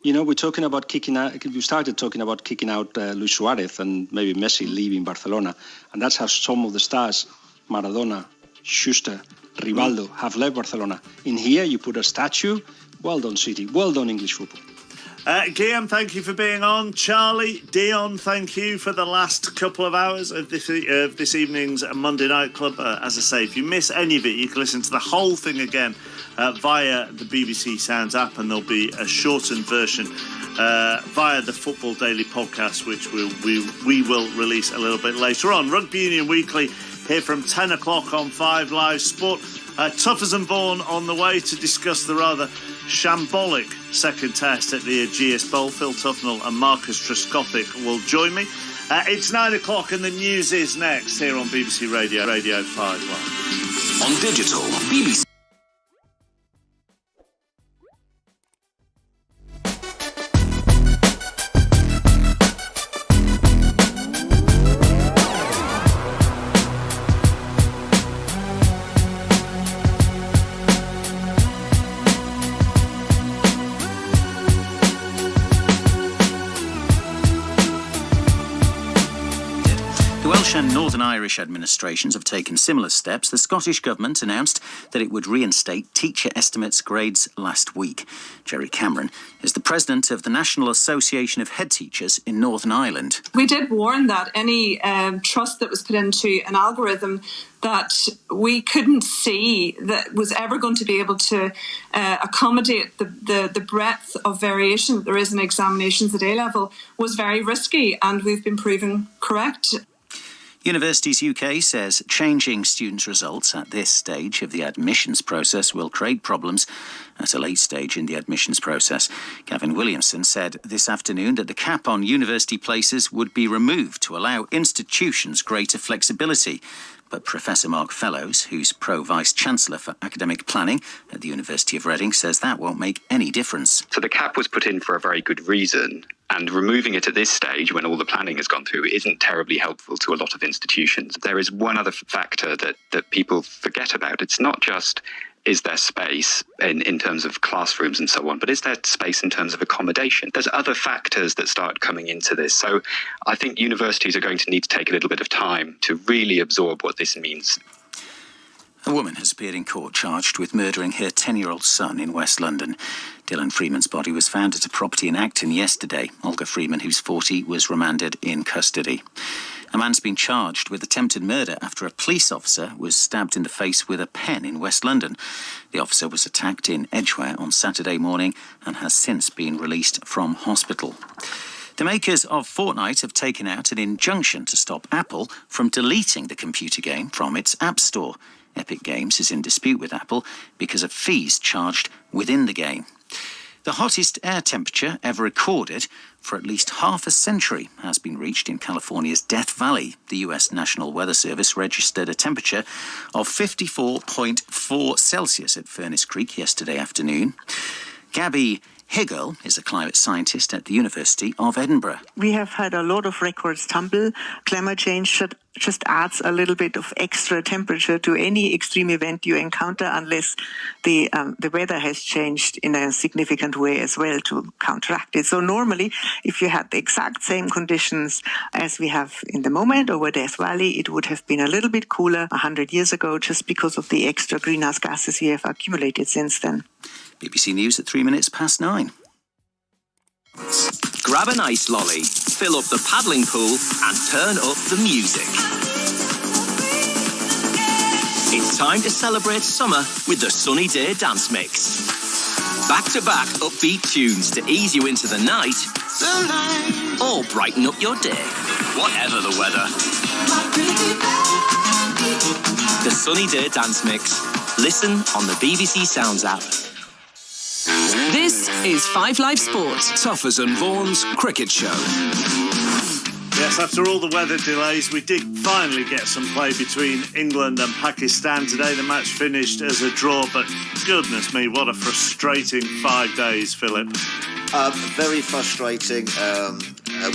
We're talking about kicking out. We started talking about kicking out Luis Suarez and maybe Messi leaving Barcelona, and that's how some of the stars, Maradona, Schuster, Rivaldo, have left Barcelona. In here, you put a statue. Well done, City. Well done, English football. Guillaume, thank you for being on. Charlie, Dion, thank you for the last couple of hours of this evening's Monday Night Club. As I say, if you miss any of it, you can listen to the whole thing again via the BBC Sounds app, and there'll be a shortened version via the Football Daily podcast, which we will release a little bit later on. Rugby Union Weekly here from 10 o'clock on 5 Live Sport. Toughers and Vaughan on the way to discuss the rather shambolic second test at the Ageas Bowl. Phil Tufnell and Marcus Trescothick will join me. It's 9 o'clock and the news is next here on BBC Radio 5 Live. On digital, BBC. And Northern Irish administrations have taken similar steps. The Scottish Government announced that it would reinstate teacher estimates grades last week. Jerry Cameron is the president of the National Association of Head Teachers in Northern Ireland. We did warn that any trust that was put into an algorithm that we couldn't see that was ever going to be able to accommodate the breadth of variation that there is in examinations at A-level was very risky, and we've been proven correct. Universities UK says changing students' results at this stage of the admissions process will create problems at a late stage in the admissions process. Gavin Williamson said this afternoon that the cap on university places would be removed to allow institutions greater flexibility. But Professor Mark Fellows, who's Pro-Vice-Chancellor for Academic Planning at the University of Reading, says that won't make any difference. So the cap was put in for a very good reason, and removing it at this stage when all the planning has gone through isn't terribly helpful to a lot of institutions. There is one other factor that people forget about. It's not just is there space in terms of classrooms and so on, but is there space in terms of accommodation? There's other factors that start coming into this. So I think universities are going to need to take a little bit of time to really absorb what this means. A woman has appeared in court charged with murdering her 10-year-old son in West London. Dylan Freeman's body was found at a property in Acton yesterday. Olga Freeman, who's 40, was remanded in custody. A man's been charged with attempted murder after a police officer was stabbed in the face with a pen in West London. The officer was attacked in Edgware on Saturday morning and has since been released from hospital. The makers of Fortnite have taken out an injunction to stop Apple from deleting the computer game from its App Store. Epic Games is in dispute with Apple because of fees charged within the game. The hottest air temperature ever recorded for at least half a century has been reached in California's Death Valley. The US National Weather Service registered a temperature of 54.4 Celsius at Furnace Creek yesterday afternoon. Gabby Hegel is a climate scientist at the University of Edinburgh. We have had a lot of records tumble. Climate change just adds a little bit of extra temperature to any extreme event you encounter unless the weather has changed in a significant way as well to counteract it. So normally, if you had the exact same conditions as we have in the moment over Death Valley, it would have been a little bit cooler 100 years ago just because of the extra greenhouse gases we have accumulated since then. BBC News at 3 minutes past 9. Grab an ice lolly, fill up the paddling pool and turn up the music. It's time to celebrate summer with the Sunny Day Dance Mix. Back-to-back upbeat tunes to ease you into the night or brighten up your day, whatever the weather. The Sunny Day Dance Mix. Listen on the BBC Sounds app. This is 5 Live Sport. Tuffers and Vaughan's Cricket Show. Yes, after all the weather delays, we did finally get some play between England and Pakistan today. The match finished as a draw, but goodness me, what a frustrating 5 days, Philip. Very frustrating.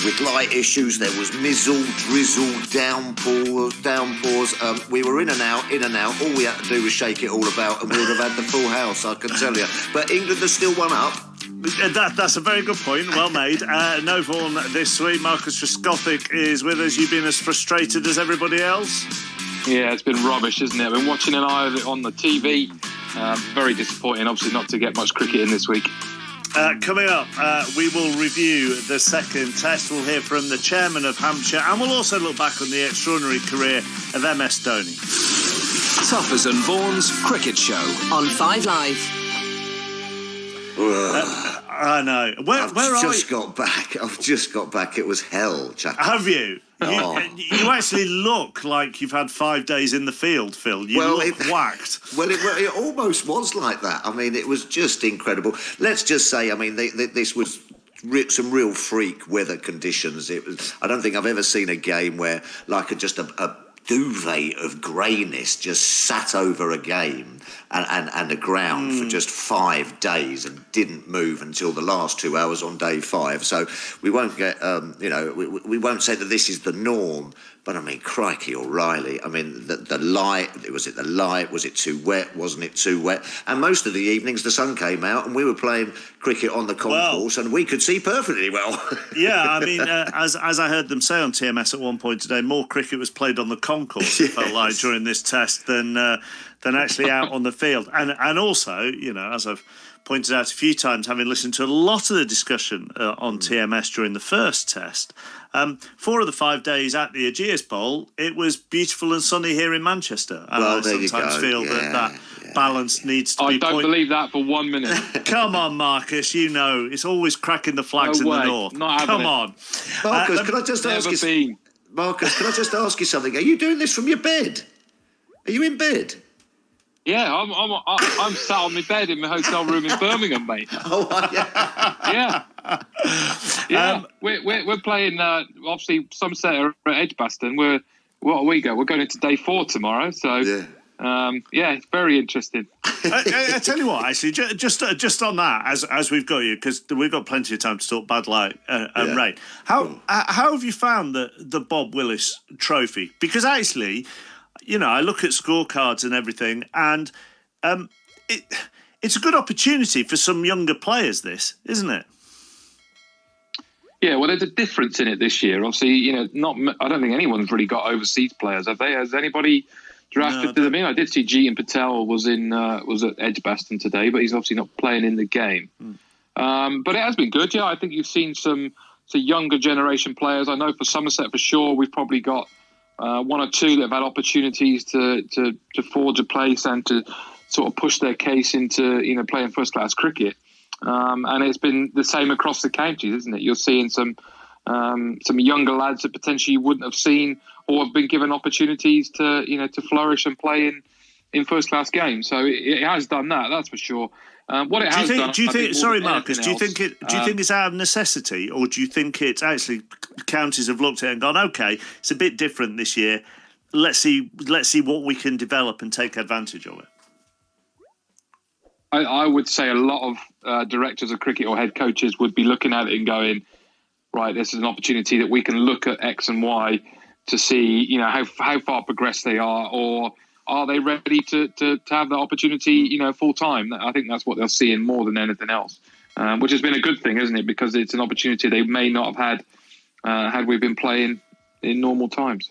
With light issues, there was mizzle, drizzle, downpours. We were in and out. All we had to do was shake it all about, and we would have had the full house, I can tell you. But England are still one up. That's a very good point. Well made. No Vaughan this week. Marcus Trescothick is with us. You've been as frustrated as everybody else? Yeah, it's been rubbish, isn't it? I've been watching an eye of it on the TV. Very disappointing, obviously, not to get much cricket in this week. Coming up, we will review the second test. We'll hear from the chairman of Hampshire, and we'll also look back on the extraordinary career of MS Dhoni. Tuffers and Vaughan's Cricket Show On 5 Live. I know. I've just got back. It was hell, Jack. Have you? You actually look like you've had 5 days in the field, Phil. You look whacked. Well, it almost was like that. I mean, it was just incredible. Let's just say, I mean, this was some real freak weather conditions. I don't think I've ever seen a game where, like, just a duvet of greyness just sat over a game and the ground for just 5 days and didn't move until the last 2 hours on day 5. So we won't get, we won't say that this is the norm. But I mean, crikey, O'Reilly. I mean, the light, was it the light? Was it too wet? Wasn't it too wet? And most of the evenings, the sun came out and we were playing cricket on the concourse and we could see perfectly well. Yeah, I mean, as I heard them say on TMS at one point today, more cricket was played on the concourse, it felt like, during this test than actually out on the field. And also, you know, as I've pointed out a few times, having listened to a lot of the discussion on TMS during the first test, 4 of the 5 days at the Ageas Bowl, it was beautiful and sunny here in Manchester. And I sometimes feel that balance needs to be... I don't believe that for 1 minute. Come on, Marcus, you know, it's always cracking the flags in the north. Come on. Marcus, can I just ask you... Marcus, can I just ask you something? Are you doing this from your bed? Are you in bed? Yeah, I'm sat on my bed in my hotel room in Birmingham, mate. Oh, yeah. Yeah. We're playing obviously Somerset are at Edgbaston. We're going into day 4 tomorrow. So it's very interesting. I tell you what, actually, just on that, as we've got you, because we've got plenty of time to talk bad light and rain. How have you found the Bob Willis Trophy? Because actually, you know, I look at scorecards and everything, and it's a good opportunity for some younger players, this, isn't it? Yeah, well, there's a difference in it this year. Obviously, you know, I don't think anyone's really got overseas players, have they? Has anybody drafted them in? I did see Jeetan Patel was at Edgbaston today, but he's obviously not playing in the game. But it has been good. Yeah, I think you've seen some younger generation players. I know for Somerset for sure, we've probably got 1 or 2 that have had opportunities to forge a place and to sort of push their case into, you know, playing first class cricket. And it's been the same across the counties, isn't it? You're seeing some younger lads that potentially you wouldn't have seen or have been given opportunities to flourish and play in first class games. So it has done that, that's for sure. What it has done. Sorry, Marcus. Do you think it's out of necessity, or do you think it's actually counties have looked at it and gone, okay, it's a bit different this year. Let's see what we can develop and take advantage of it. I would say a lot of directors of cricket or head coaches would be looking at it and going, right, this is an opportunity that we can look at X and Y to see, you know, how far progressed they are, or are they ready to have that opportunity, you know, full time? I think that's what they're seeing more than anything else, which has been a good thing, isn't it? Because it's an opportunity they may not have had we been playing in normal times.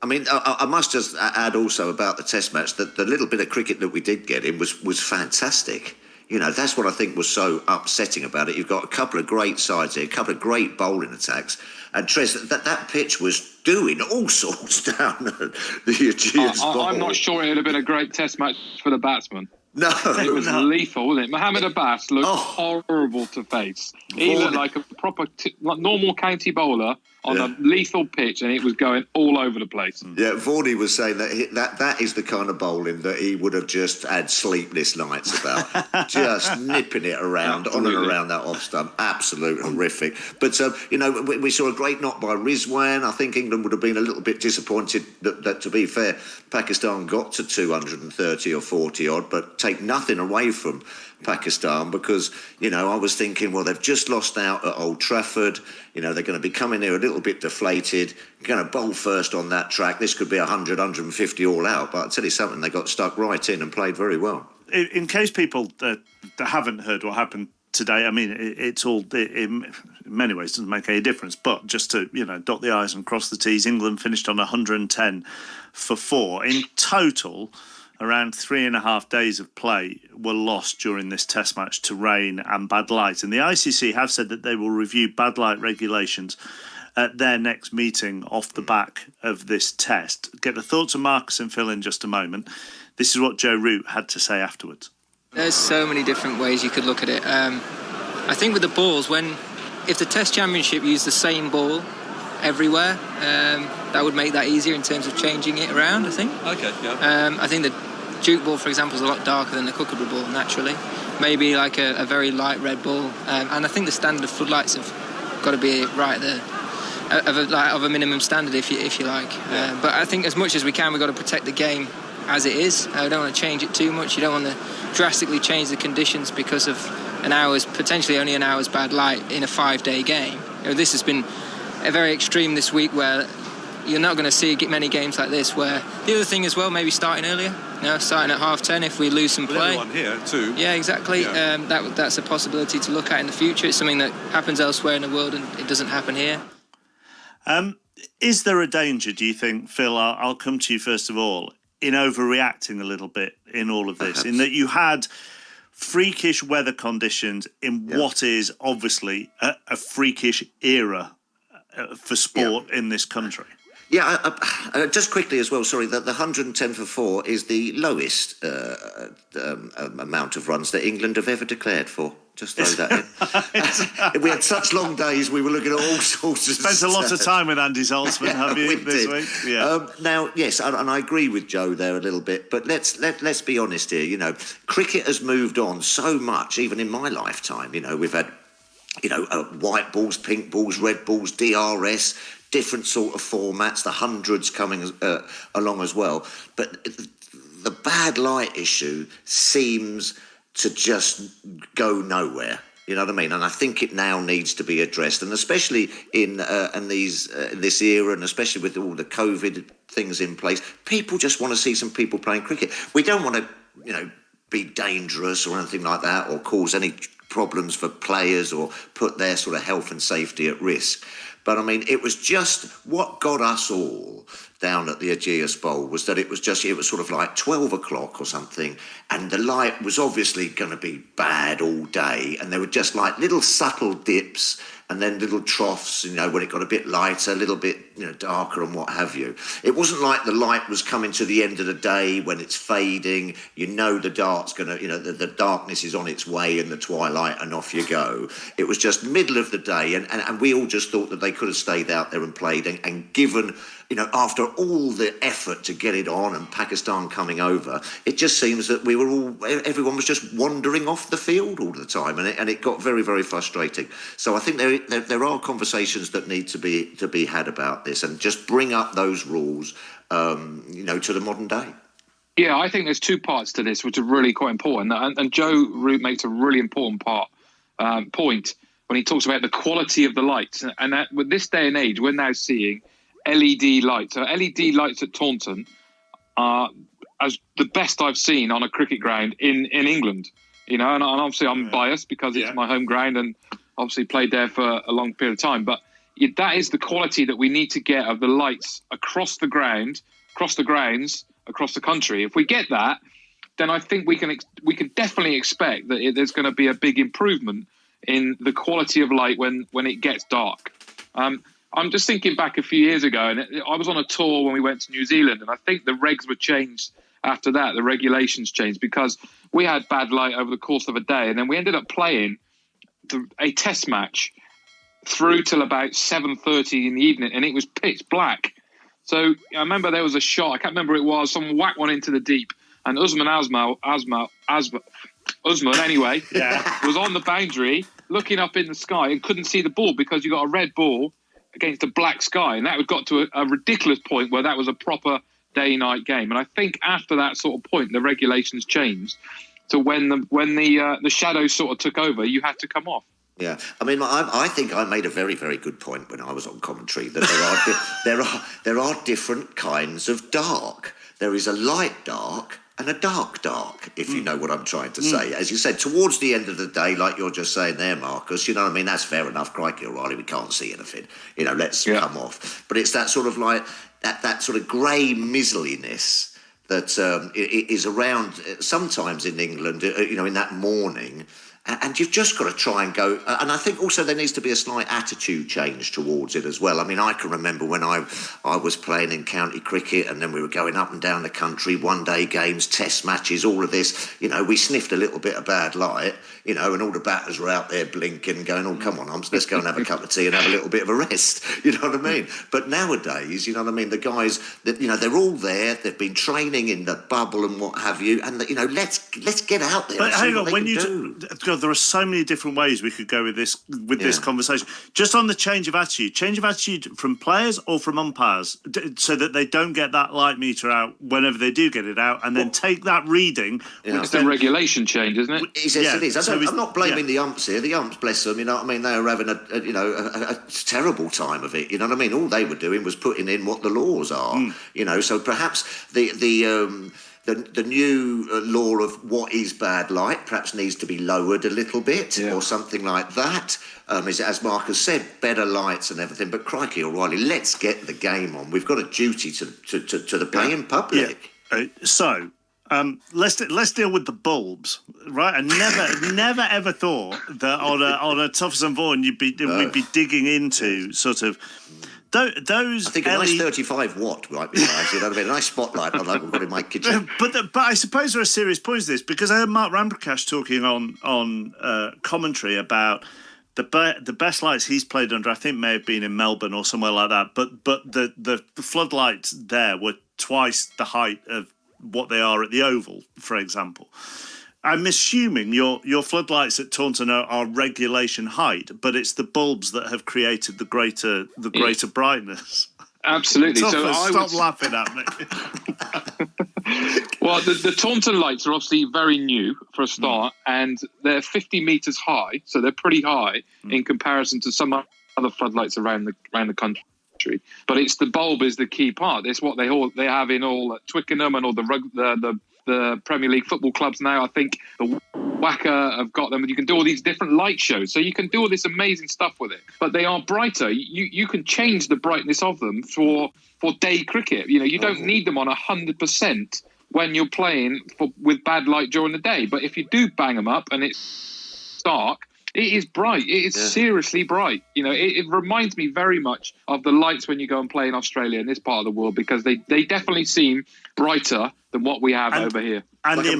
I mean, I must just add also about the Test match that the little bit of cricket that we did get in was fantastic. You know, that's what I think was so upsetting about it. You've got a couple of great sides here, a couple of great bowling attacks, and Tres, that pitch was doing all sorts down the Aegean Bowl. I'm not sure it would have been a great test match for the batsman. No. It was lethal, wasn't it? Mohammed Abbas looked horrible to face. He looked like a proper normal county bowler on a lethal pitch, and it was going all over the place. Yeah, Varney was saying that is the kind of bowling that he would have just had sleepless nights about. Just nipping it around, on and around that off stump. Absolute horrific. But, you know, we saw a great knock by Rizwan. I think England would have been a little bit disappointed that, to be fair, Pakistan got to 230 or 40 odd, but take nothing away from Pakistan, because, you know, I was thinking, well, they've just lost out at Old Trafford. You know, they're going to be coming here a little bit deflated, going to bowl first on that track. This could be 100, 150 all out. But I'll tell you something, they got stuck right in and played very well. In case people that haven't heard what happened today, I mean, it's all, in many ways, doesn't make any difference. But just to, you know, dot the I's and cross the T's, England finished on 110 for 4. In total, around 3.5 days of play were lost during this test match to rain and bad light. And the ICC have said that they will review bad light regulations at their next meeting off the back of this test. Get the thoughts of Marcus and Phil in just a moment. This is what Joe Root had to say afterwards. There's so many different ways you could look at it. I think with the balls, if the Test Championship used the same ball everywhere, that would make that easier in terms of changing it around, I think. Okay, yeah. I think the Duke ball, for example, is a lot darker than the Kookaburra ball, naturally. Maybe like a very light red ball. And I think the standard of floodlights have got to be right there, of a minimum standard, if you like. Yeah. But I think as much as we can, we've got to protect the game as it is. I don't want to change it too much. You don't want to drastically change the conditions because of potentially only an hour's bad light in a 5-day game. You know, this has been a very extreme this week, where you're not going to see many games like this. Where the other thing as well, maybe starting earlier, starting at 10:30 if we lose some play. One here too. Yeah, exactly. Yeah. That's a possibility to look at in the future. It's something that happens elsewhere in the world, and it doesn't happen here. Is there a danger, do you think, Phil? I'll come to you first of all, in overreacting a little bit in all of this, in that you had freakish weather conditions in what is obviously a freakish era for sport in this country? Yeah, just quickly as well, sorry, that the 110 for 4 is the lowest amount of runs that England have ever declared for. Just throw that in. We had such long days, we were looking at all sorts of Spent a lot of time with Andy Zaltzman, have you, this week? Yeah. Now, yes, and I agree with Joe there a little bit, but let's be honest here. You know, cricket has moved on so much, even in my lifetime. You know, we've had, white balls, pink balls, red balls, DRS, different sort of formats, the hundreds coming along as well. But the bad light issue seems to just go nowhere. You know what I mean? And I think it now needs to be addressed, and especially in this era, and especially with all the COVID things in place, people just want to see some people playing cricket. We don't want to, be dangerous or anything like that, or cause any problems for players or put their sort of health and safety at risk. But I mean, it was just what got us all down at the Aegean Bowl was that it was sort of like 12 o'clock or something, and the light was obviously going to be bad all day, and there were just like little subtle dips and then little troughs, when it got a bit lighter, a little bit, darker and what have you. It wasn't like the light was coming to the end of the day when it's fading, the dark's going to, the darkness is on its way in the twilight and off you go. It was just middle of the day, and we all just thought that they could have stayed out there and played, and given, after all the effort to get it on and Pakistan coming over, it just seems that everyone was just wandering off the field all the time, and it got very, very frustrating. So I think there are conversations that need to be had about this, and just bring up those rules, to the modern day. Yeah, I think there's two parts to this which are really quite important, and Joe Root makes a really important point when he talks about the quality of the lights, and that with this day and age, we're now seeing LED lights. So LED lights at Taunton are as the best I've seen on a cricket ground in England. And obviously I'm biased because it's my home ground and obviously played there for a long period of time. But that is the quality that we need to get of the lights across the ground, across the grounds, across the country. If we get that, then I think we can definitely expect that there's going to be a big improvement in the quality of light when it gets dark. I'm just thinking back a few years ago, and I was on a tour when we went to New Zealand, and I think the regs were changed after that. The regulations changed because we had bad light over the course of a day, and then we ended up playing a test match through till about 7:30 in the evening, and it was pitch black. So I remember there was a shot, I can't remember who it was, someone whacked one into the deep, and Usman anyway, was on the boundary looking up in the sky and couldn't see the ball because you got a red ball against a black sky, and that got to a ridiculous point where that was a proper day-night game. And I think after that sort of point, the regulations changed. So when the shadows sort of took over, you had to come off. Yeah, I mean, I think I made a very, very good point when I was on commentary that there are different kinds of dark. There is a light dark and a dark, if you know what I'm trying to say. As you said, towards the end of the day, like you're just saying there, Marcus, you know what I mean? That's fair enough. Crikey, O'Reilly, we can't see anything. You know, let's come off. But it's that sort of like, that sort of grey mizzliness that is around sometimes in England, you know, in that morning. And you've just got to try and go. And I think also there needs to be a slight attitude change towards it as well. I mean, I can remember when I was playing in county cricket, and then we were going up and down the country, one-day games, test matches, all of this. You know, we sniffed a little bit of bad light, you know, and all the batters were out there blinking, going, oh, come on, Humps, let's go and have a cup of tea and have a little bit of a rest. You know what I mean? But nowadays, you know what I mean, the guys, you know, they're all there. They've been training in the bubble and what have you. And, you know, let's get out there. But hang on, when you there are so many different ways we could go with this conversation. Just on the change of attitude from players or from umpires, so that they don't get that light meter out whenever they do get it out, and then take that reading. It's the regulation change, isn't it? It is. I'm not blaming the umps here. The umps, bless them, you know what I mean. They were having a terrible time of it. You know what I mean. All they were doing was putting in what the laws are. You know, so perhaps the new law of what is bad light perhaps needs to be lowered a little bit, or something like that. As Marcus said, better lights and everything. But crikey, O'Reilly, let's get the game on. We've got a duty to the playing public. Yeah. So let's deal with the bulbs, right? I never ever thought that on a Toughs and Vaughan we'd be digging into sort of. Those I think a nice 35 watt might be nice. You know what I mean? A nice spotlight like I've got in my kitchen. But I suppose there are serious points to this, because I heard Mark Ramprakash talking on commentary about the best lights he's played under. I think may have been in Melbourne or somewhere like that. But the floodlights there were twice the height of what they are at the Oval, for example. I'm assuming your floodlights at Taunton are regulation height, but it's the bulbs that have created the greater brightness. Absolutely. Stop laughing at me. Well, the Taunton lights are obviously very new for a start, and they're 50 metres high, so they're pretty high in comparison to some other floodlights around the country. But it's the bulb is the key part. It's what they have in all Twickenham and all the Premier League football clubs now. I think the WACA have got them. You can do all these different light shows, so you can do all this amazing stuff with it. But they are brighter. You can change the brightness of them for day cricket. You know, you don't need them on 100% when you're playing with bad light during the day. But if you do bang them up and it's dark, it is bright. It is seriously bright. You know, it reminds me very much of the lights when you go and play in Australia in this part of the world, because they definitely seem brighter than what we have over here. And like the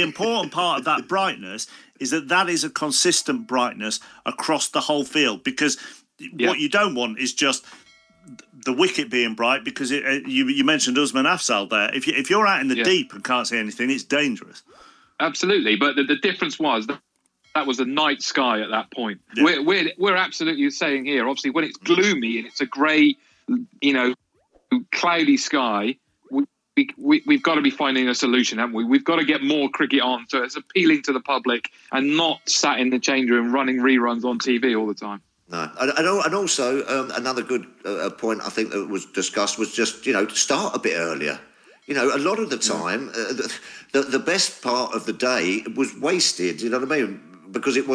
important part of that brightness is that is a consistent brightness across the whole field, because what you don't want is just the wicket being bright, because you mentioned Usman Afzal there. If you're out in the deep and can't see anything, it's dangerous. Absolutely, but the difference was that was a night sky at that point. Yeah. We're absolutely saying here, obviously, when it's gloomy and it's a grey, you know, cloudy sky, we've got to be finding a solution, haven't we? We've got to get more cricket on, so it's appealing to the public and not sat in the change room running reruns on TV all the time. No, and also another good point I think that was discussed was just, you know, to start a bit earlier. You know, a lot of the time, the best part of the day was wasted. You know what I mean? because it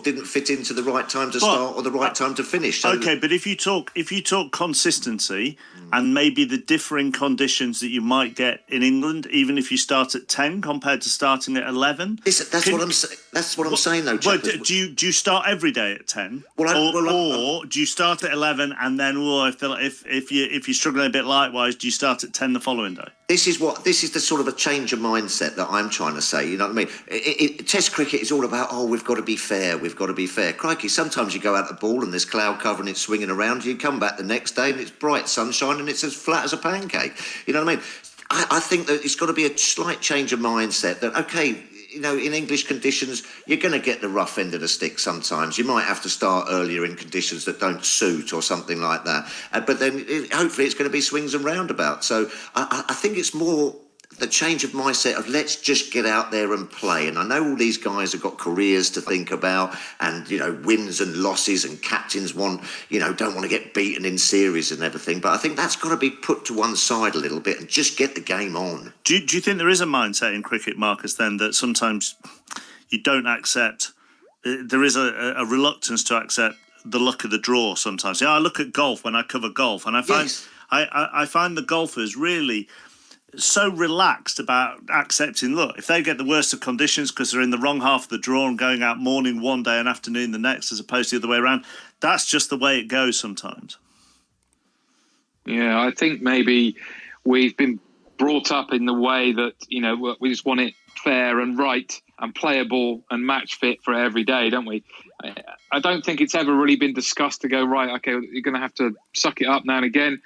didn't fit into the right time to start or the right time to finish. So okay, but if you talk consistency and maybe the differing conditions that you might get in England, even if you start at 10 compared to starting at 11, that's what I'm saying though. Well, do you start every day at 10, or do you start at 11 and then I feel like if you're struggling a bit likewise, do you start at 10 the following day? This is the sort of a change of mindset that I'm trying to say. You know what I mean? Test cricket is all about, we've got to be fair. We've got to be fair. Crikey, sometimes you go out the ball and there's cloud cover and it's swinging around. You come back the next day and it's bright sunshine and it's as flat as a pancake. You know what I mean? I think that it's got to be a slight change of mindset that, okay, you know, in English conditions, you're going to get the rough end of the stick sometimes. You might have to start earlier in conditions that don't suit or something like that. But then hopefully it's going to be swings and roundabouts. So I think it's more the change of mindset of let's just get out there and play. And I know all these guys have got careers to think about and, you know, wins and losses, and captains don't want to get beaten in series and everything. But I think that's got to be put to one side a little bit and just get the game on. Do you think there is a mindset in cricket, Marcus, then, that sometimes you don't accept, there is a reluctance to accept the luck of the draw sometimes? I look at golf when I cover golf, and I find I find the golfers really so relaxed about accepting, look, if they get the worst of conditions because they're in the wrong half of the draw and going out morning one day and afternoon the next, as opposed to the other way around, that's just the way it goes sometimes. Yeah, I think maybe we've been brought up in the way that, you know, we just want it fair and right and playable and match fit for every day, don't we? I don't think it's ever really been discussed to go, right, okay, you're going to have to suck it up now and again.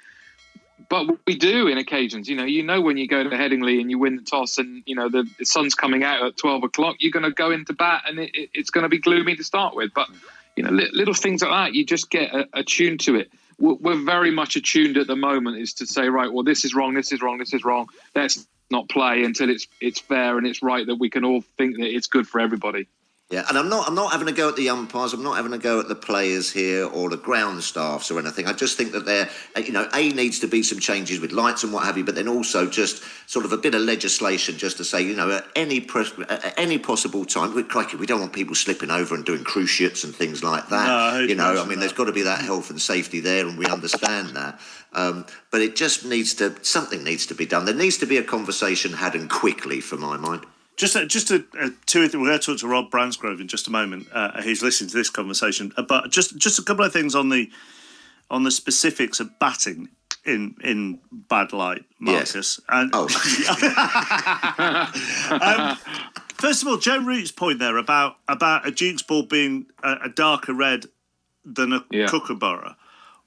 But we do in occasions, you know, when you go to Headingley and you win the toss and, you know, the sun's coming out at 12 o'clock, you're going to go into bat and it's going to be gloomy to start with. But, you know, little things like that, you just get attuned to it. We're very much attuned at the moment is to say, right, well, this is wrong, this is wrong, this is wrong. Let's not play until it's fair and it's right that we can all think that it's good for everybody. Yeah, and I'm not having a go at the umpires. I'm not having a go at the players here or the ground staffs or anything. I just think that needs to be some changes with lights and what have you, but then also just sort of a bit of legislation just to say, you know, at any possible time, crikey, we don't want people slipping over and doing cruciates and things like that. No, there's got to be that health and safety there, and we understand that. But it just something needs to be done. There needs to be a conversation had, and quickly, for my mind. We're going to talk to Rob Bransgrove in just a moment. He's listening to this conversation, but just a couple of things on the specifics of batting in bad light, Marcus. Yes. First of all, Joe Root's point there about a Duke's ball being a darker red than a Kookaburra.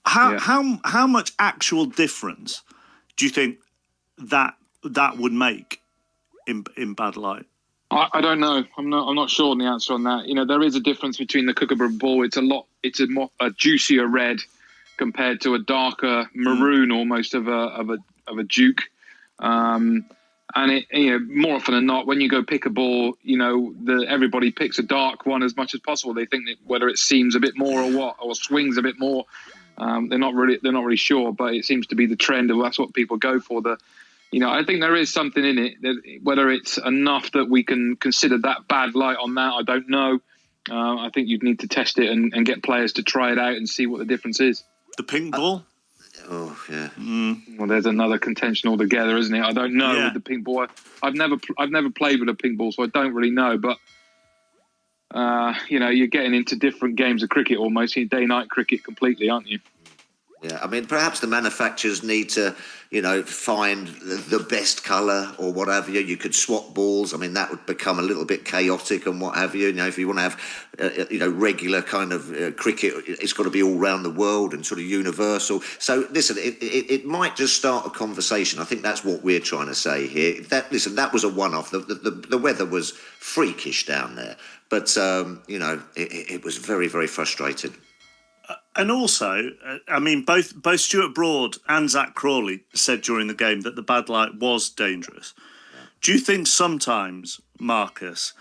How much actual difference do you think that would make in bad light? I don't know. I'm not sure on the answer on that. You know, there is a difference between the Kookaburra ball. It's a juicier red compared to a darker maroon almost of a Duke. And it, you know, more often than not, when you go pick a ball, you know, everybody picks a dark one as much as possible. They think that whether it seams a bit more or swings a bit more. They're not really sure, but it seems to be the trend, and that's what people go for. I think there is something in it. Whether it's enough that we can consider that bad light on that, I don't know. I think you'd need to test it and get players to try it out and see what the difference is. The pink ball? Oh, yeah. Well, there's another contention altogether, isn't it? I don't know with the pink ball. I've never played with a pink ball, so I don't really know. But you're getting into different games of cricket almost. Day-night cricket completely, aren't you? Yeah, I mean, perhaps the manufacturers need to, find the best colour or what have you. You could swap balls. I mean, that would become a little bit chaotic and what have you. If you want to have, regular kind of cricket, it's got to be all around the world and sort of universal. So, listen, it might just start a conversation. I think that's what we're trying to say here. That was a one-off. The weather was freakish down there. But, it was very, very frustrating. And also, both Stuart Broad and Zach Crawley said during the game that the bad light was dangerous. Yeah. Do you think sometimes, Marcus,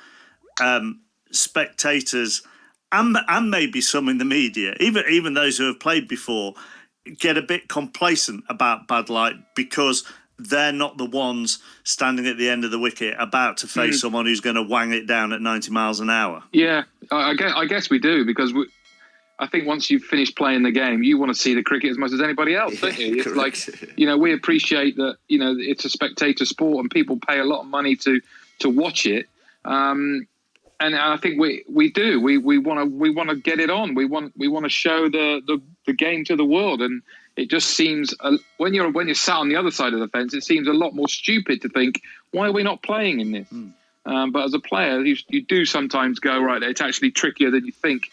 spectators and maybe some in the media, even those who have played before, get a bit complacent about bad light because they're not the ones standing at the end of the wicket about to face someone who's going to wang it down at 90 miles an hour. Yeah, I guess we do, because I think once you've finished playing the game, you want to see the cricket as much as anybody else, don't you? It's like, we appreciate that, it's a spectator sport and people pay a lot of money to watch it. And I think we do. We want to get it on. We want to show the game to the world. And it just seems when you're sat on the other side of the fence, it seems a lot more stupid to think, why are we not playing in this? But as a player, you do sometimes go, right, it's actually trickier than you think.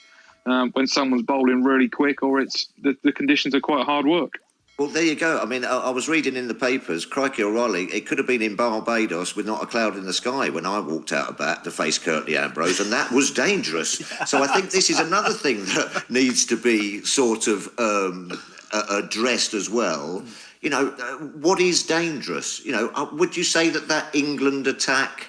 When someone's bowling really quick, or it's the conditions are quite hard work. Well, there you go. I mean, I was reading in the papers, crikey O'Reilly, it could have been in Barbados with not a cloud in the sky when I walked out of bat to face Curtly Ambrose, and that was dangerous. So I think this is another thing that needs to be sort of addressed as well. What is dangerous? Would you say that England attack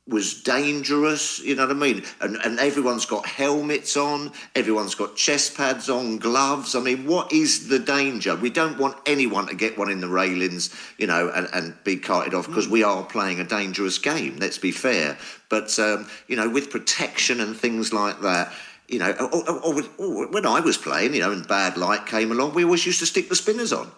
was dangerous, you know what I mean? And everyone's got helmets on, everyone's got chest pads on, gloves. I mean, what is the danger? We don't want anyone to get one in the railings, and be carted off, because we are playing a dangerous game, let's be fair. But, with protection and things like that, or when I was playing, and bad light came along, we always used to stick the spinners on.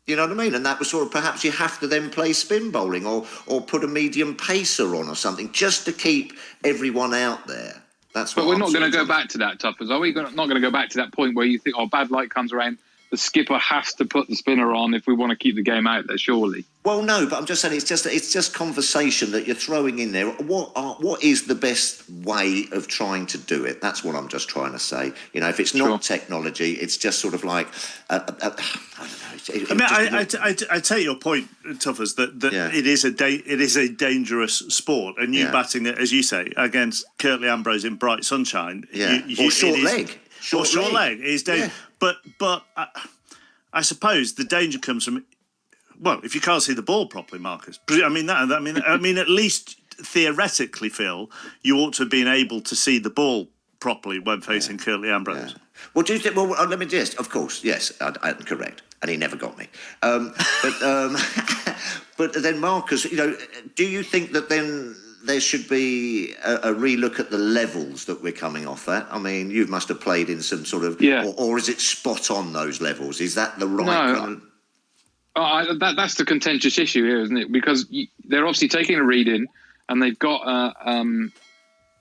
You know what I mean? And that was sort of, perhaps you have to then play spin bowling or put a medium pacer on or something, just to keep everyone out there. But we're not going to go back to that, Tuffers, are we? Not going to go back to that point where you think, bad light comes around, the skipper has to put the spinner on if we want to keep the game out there, surely. Well, no, but I'm just saying it's just conversation that you're throwing in there. What is the best way of trying to do it? That's what I'm just trying to say. If it's not technology, it's just sort of like I don't know. I take your point, Tuffers, that it is a dangerous sport, and you batting it, as you say, against Curtly Ambrose in bright sunshine. Or short leg. Short leg is dangerous. But I suppose the danger comes from, well, if you can't see the ball properly, Marcus. I mean, at least theoretically, Phil, you ought to have been able to see the ball properly when facing Curtly Ambrose. Yeah. Well, do you think? Well, let me just. Of course, yes, I'm correct, and he never got me. But then, Marcus, do you think that then there should be a relook at the levels that we're coming off at? I mean, you must have played in some sort of... Or is it spot on those levels? Is that the right kind of... That's the contentious issue here, isn't it? Because they're obviously taking a reading and they've got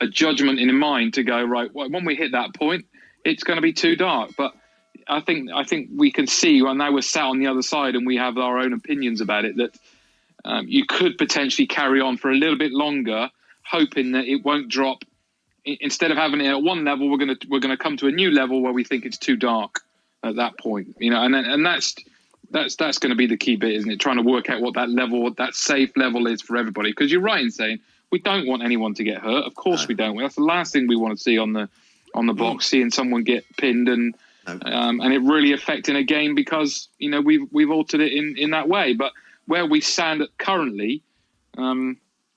a judgment in mind to go, right, when we hit that point, it's going to be too dark. But I think we can see, well, now we're sat on the other side and we have our own opinions about it, that you could potentially carry on for a little bit longer, hoping that it won't drop. Instead of having it at one level, we're going to come to a new level where we think it's too dark at that point. And that's going to be the key bit, isn't it? Trying to work out what that level, that safe level is for everybody. Because you're right in saying we don't want anyone to get hurt. Of course we don't. That's the last thing we want to see on the box, seeing someone get pinned and it really affecting a game because we've altered it in that way. But where we stand currently,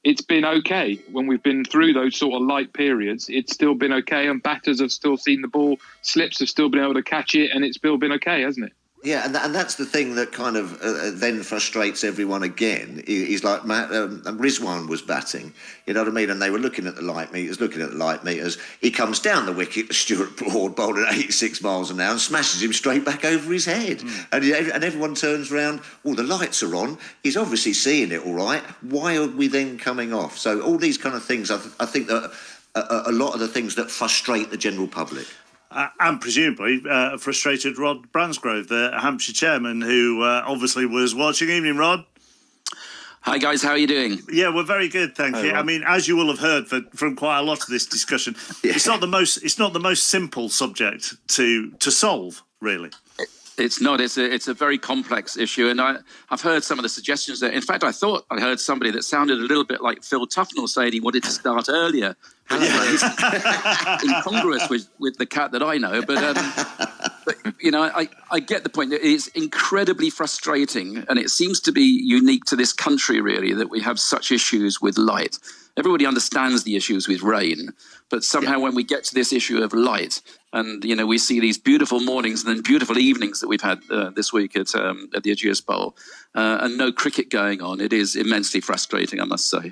it's been okay. When we've been through those sort of light periods, it's still been okay, and batters have still seen the ball, slips have still been able to catch it, and it's still been okay, hasn't it? Yeah, and that's the thing that kind of then frustrates everyone again. He's like, Rizwan was batting, you know what I mean? And they were looking at the light meters. He comes down the wicket to Stuart Broad, bowling at 86 miles an hour, and smashes him straight back over his head. And everyone turns around, the lights are on. He's obviously seeing it all right. Why are we then coming off? So all these kind of things, I think that a lot of the things that frustrate the general public. And presumably frustrated Rod Bransgrove, the Hampshire chairman, who obviously was watching. Evening, Rod. Hi guys, how are you doing? Yeah, we're very good, thank you. Rod. I mean, as you will have heard from quite a lot of this discussion, it's not the most simple subject to solve, really. It's not. It's a very complex issue, and I've heard some of the suggestions there. In fact, I thought I heard somebody that sounded a little bit like Phil Tufnell saying he wanted to start earlier. Incongruous with the cat that I know, but But, I get the point. It's incredibly frustrating, and it seems to be unique to this country, really, that we have such issues with light. Everybody understands the issues with rain, but somehow when we get to this issue of light, and we see these beautiful mornings and then beautiful evenings that we've had this week at the Ageas Bowl, and no cricket going on, it is immensely frustrating, I must say.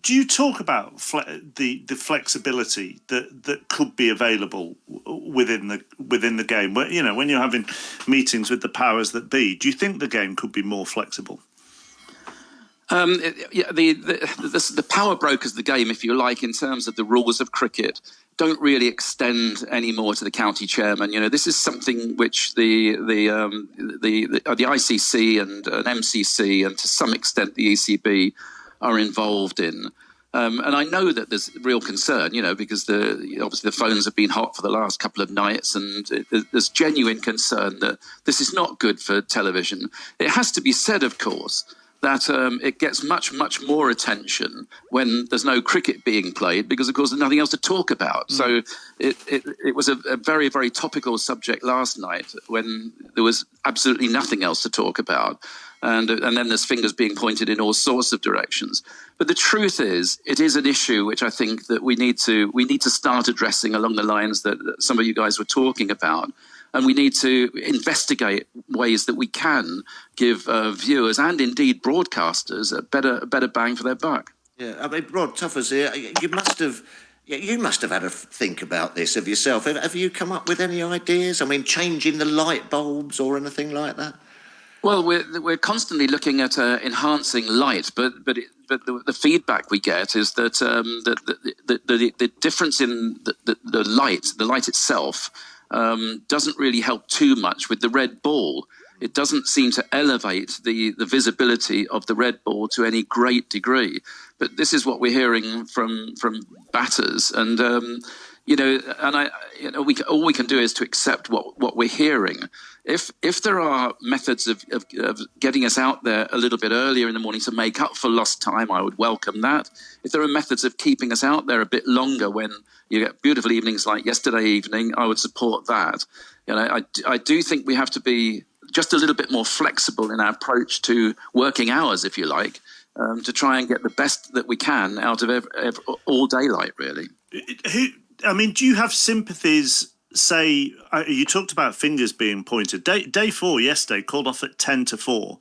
Do you talk about the flexibility that could be available within the game? When you're having meetings with the powers that be, do you think the game could be more flexible? The power brokers of the game, if you like, in terms of the rules of cricket, don't really extend anymore to the county chairman. This is something which the ICC and MCC and to some extent the ECB are involved in. And I know that there's real concern, because obviously the phones have been hot for the last couple of nights, and there's genuine concern that this is not good for television. It has to be said, of course, that it gets much, much more attention when there's no cricket being played because, of course, there's nothing else to talk about. So it was a very, very topical subject last night when there was absolutely nothing else to talk about. And then there's fingers being pointed in all sorts of directions. But the truth is, it is an issue which I think that we need to start addressing along the lines that some of you guys were talking about. And we need to investigate ways that we can give viewers and indeed broadcasters a better bang for their buck. Yeah, Rod Tuffers here, you must have had a think about this of yourself. Have you come up with any ideas? Changing the light bulbs or anything like that? Well, we're constantly looking at enhancing light, but the feedback we get is that the difference in the light itself doesn't really help too much with the red ball. It doesn't seem to elevate the visibility of the red ball to any great degree. But this is what we're hearing from batters, and all we can do is to accept what we're hearing. If there are methods of getting us out there a little bit earlier in the morning to make up for lost time, I would welcome that. If there are methods of keeping us out there a bit longer when you get beautiful evenings like yesterday evening, I would support that. I do think we have to be just a little bit more flexible in our approach to working hours, if you like, to try and get the best that we can out of all daylight, really. Do you have sympathies? Say, you talked about fingers being pointed. Day 4 yesterday called off at 10 to 4,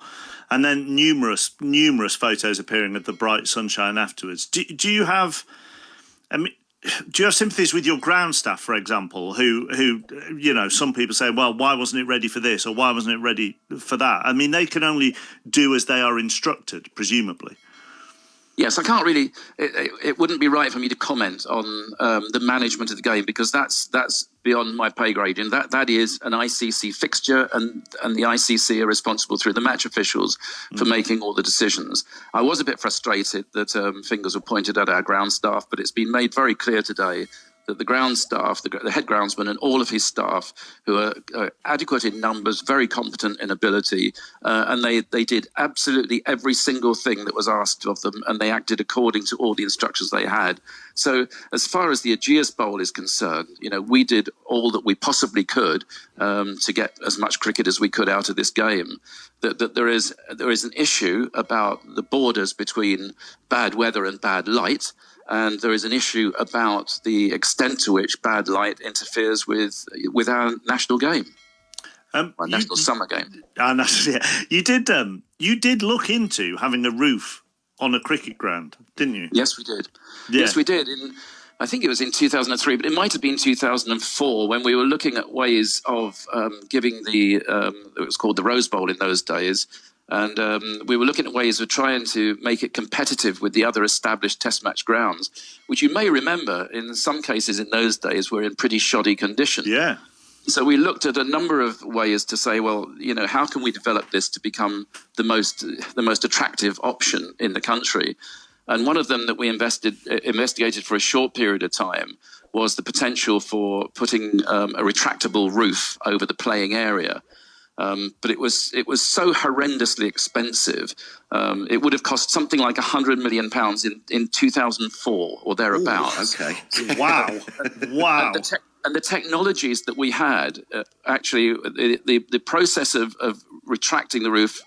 and then numerous photos appearing of the bright sunshine afterwards. Do you have sympathies with your ground staff, for example, who some people say, well, why wasn't it ready for this or why wasn't it ready for that? They can only do as they are instructed, presumably. Yes, I can't really. It wouldn't be right for me to comment on the management of the game because that's beyond my pay grade. And that is an ICC fixture, and the ICC are responsible through the match officials for making all the decisions. I was a bit frustrated that fingers were pointed at our ground staff, but it's been made very clear today that the ground staff, the head groundsman and all of his staff, who are adequate in numbers, very competent in ability, and they did absolutely every single thing that was asked of them, and they acted according to all the instructions they had. So as far as the Ageas Bowl is concerned, we did all that we possibly could to get as much cricket as we could out of this game. That there is an issue about the borders between bad weather and bad light, and there is an issue about the extent to which bad light interferes with our national game, our national summer game. You did look into having a roof on a cricket ground, didn't you? Yes, we did. Yeah. Yes, we did. I think it was in 2003, but it might have been 2004 when we were looking at ways of giving it was called the Rose Bowl in those days. And we were looking at ways of trying to make it competitive with the other established test match grounds, which you may remember in some cases in those days were in pretty shoddy condition. Yeah. So we looked at a number of ways to say, well, how can we develop this to become the most attractive option in the country? And one of them that we investigated for a short period of time was the potential for putting a retractable roof over the playing area. But it was so horrendously expensive. It would have cost something like £100 million in 2004 or thereabouts. Ooh, okay. Wow. the technologies that we had, actually, the process of retracting the roof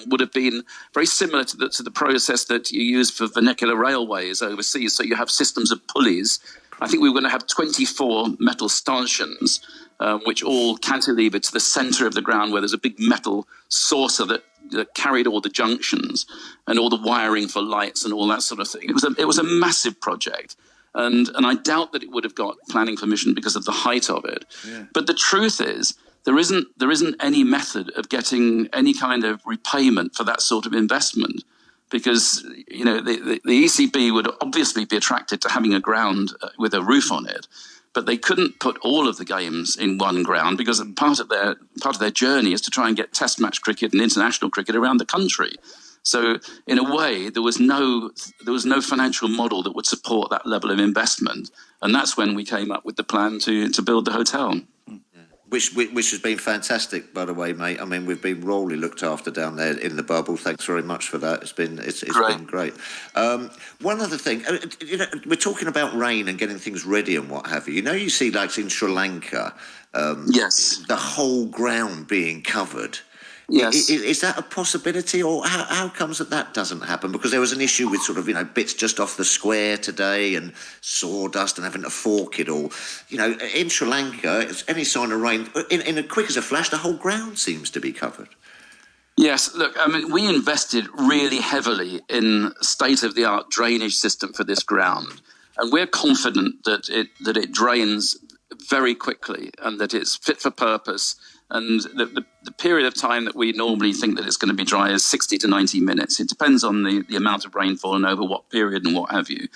would have been very similar to the process that you use for vernacular railways overseas. So you have systems of pulleys. I think we were going to have 24 metal stanchions, which all cantilever to the centre of the ground, where there's a big metal saucer that carried all the junctions and all the wiring for lights and all that sort of thing. It was a massive project. And I doubt that it would have got planning permission because of the height of it. Yeah. But the truth is, there isn't any method of getting any kind of repayment for that sort of investment, because the ECB would obviously be attracted to having a ground with a roof on it, but they couldn't put all of the games in one ground because part of their journey is to try and get Test match cricket and international cricket around the country. So in a way, there was no financial model that would support that level of investment, and that's when we came up with the plan to build the hotel. Which has been fantastic, by the way, mate. I mean, we've been royally looked after down there in the bubble. Thanks very much for that. It's been great. One other thing, we're talking about rain and getting things ready and what have you. You see, like in Sri Lanka, yes, the whole ground being covered. Yes. Is that a possibility, or how comes that doesn't happen? Because there was an issue with sort of, bits just off the square today and sawdust and having to fork it all. In Sri Lanka, any sign of rain, in a quick as a flash, the whole ground seems to be covered. Yes, look, I mean, we invested really heavily in state-of-the-art drainage system for this ground, and we're confident that it drains very quickly and that it's fit for purpose. And the period of time that we normally think that it's going to be dry is 60 to 90 minutes. It depends on the amount of rainfall and over what period and what have you.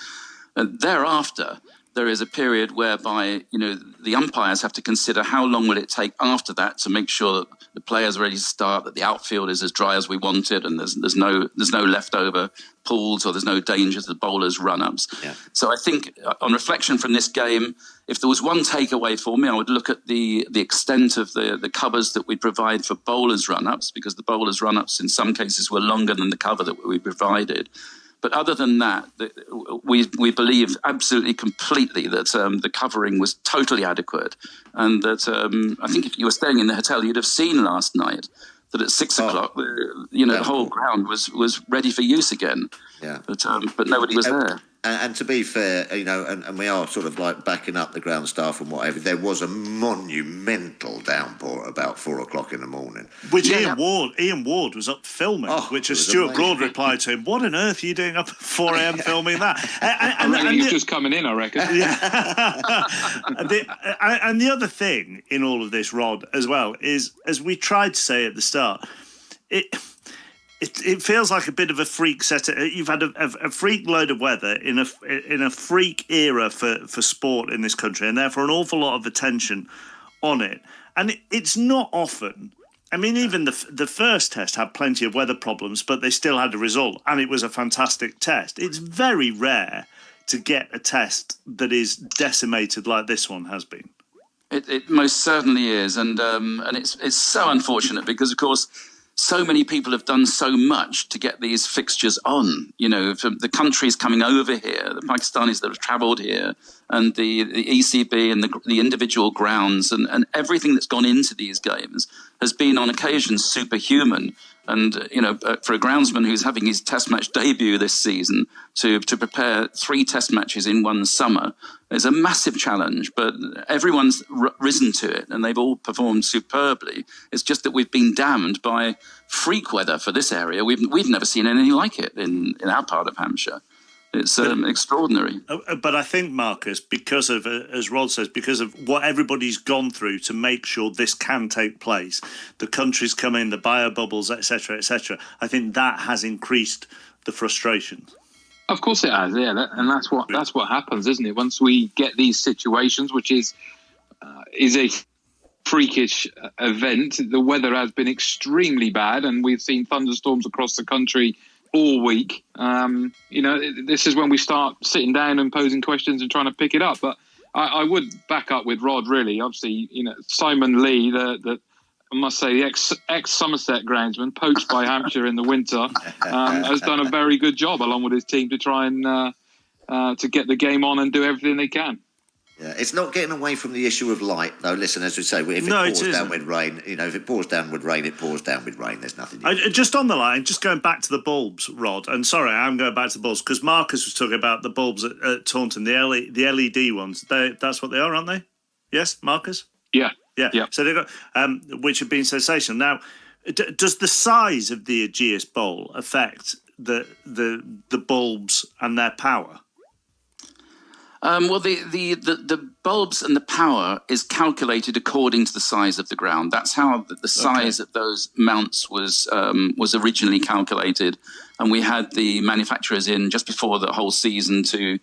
And thereafter, there is a period whereby, the umpires have to consider how long will it take after that to make sure that the players are ready to start, that the outfield is as dry as we want it, and there's no leftover pools or there's no danger to the bowlers' run-ups. Yeah. So I think, on reflection from this game, if there was one takeaway for me, I would look at the extent of the covers that we provide for bowlers' run-ups, because the bowlers' run-ups in some cases were longer than the cover that we provided. But other than that, we believe absolutely completely that the covering was totally adequate, and that I think if you were staying in the hotel, you'd have seen last night that at 6 o'clock, the whole ground was ready for use again. Yeah. But nobody was there. And to be fair, and we are sort of like backing up the ground staff and whatever, there was a monumental downpour at about 4 o'clock in the morning. Which Ian Ward was up filming, which as Stuart Broad replied to him, "What on earth are you doing up at 4 a.m. filming that?" And he's just coming in, I reckon. Yeah. And the other thing in all of this, Rod, as well, is, as we tried to say at the start, it feels like a bit of a freak set. You've had a freak load of weather in a freak era for sport in this country, and therefore an awful lot of attention on it. And it's not often. I mean, even the first test had plenty of weather problems, but they still had a result, and it was a fantastic test. It's very rare to get a test that is decimated like this one has been. It most certainly is, and it's so unfortunate because, of course, so many people have done so much to get these fixtures on, from the countries coming over here, the Pakistanis that have travelled here, and the ECB and the individual grounds and everything that's gone into these games has been on occasion superhuman. And, for a groundsman who's having his test match debut this season to prepare 3 test matches in one summer is a massive challenge, but everyone's risen to it and they've all performed superbly. It's just that we've been damned by freak weather for this area. We've never seen anything like it in our part of Hampshire. It's extraordinary. But I think, Marcus, because of, as Rod says, because of what everybody's gone through to make sure this can take place, the countries come in, the biobubbles, etc., I think that has increased the frustration. Of course it has, yeah, and that's what happens, isn't it? Once we get these situations, which is a freakish event, the weather has been extremely bad, and we've seen thunderstorms across the country all week. This is when we start sitting down and posing questions and trying to pick it up. But I would back up with Rod, really. Obviously, Simon Lee, the I must say, the ex-Somerset groundsman, poached by Hampshire in the winter, has done a very good job along with his team to try and to get the game on and do everything they can. Yeah, it's not getting away from the issue of light, though. Listen, as we say, if it pours down with rain, if it pours down with rain, it pours down with rain. There's nothing. Just on the line, just going back to the bulbs, Rod. And sorry, I'm going back to the bulbs because Marcus was talking about the bulbs at Taunton, the LED ones. That's what they are, aren't they? Yes, Marcus. Yeah. So they got which have been sensational. Now, does the size of the Ageas Bowl affect the bulbs and their power? Well, the bulbs and the power is calculated according to the size of the ground. That's how the size of those mounts was originally calculated, and we had the manufacturers in just before the whole season to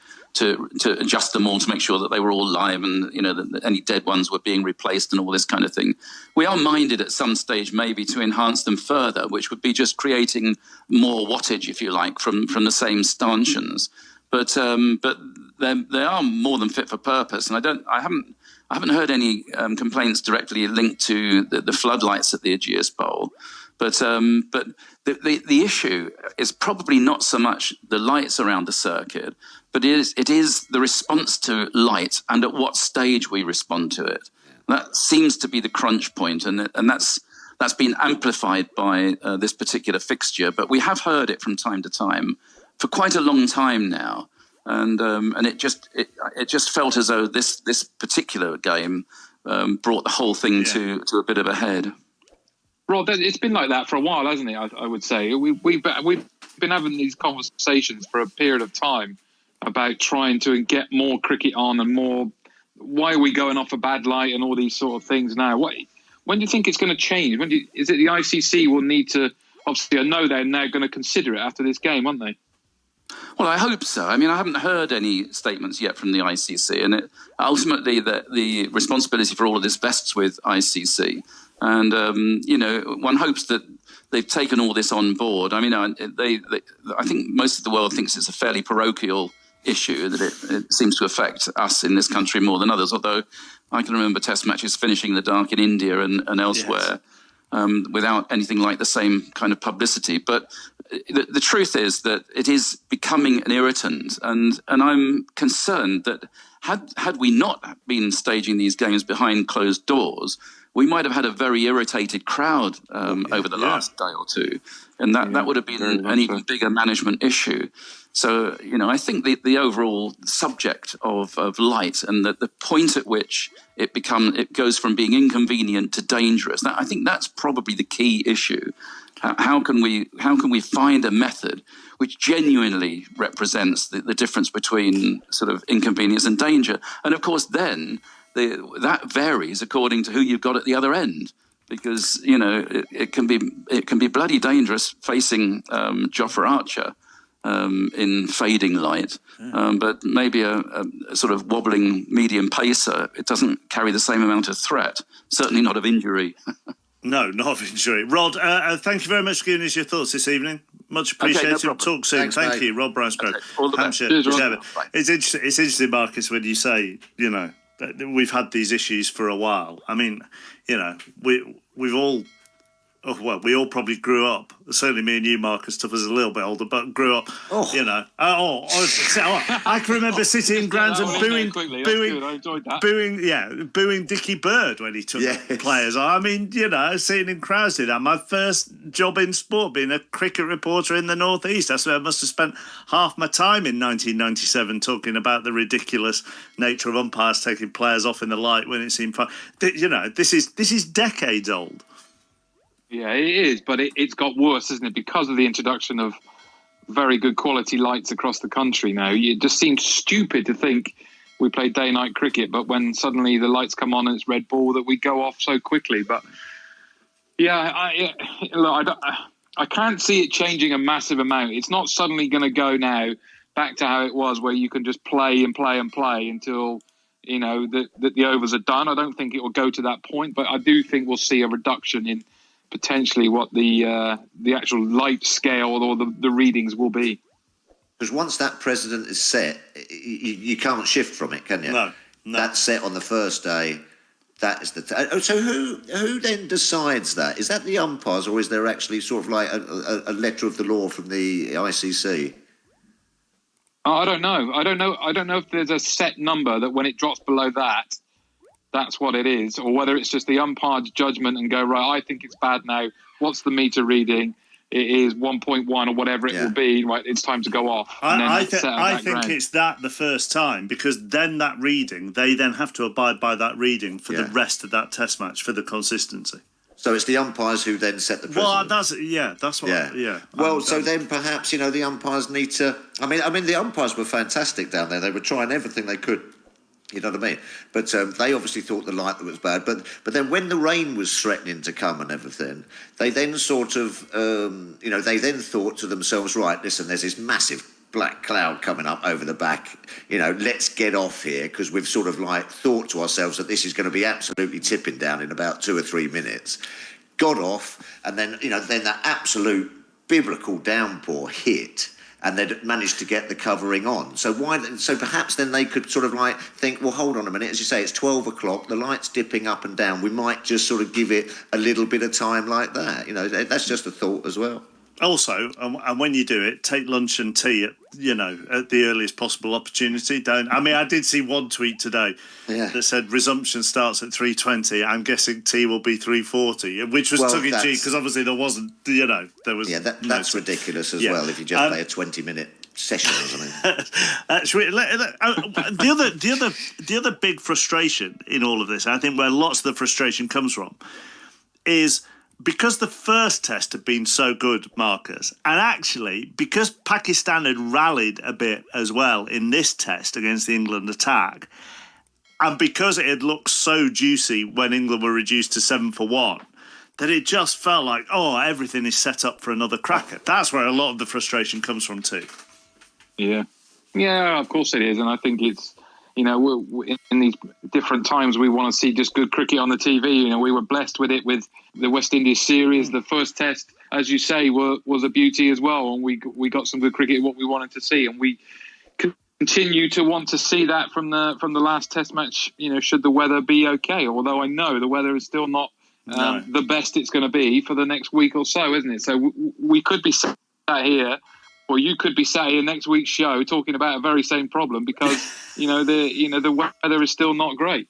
adjust them all to make sure that they were all live and that any dead ones were being replaced and all this kind of thing. We are minded at some stage maybe to enhance them further, which would be just creating more wattage, if you like, from the same stanchions. But they are more than fit for purpose, and I haven't heard any complaints directly linked to the floodlights at the Ageas Bowl. But the issue is probably not so much the lights around the circuit, but it is the response to light and at what stage we respond to it. That seems to be the crunch point, and that's been amplified by this particular fixture. But we have heard it from time to time for quite a long time now, and it just felt as though this particular game brought the whole thing to a bit of a head. Rod, it's been like that for a while, hasn't it? I would say we've been having these conversations for a period of time about trying to get more cricket on and more. Why are we going off a bad light and all these sort of things now? When do you think it's going to change? Is it the ICC will need to? Obviously, I know they're now going to consider it after this game, aren't they? Well, I hope so. I mean, I haven't heard any statements yet from the ICC, and ultimately the responsibility for all of this vests with ICC. And one hopes that they've taken all this on board. I mean, I think most of the world thinks it's a fairly parochial issue, that it seems to affect us in this country more than others. Although I can remember Test matches finishing in the dark in India and elsewhere. Yes. Without anything like the same kind of publicity. But the truth is that it is becoming an irritant, and I'm concerned that had we not been staging these games behind closed doors, we might have had a very irritated crowd over the last day or two, and that would have been an even bigger management issue. So, I think the overall subject of light and the point at which it goes from being inconvenient to dangerous, I think that's probably the key issue. How can we find a method which genuinely represents the difference between sort of inconvenience and danger? And of course, then that varies according to who you've got at the other end, because it can be bloody dangerous facing Jofra Archer in fading light, but maybe a sort of wobbling medium pacer, it doesn't carry the same amount of threat, certainly not of injury. No, not of injury. Rod, thank you very much for giving us your thoughts this evening. Much appreciated. Okay, no Talk soon. Thanks, thank mate. you, Rod Bransgrove. All the best. Cheers, Rod. It's interesting, Marcus, when you say, that we've had these issues for a while. I mean, we've all... Oh, well, we all probably grew up. Certainly me and you, Marcus, tough as a little bit older, but grew up, I can remember sitting in grounds and booing Dickie Bird when he took players. I mean, sitting in crowds did that. My first job in sport, being a cricket reporter in the North East. That's where I must have spent half my time in 1997 talking about the ridiculous nature of umpires taking players off in the light when it seemed fun. This is decades old. Yeah, it is, but it's got worse, isn't it? Because of the introduction of very good quality lights across the country now. It just seems stupid to think we play day-night cricket, but when suddenly the lights come on and it's red ball, that we go off so quickly. But I can't see it changing a massive amount. It's not suddenly going to go now back to how it was, where you can just play and play and play until the overs are done. I don't think it will go to that point, but I do think we'll see a reduction in potentially what the actual light scale or the readings will be. Because once that precedent is set, you can't shift from it, can you? No. That's set on the first day. That is so who then decides that? Is that the umpires, or is there actually sort of like a letter of the law from the ICC? I don't know. I don't know if there's a set number that when it drops below that, that's what it is, or whether it's just the umpire's judgment and go, right, I think it's bad now. What's the meter reading? It is 1.1 or whatever it will be. Right, it's time to go off. I think it's that the first time, because then that reading, they then have to abide by that reading for the rest of that test match for the consistency. So it's the umpires who then set the precedent. Well, that's what. Yeah. Well, so then perhaps the umpires need to. I mean, the umpires were fantastic down there. They were trying everything they could. You know what I mean? But they obviously thought the light was bad. But then when the rain was threatening to come and everything, they then sort of, they then thought to themselves, right, listen, there's this massive black cloud coming up over the back. Let's get off here, because we've sort of thought to ourselves that this is going to be absolutely tipping down in about 2 or 3 minutes. Got off, and then, then that absolute biblical downpour hit. And they'd managed to get the covering on. So perhaps then they could sort of think, well, hold on a minute. As you say, it's 12 o'clock. The light's dipping up and down. We might just sort of give it a little bit of time like that. That's just a thought as well. Also, and when you do it, take lunch and tea at the earliest possible opportunity. I did see one tweet today that said resumption starts at 3:20. I'm guessing tea will be 3:40, which was tongue in cheek, because obviously there wasn't. There was. That's ridiculous as well. If you just play a 20-minute session or something. The other big frustration in all of this, I think, where lots of the frustration comes from, is because the first test had been so good, Marcus, and actually because Pakistan had rallied a bit as well in this test against the England attack, and because it had looked so juicy when England were reduced to 7-1, that it just felt like, everything is set up for another cracker. That's where a lot of the frustration comes from too. Yeah, of course it is, and I think it's, we're in these different times, we want to see just good cricket on the TV. We were blessed with it with the West Indies series. The first test, as you say, was a beauty as well, and we got some good cricket, what we wanted to see, and we continue to want to see that from the last test match. Should the weather be okay? Although I know the weather is still not the best it's going to be for the next week or so, isn't it? So we could be sat here. Or you could be sat here next week's show talking about a very same problem, because the weather is still not great.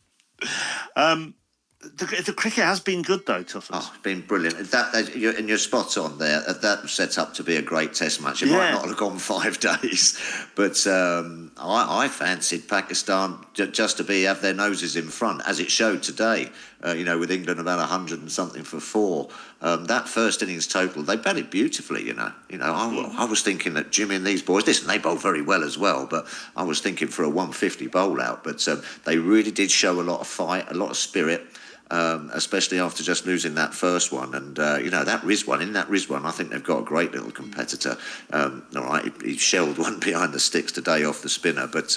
The cricket has been good though, Tuffers. It's been brilliant. And you're spot on there. That sets up to be a great test match. It might not have gone 5 days, but I fancied Pakistan just to have their noses in front, as it showed today. With England about 100 and something for 4. That first innings total, they batted beautifully. I was thinking that Jimmy and these boys, listen, they bowled very well as well, but I was thinking for a 150 bowl out. But they really did show a lot of fight, a lot of spirit. Especially after just losing that first one. And, that Rizwan, I think they've got a great little competitor. All right, he shelled one behind the sticks today off the spinner, but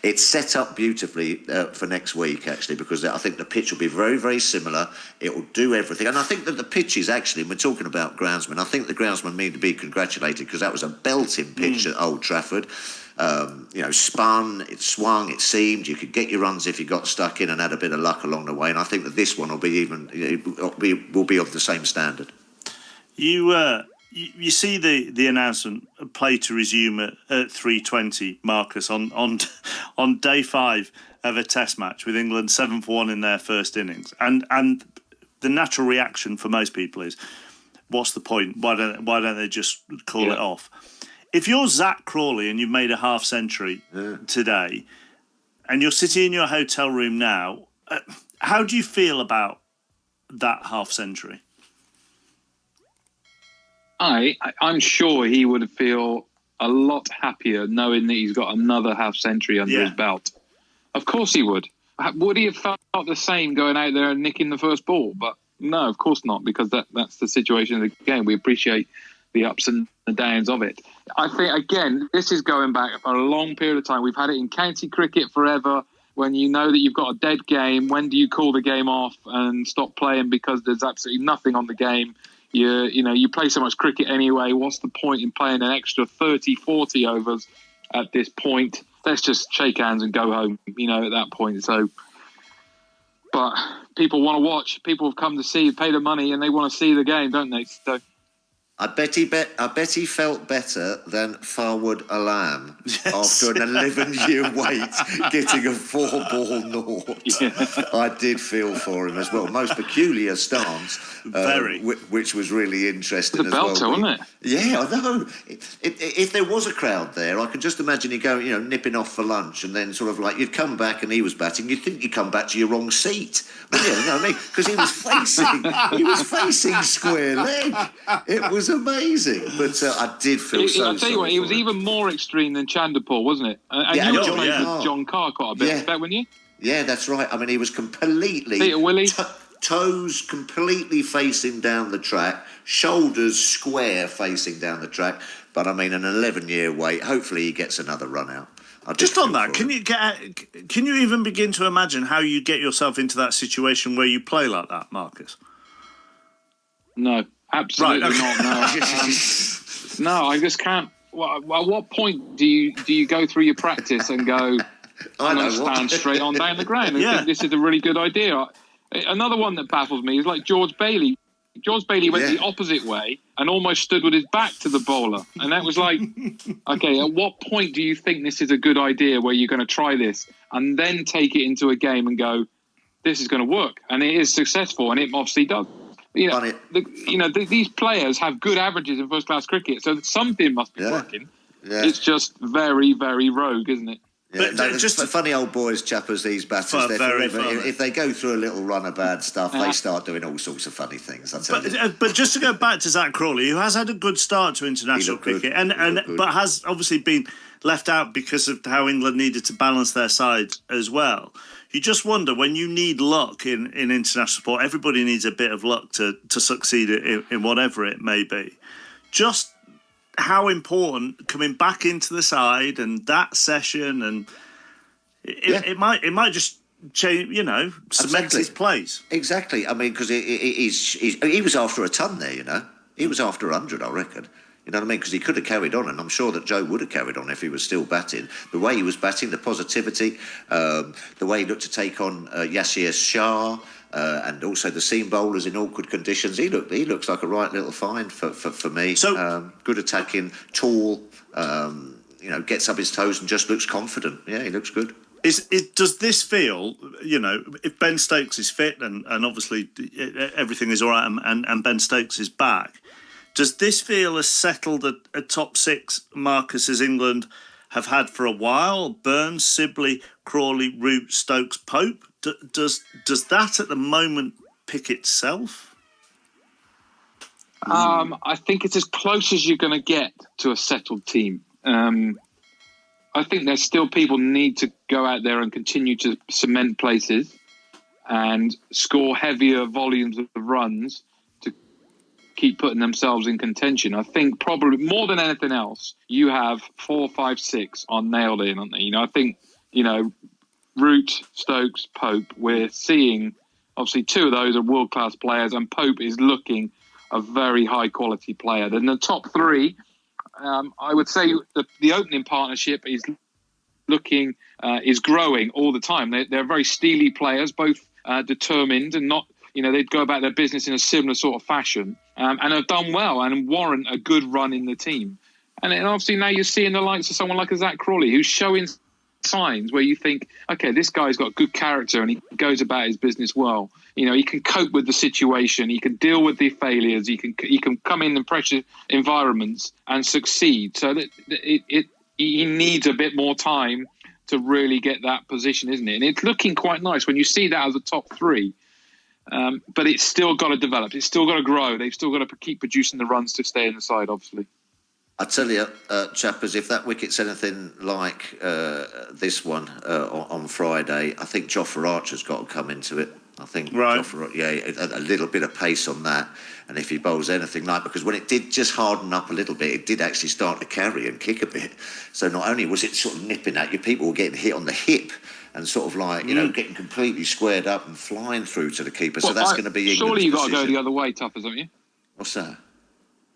it's set up beautifully for next week, actually, because I think the pitch will be very, very similar. It will do everything. And I think that the pitch is actually, we're talking about groundsmen, I think the groundsmen need to be congratulated, because that was a belting pitch at Old Trafford. It swung, it seemed, you could get your runs if you got stuck in and had a bit of luck along the way, and I think that this one will be will be of the same standard. You see the announcement, play to resume at 3:20, Marcus, on day 5 of a test match with England 7-1 in their first innings, and the natural reaction for most people is, what's the point? Why don't they just call it off? If you're Zach Crawley and you've made a half century today, and you're sitting in your hotel room now, how do you feel about that half century? I'm sure he would feel a lot happier knowing that he's got another half century under his belt. Of course he would. Would he have felt the same going out there and nicking the first ball? But no, of course not, because that's the situation of the game. We appreciate the ups and the downs of it. I think, again, this is going back for a long period of time. We've had it in county cricket forever. When you know that you've got a dead game, when do you call the game off and stop playing because there's absolutely nothing on the game? You play so much cricket anyway. What's the point in playing an extra 30, 40 overs at this point? Let's just shake hands and go home, at that point. So, but people want to watch. People have come to see, pay the money, and they want to see the game, don't they? So, I bet he felt better than Farwood Alam after an 11-year wait, getting a 4-ball naught. Yeah. I did feel for him as well. Most peculiar stance, which was really interesting as well. It's a belter, wasn't it? Yeah, I know. If there was a crowd there, I could just imagine you going, nipping off for lunch, and then sort of like you'd come back and he was batting. You'd think you'd come back to your wrong seat. Yeah, you know what I mean? Because he was facing square leg. It was amazing, but I did feel I'll tell you what, he was even more extreme than Chanderpaul, wasn't it? And you were playing with John Carr quite a bit, I bet, weren't you? Yeah, that's right. I mean, he was completely Peter Willie. Toes completely facing down the track, shoulders square facing down the track. But I mean, an 11-year wait. Hopefully, he gets another run out. Just on that, can you even begin to imagine how you get yourself into that situation where you play like that, Marcus? No. Absolutely not. No, no, I just can't. At what point do you go through your practice and go, I'm going to stand straight on down the ground and think this is a really good idea? Another one that baffles me is like George Bailey. George Bailey went the opposite way and almost stood with his back to the bowler. And that was like, okay, at what point do you think this is a good idea where you're going to try this and then take it into a game and go, this is going to work? And it is successful, and it obviously does. These players have good averages in first-class cricket, so something must be working. Yeah. It's just very, very rogue, isn't it? Yeah, but just funny old boys, chappers, these batters. If they go through a little run of bad stuff, they start doing all sorts of funny things. But just to go back to Zach Crawley, who has had a good start to international cricket, but has obviously been left out because of how England needed to balance their side as well. You just wonder, when you need luck in international sport, everybody needs a bit of luck to succeed in whatever it may be. Just how important coming back into the side and that session, and it might just change, cement his place. Exactly. I mean, because he was after a ton there, He was after 100, I reckon. You know what I mean? Because he could have carried on, and I'm sure that Joe would have carried on if he was still batting. The way he was batting, the positivity, the way he looked to take on Yasir Shah, and also the seam bowlers in awkward conditions. He looks like a right little find for me. So good attacking, tall, gets up his toes and just looks confident. Yeah, he looks good. Does this feel, if Ben Stokes is fit and obviously everything is all right and Ben Stokes is back, does this feel as settled a top six, Marcus, as England have had for a while? Burns, Sibley, Crawley, Root, Stokes, Pope. Does that at the moment pick itself? I think it's as close as you're going to get to a settled team. I think there's still people need to go out there and continue to cement places and score heavier volumes of runs to keep putting themselves in contention. I think probably more than anything else, you have 4, 5, 6 are nailed in, aren't they? I think, Root, Stokes, Pope, we're seeing obviously 2 of those are world-class players, and Pope is looking a very high-quality player. Then the top 3, I would say the opening partnership is looking is growing all the time. They're very steely players, both determined and not, they'd go about their business in a similar sort of fashion, and have done well and warrant a good run in the team. And then obviously now you're seeing the likes of someone like a Zach Crawley, who's showing signs where you think, okay, this guy's got good character and he goes about his business well. He can cope with the situation, he can deal with the failures, he can come in pressure environments and succeed. So that he needs a bit more time to really get that position, isn't it? And it's looking quite nice when you see that as a top 3. But it's still got to develop. It's still got to grow. They've still got to keep producing the runs to stay in the side, obviously. I tell you, chappers, if that wicket's anything like this one on Friday, I think Jofra Archer's got to come into it. I think a little bit of pace on that. And if he bowls anything like, because when it did just harden up a little bit, it did actually start to carry and kick a bit. So not only was it sort of nipping at you, people were getting hit on the hip and sort of like, getting completely squared up and flying through to the keeper. So that's going to be England's surely you've got to decision. go the other way, Tuffers, haven't you? What's that?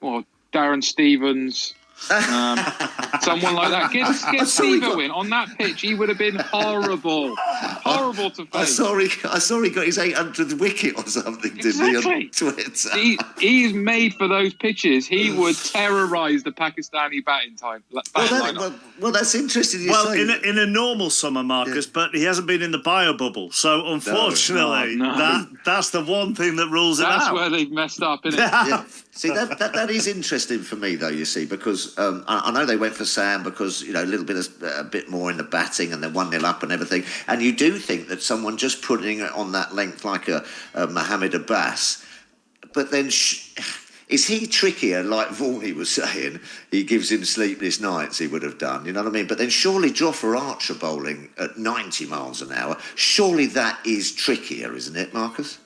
Well, Darren Stevens, Someone like that. Get Steve Owen on that pitch. He would have been horrible. Horrible to face. I saw he got his 800th wicket or something, didn't he, on Twitter? He's made for those pitches. He would terrorise the Pakistani batting time. Well, that's interesting. In a normal summer, Marcus, but he hasn't been in the bio bubble. So, unfortunately, that's the one thing that rules it out. That's where they've messed up, isn't it? Yeah. See, that is interesting for me, though, you see, because I know they went for Sam because, you know, a bit more in the batting and they're 1-0 up and everything. And you do think that someone just putting it on that length like a Mohammed Abbas, but then is he trickier, like Varney was saying? He gives him sleepless nights, he would have done, you know what I mean? But then surely Jofra Archer bowling at 90 miles an hour, surely that is trickier, isn't it, Marcus?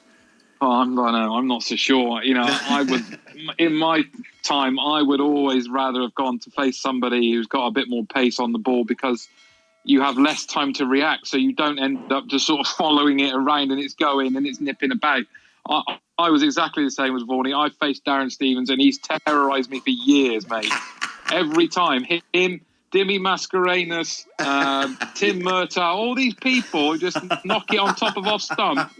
Oh, I'm not so sure. You know, I would, in my time, I would always rather have gone to face somebody who's got a bit more pace on the ball because you have less time to react, so you don't end up just sort of following it around and it's going and it's nipping about. I was exactly the same as Varney. I faced Darren Stevens and he's terrorised me for years, mate. Every time. Him, Dimi Mascarenhas, Tim Murtaugh, all these people just knock it on top of off stump.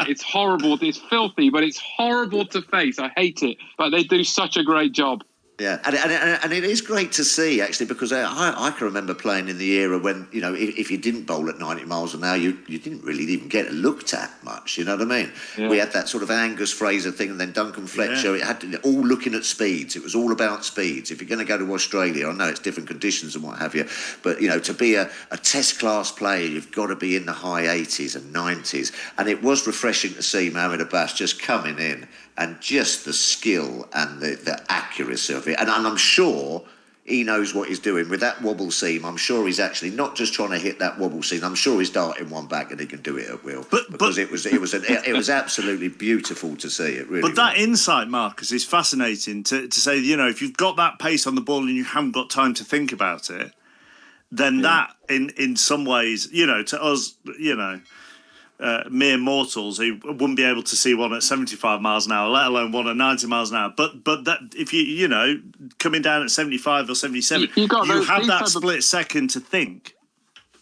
It's horrible. It's filthy, but it's horrible to face. I hate it. But they do such a great job. Yeah, and it is great to see, actually, because I can remember playing in the era when, you know, if you didn't bowl at 90 miles an hour, you didn't really even get looked at much, you know what I mean? Yeah. We had that sort of Angus Fraser thing and then Duncan Fletcher. Yeah. It had all looking at speeds. It was all about speeds. If you're going to go to Australia, I know it's different conditions and what have you, but, you know, to be a test class player, you've got to be in the high 80s and 90s. And it was refreshing to see Mohammed Abbas just coming in and just the skill and the accuracy of it. And I'm sure he knows what he's doing. With that wobble seam, I'm sure he's actually not just trying to hit that wobble seam. I'm sure he's darting one back and he can do it at will. Because it was absolutely beautiful to see. It really was. That insight, Marcus, is fascinating to say, you know, if you've got that pace on the ball and you haven't got time to think about it, then that, in some ways, you know, to us, you know, mere mortals who wouldn't be able to see one at 75 miles an hour, let alone one at 90 miles an hour. But that if you know, coming down at 75 or 77, you have that split second to think.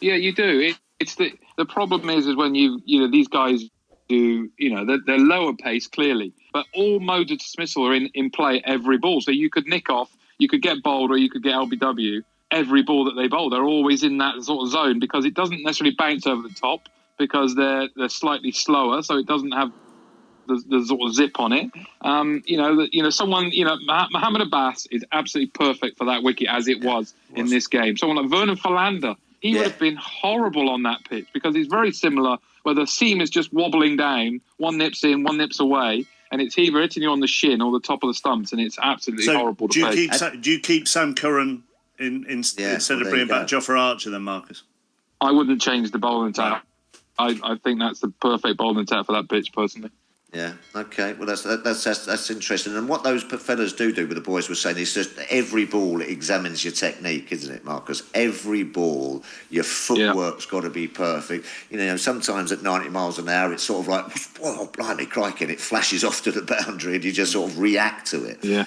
Yeah, you do. It's the problem is when you know these guys do, you know, they're lower pace clearly, but all modes of dismissal are in play every ball. So you could nick off, you could get bowled, or you could get LBW. Every ball that they bowl, they're always in that sort of zone because it doesn't necessarily bounce over the top, because they're slightly slower, so it doesn't have the sort of zip on it. Someone, Mohammed Abbas is absolutely perfect for that wicket as it was in this game. Someone like Vernon Philander, he would have been horrible on that pitch because he's very similar, where the seam is just wobbling down, one nips in, one nips away, and it's either hitting you on the shin or the top of the stumps, and it's absolutely horrible to face. Do you keep Sam Curran instead of bringing back Jofra Archer then, Marcus? I wouldn't change the bowling attack. I think that's the perfect bowling attack for that pitch, personally. Yeah, okay. Well, that's interesting. And what those fellas do with the boys were saying is just every ball examines your technique, isn't it, Marcus? Every ball, your footwork's got to be perfect. You know, sometimes at 90 miles an hour, it's sort of like, oh, blimey, crikey, and it flashes off to the boundary and you just sort of react to it. Yeah.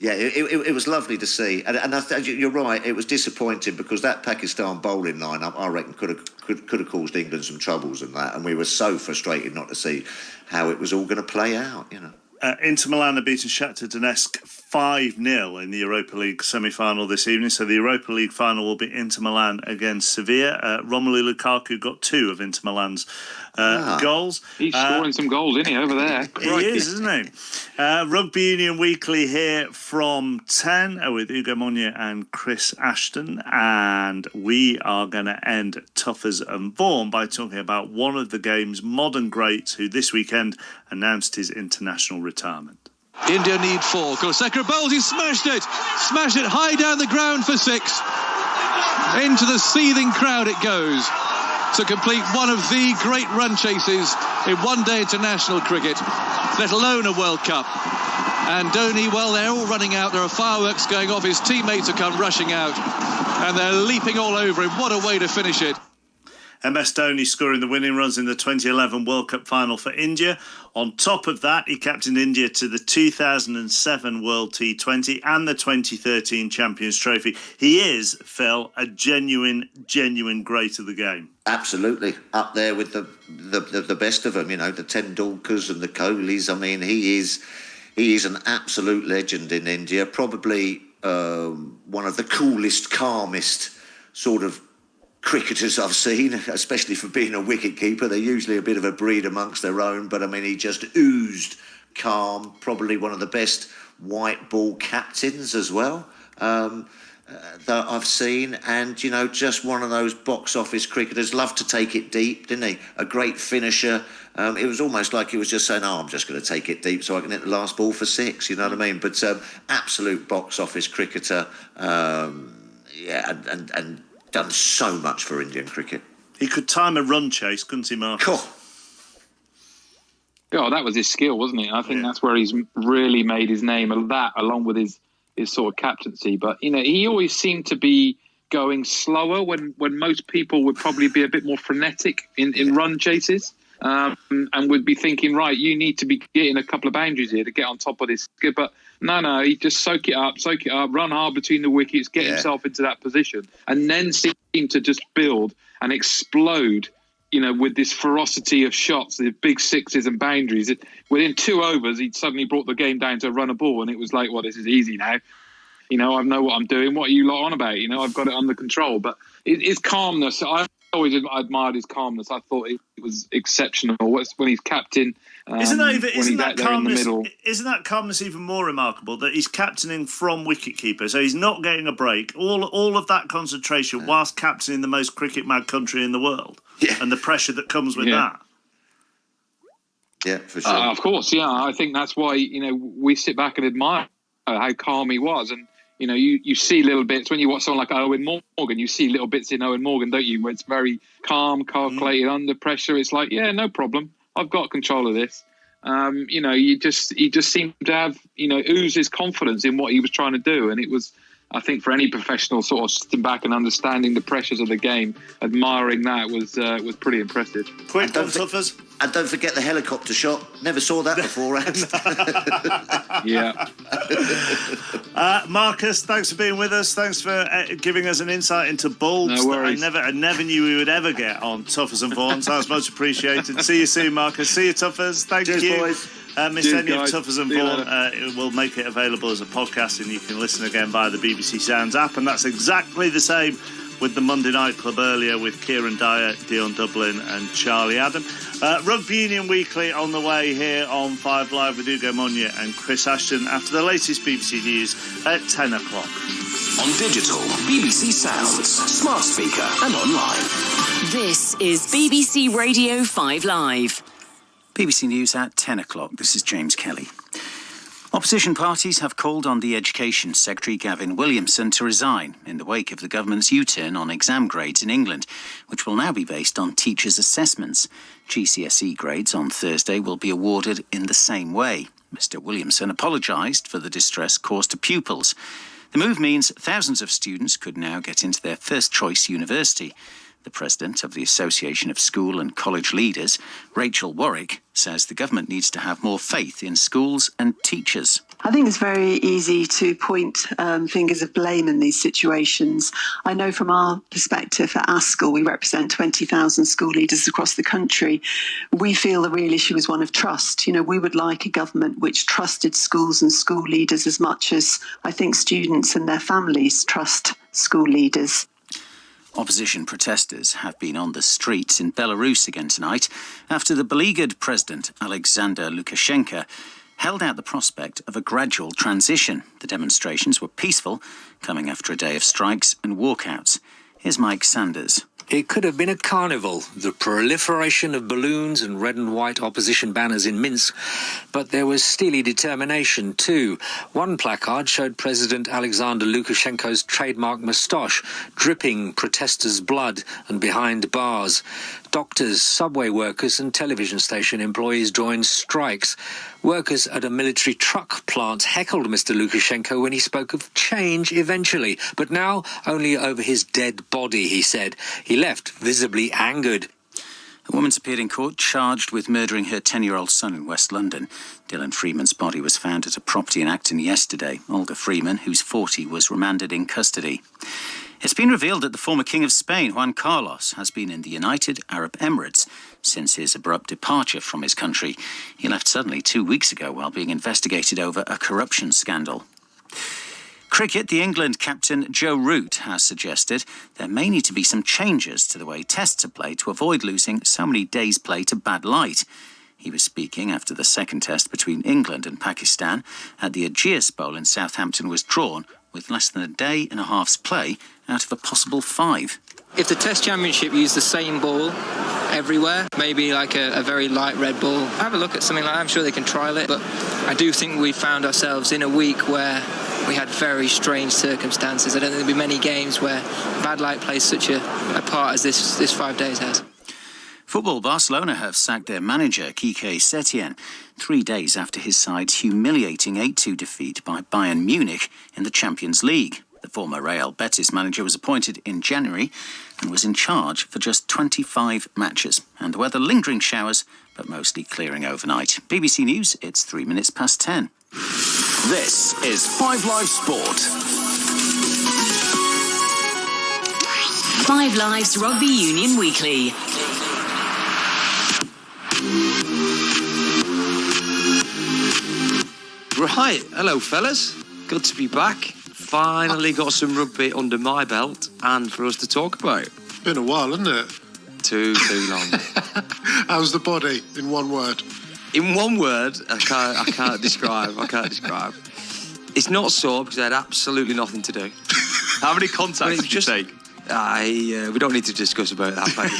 It was lovely to see, and you're right. It was disappointing because that Pakistan bowling lineup, I reckon, could have caused England some troubles and that, and we were so frustrated not to see how it was all going to play out. You know. Inter Milan have beaten Shakhtar Donetsk 5-0 in the Europa League semi-final this evening. So the Europa League final will be Inter Milan against Sevilla. Romelu Lukaku got 2 of Inter Milan's goals. He's scoring some goals, isn't he, over there? He is, isn't he? Rugby Union Weekly here from 10 with Ugo Monye and Chris Ashton. And we are going to end Toughers and Vaughan by talking about one of the game's modern greats who this weekend announced his international retirement. India need 4. Koseka bowls, he smashed it high down the ground for 6. Into the seething crowd it goes to complete one of the great run chases in one-day international cricket, let alone a World Cup. And Dhoni, well, they're all running out. There are fireworks going off. His teammates have come rushing out and they're leaping all over him. What a way to finish it. MS Dhoni scoring the winning runs in the 2011 World Cup final for India. On top of that, he captained India to the 2007 World T20 and the 2013 Champions Trophy. He is, Phil, a genuine great of the game. Absolutely. Up there with the best of them, the Tendulkars and the Kohlis. I mean, he is an absolute legend in India. Probably one of the coolest, calmest sort of cricketers I've seen, especially for being a wicket-keeper. They're usually a bit of a breed amongst their own, but I mean, he just oozed calm. Probably one of the best white ball captains as well that I've seen, and just one of those box office cricketers. Loved to take it deep, didn't he? A great finisher. It was almost like he was just saying, I'm just going to take it deep so I can hit the last ball for 6, you know what I mean? But absolute box office cricketer, and done so much for Indian cricket. He could time a run chase, couldn't he, Mark? Oh, that was his skill, wasn't it? I think that's where he's really made his name, that along with his sort of captaincy. But, he always seemed to be going slower when most people would probably be a bit more frenetic in run chases. And would be thinking, right, you need to be getting a couple of boundaries here to get on top of this. But no, he just soak it up, run hard between the wickets, get himself into that position, and then seem to just build and explode, with this ferocity of shots, the big sixes and boundaries. Within 2 overs, he'd suddenly brought the game down to a run a ball, and it was like, well, this is easy now. I know what I'm doing. What are you lot on about? I've got it under control. But his calmness, I always admired his calmness. I thought it was exceptional when he's captain. Isn't that calmness even more remarkable, that he's captaining from wicketkeeper, so he's not getting a break. All of that concentration whilst captaining the most cricket-mad country in the world, and the pressure that comes with that. Yeah, for sure. Of course, yeah. I think that's why we sit back and admire how calm he was, and you see little bits when you watch someone like Owen Morgan. You see little bits in Owen Morgan, don't you, where it's very calm, calculated under pressure. It's like, no problem. I've got control of this. He just seemed to have, ooze his confidence in what he was trying to do. And it was, I think, for any professional sort of sitting back and understanding the pressures of the game, admiring that was pretty impressive. Quick, Tuffers. And don't forget the helicopter shot. Never saw that beforehand. Yeah. Marcus, thanks for being with us. Thanks for giving us an insight into bulbs that I never knew we would ever get on Tuffers and Vaughan. So that's much appreciated. See you soon, Marcus. See you, Tuffers. Thank you. Cheers, boys. Miss any of Tuffers and Vaughan, we'll make it available as a podcast, and you can listen again via the BBC Sounds app. And that's exactly the same with the Monday Night Club earlier with Kieran Dyer, Dion Dublin and Charlie Adam. Rugby Union Weekly on the way here on 5 Live with Ugo Monye and Chris Ashton after the latest BBC News at 10 o'clock. On digital, BBC Sounds, smart speaker and online. This is BBC Radio 5 Live. BBC News at 10 o'clock. This is James Kelly. Opposition parties have called on the Education Secretary Gavin Williamson to resign in the wake of the government's U-turn on exam grades in England, which will now be based on teachers' assessments. GCSE grades on Thursday will be awarded in the same way. Mr. Williamson apologised for the distress caused to pupils. The move means thousands of students could now get into their first-choice university. The president of the Association of School and College Leaders, Rachel Warwick, says the government needs to have more faith in schools and teachers. I think it's very easy to point fingers of blame in these situations. I know from our perspective at ASCL, we represent 20,000 school leaders across the country. We feel the real issue is one of trust. We would like a government which trusted schools and school leaders as much as I think students and their families trust school leaders. Opposition protesters have been on the streets in Belarus again tonight after the beleaguered President Alexander Lukashenko held out the prospect of a gradual transition. The demonstrations were peaceful, coming after a day of strikes and walkouts. Here's Mike Sanders. It could have been a carnival, the proliferation of balloons and red and white opposition banners in Minsk, but there was steely determination too. One placard showed President Alexander Lukashenko's trademark moustache, dripping protesters' blood and behind bars. Doctors, subway workers and television station employees joined strikes. Workers at a military truck plant heckled Mr. Lukashenko when he spoke of change eventually, but now only over his dead body, he said. He left visibly angered. A woman's appeared in court charged with murdering her 10-year-old son in West London. Dylan Freeman's body was found at a property in Acton yesterday. Olga Freeman, who's 40, was remanded in custody. It's been revealed that the former King of Spain, Juan Carlos, has been in the United Arab Emirates since his abrupt departure from his country. He left suddenly 2 weeks ago while being investigated over a corruption scandal. Cricket, the England captain Joe Root has suggested there may need to be some changes to the way tests are played to avoid losing so many days' play to bad light. He was speaking after the second test between England and Pakistan at the Ageas Bowl in Southampton was drawn with less than a day and a half's play out of a possible 5. If the Test Championship used the same ball everywhere, maybe like a very light red ball, have a look at something like that. I'm sure they can trial it, but I do think we found ourselves in a week where we had very strange circumstances. I don't think there'll be many games where bad light plays such a part as this 5 days has. Football Barcelona have sacked their manager, Quique Setien, 3 days after his side's humiliating 8-2 defeat by Bayern Munich in the Champions League. The former Real Betis manager was appointed in January and was in charge for just 25 matches. And the weather lingering showers, but mostly clearing overnight. BBC News, it's 3 minutes past 10. This is 5 Live Sport. 5 Live's Rugby Union Weekly. Right, hello fellas. Good to be back. Finally got some rugby under my belt and for us to talk about. Been a while, hasn't it? Too long. How's the body, in one word? In one word, I can't describe. It's not sore because I had absolutely nothing to do. How many contacts did you take? We don't need to discuss about that, mate.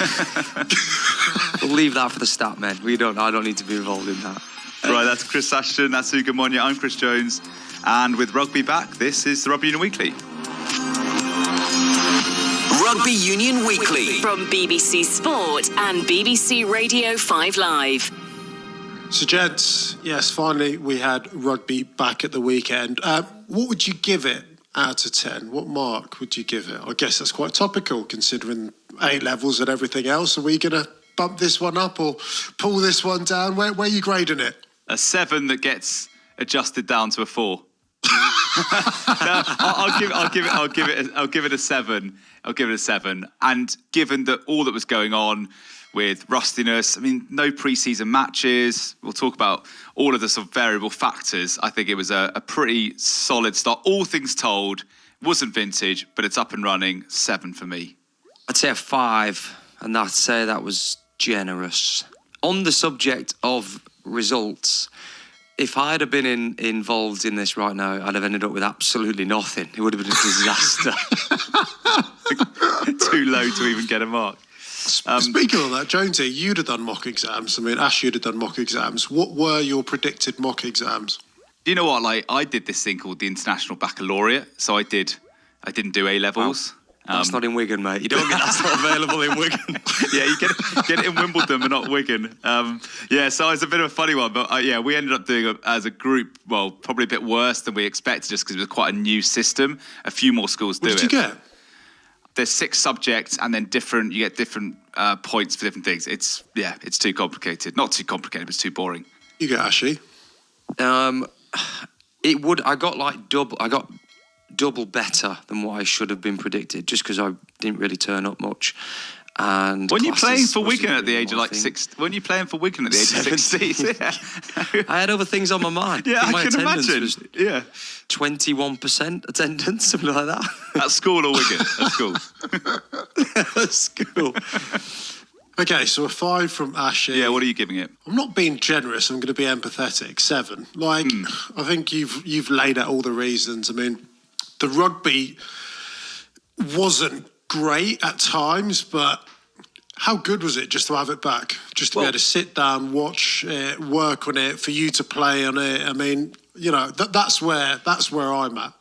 We'll leave that for the stat men. I don't need to be involved in that. Right, that's Chris Ashton, that's Hugo Monya, I'm Chris Jones. And with rugby back, this is the Rugby Union Weekly. Rugby Union Weekly. From BBC Sport and BBC Radio 5 Live. So, gents, yes, finally we had rugby back at the weekend. What would you give it out of 10? What mark would you give it? I guess that's quite topical considering A levels and everything else. Are we going to bump this one up or pull this one down? Where are you grading it? A 7 that gets adjusted down to a 4. No, I'll give it a 7. I'll give it a 7. And given that all that was going on with rustiness, I mean, no pre-season matches. We'll talk about all of the sort of variable factors. I think it was a pretty solid start. All things told, wasn't vintage, but it's up and running. 7 for me. I'd say a 5, and I'd say that was generous. On the subject of results, if I'd have been involved in this right now, I'd have ended up with absolutely nothing. It would have been a disaster. Too low to even get a mark. Speaking of that, Jonesy, you'd have done mock exams. I mean, Ash, you'd have done mock exams. What were your predicted mock exams? Do you know what? Like, I did this thing called the International Baccalaureate. So I didn't do A levels. Wow. That's not in Wigan, mate. You don't get that not available in Wigan. Yeah, you get it in Wimbledon, but not Wigan. So it's a bit of a funny one. But we ended up doing it as a group, well, probably a bit worse than we expected just because it was quite a new system. A few more schools do it. What did you get? There's 6 subjects and then you get different points for different things. It's too complicated. Not too complicated, but it's too boring. You get Ashy? I got double better than what I should have been predicted just because I didn't really turn up much. And when you're playing for Wigan at the age of like 6, when you're playing for Wigan at the age of 16, yeah. I had other things on my mind. Yeah, my I can imagine. Was 21% attendance, something like that. At school or Wigan? At school. At school. Okay, so a 5 from Ashy. Yeah, what are you giving it? I'm not being generous. I'm going to be empathetic. 7. I think you've laid out all the reasons. I mean, the rugby wasn't great at times, but how good was it just to have it back? Just to be able to sit down, watch it, work on it, for you to play on it. I mean, that's where I'm at.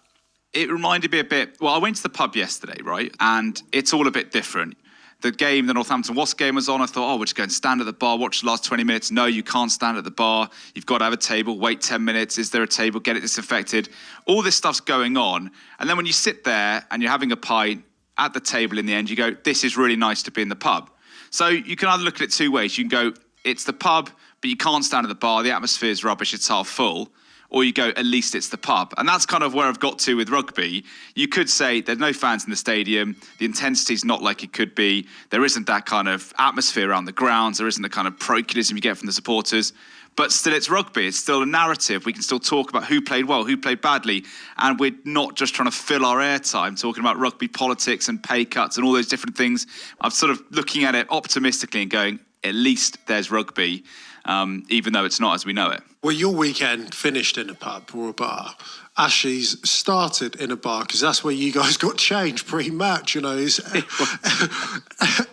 It reminded me a bit. Well, I went to the pub yesterday, right? And it's all a bit different. the game, the Northampton Wasps game was on, I thought, we'll just go and stand at the bar, watch the last 20 minutes. No, you can't stand at the bar. You've got to have a table, wait 10 minutes. Is there a table? Get it disinfected. All this stuff's going on. And then when you sit there and you're having a pint at the table in the end, you go, this is really nice to be in the pub. So you can either look at it two ways. You can go, it's the pub, but you can't stand at the bar. The atmosphere's rubbish. It's half full. Or you go, at least it's the pub. And that's kind of where I've got to with rugby. You could say there's no fans in the stadium. The intensity's not like it could be. There isn't that kind of atmosphere around the grounds. There isn't the kind of parochialism you get from the supporters. But still, it's rugby. It's still a narrative. We can still talk about who played well, who played badly. And we're not just trying to fill our airtime talking about rugby politics and pay cuts and all those different things. I'm sort of looking at it optimistically and going, at least there's rugby, even though it's not as we know it. Well, your weekend finished in a pub or a bar. Ashley's started in a bar because that's where you guys got changed pre-match.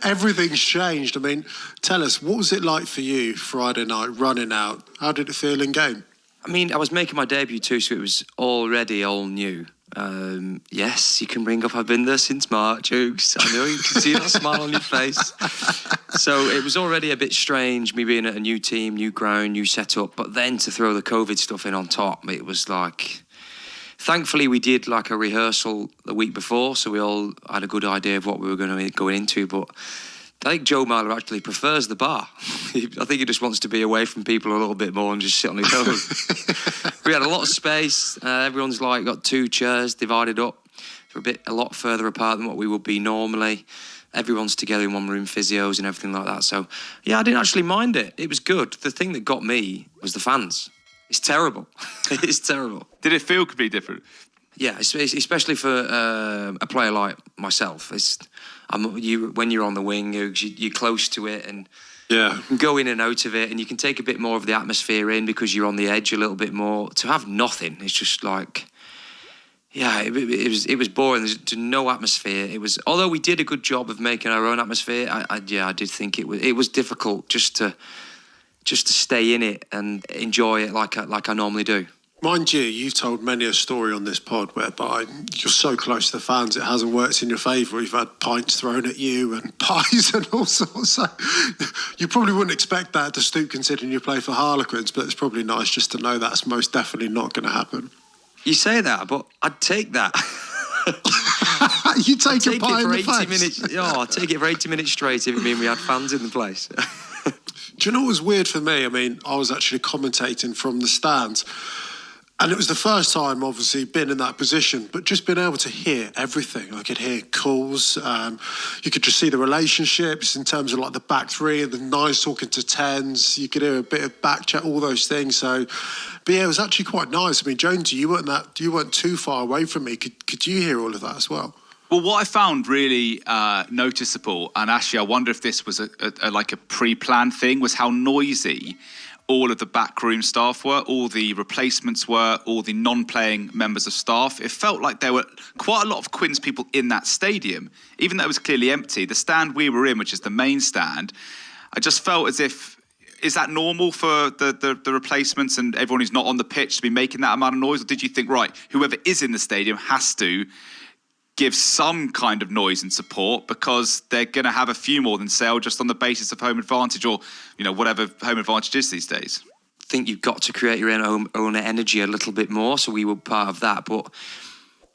Everything's changed. I mean, tell us, what was it like for you Friday night running out? How did it feel in game? I mean, I was making my debut too, so it was already all new. Yes, you can bring up I've been there since March, Oogs. I know, you can see that smile on your face. So it was already a bit strange, me being at a new team, new ground, new setup, but then to throw the COVID stuff in on top, it was like... Thankfully, we did like a rehearsal the week before, so we all had a good idea of what we were going to be going into, but I think Joe Marler actually prefers the bar. I think he just wants to be away from people a little bit more and just sit on his own. We had a lot of space. Everyone's like got two chairs divided up. We're a lot further apart than what we would be normally. Everyone's together in one room, physios and everything like that. So, yeah, I didn't actually mind it. It was good. The thing that got me was the fans. It's terrible. It's terrible. Did it feel completely different? Yeah, especially for a player like myself. When you're on the wing, you're close to it, and you can go in and out of it, and you can take a bit more of the atmosphere in because you're on the edge a little bit more. To have nothing, it's just like, it was boring. There's no atmosphere. It was, although we did a good job of making our own atmosphere. I did think it was difficult just to stay in it and enjoy it like I normally do. Mind you, you've told many a story on this pod whereby you're so close to the fans it hasn't worked in your favour. You've had pints thrown at you and pies and all sorts. So you probably wouldn't expect that to Stoop considering you play for Harlequins, but it's probably nice just to know that's most definitely not going to happen. You say that, but I'd take that. You take a pie in the face? Minutes. Oh, I'd take it for 80 minutes straight if it mean we had fans in the place. Do you know what was weird for me? I mean, I was actually commentating from the stands. And it was the first time, obviously, been in that position, but just being able to hear everything. I could hear calls. You could just see the relationships in terms of like the back three and the nines talking to tens. You could hear a bit of back chat, all those things. So, but yeah, it was actually quite nice. I mean, Jonesy, you weren't too far away from me. Could you hear all of that as well? Well, what I found really noticeable, and actually I wonder if this was a pre-planned thing, was how noisy all of the backroom staff were, all the replacements were, all the non-playing members of staff. It felt like there were quite a lot of Quins people in that stadium, even though it was clearly empty. The stand we were in, which is the main stand, I just felt as if, is that normal for the replacements and everyone who's not on the pitch to be making that amount of noise? Or did you think, right, whoever is in the stadium has to give some kind of noise and support because they're going to have a few more than Sale just on the basis of home advantage or, whatever home advantage is these days? I think you've got to create your own energy a little bit more, so we were part of that. But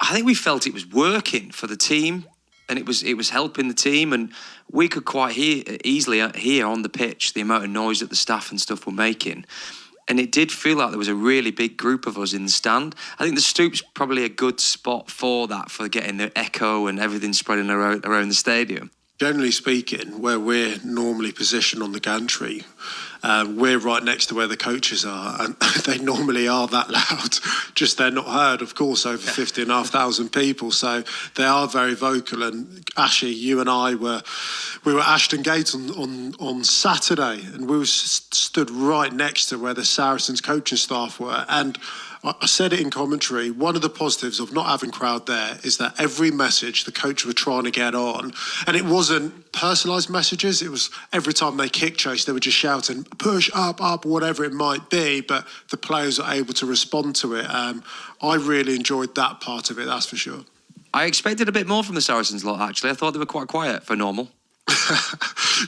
I think we felt it was working for the team and it was helping the team, and we could quite easily hear on the pitch the amount of noise that the staff and stuff were making. And it did feel like there was a really big group of us in the stand. I think the Stoop's probably a good spot for that, for getting the echo and everything spreading around the stadium. Generally speaking, where we're normally positioned on the gantry, we're right next to where the coaches are, and they normally are that loud. Just they're not heard, of course, over 50,500 people. So they are very vocal. And Ashley, you and I we were at Ashton Gate on Saturday, and we were stood right next to where the Saracens coaching staff were. And I said it in commentary, one of the positives of not having crowd there is that every message the coach were trying to get on, and it wasn't personalised messages, it was every time they kick chase, they were just shouting, push, up, whatever it might be, but the players are able to respond to it. I really enjoyed that part of it, that's for sure. I expected a bit more from the Saracens lot, actually. I thought they were quite quiet for normal.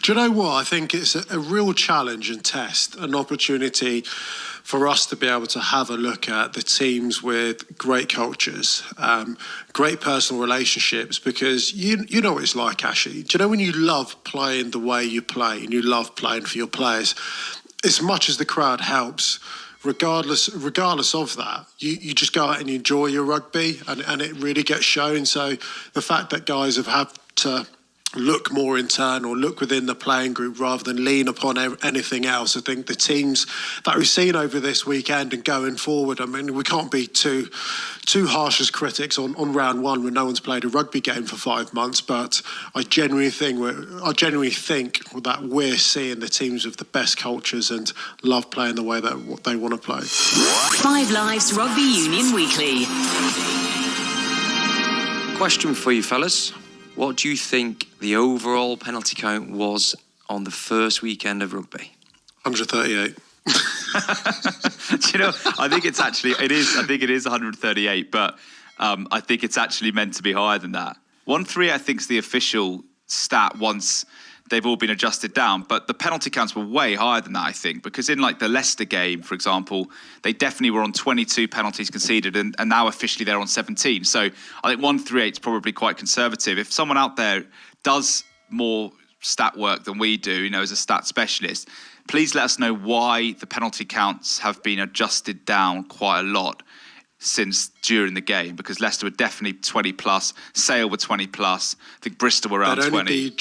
Do you know what? I think it's a real challenge and test, an opportunity for us to be able to have a look at the teams with great cultures, great personal relationships, because you know what it's like, Ashley. Do you know when you love playing the way you play and you love playing for your players, as much as the crowd helps, regardless of that, you just go out and enjoy your rugby and it really gets shown. So the fact that guys have had to look more internal, look within the playing group rather than lean upon anything else. I think the teams that we've seen over this weekend and going forward, I mean, we can't be too harsh as critics on round one when no one's played a rugby game for 5 months, but I genuinely think that we're seeing the teams with the best cultures and love playing the way that they want to play. 5 Live's Rugby Union Weekly. Question for you fellas. What do you think the overall penalty count was on the first weekend of rugby? 138. Do you know, I think it is 138, but I think it's actually meant to be higher than that. 1-3, I think, is the official stat once they've all been adjusted down, but the penalty counts were way higher than that, I think, because in like the Leicester game, for example, they definitely were on 22 penalties conceded, and now officially they're on 17. So I think 138 is probably quite conservative. If someone out there does more stat work than we do, as a stat specialist, please let us know why the penalty counts have been adjusted down quite a lot since during the game, because Leicester were definitely 20 plus, Sale were 20 plus, I think Bristol were around 20.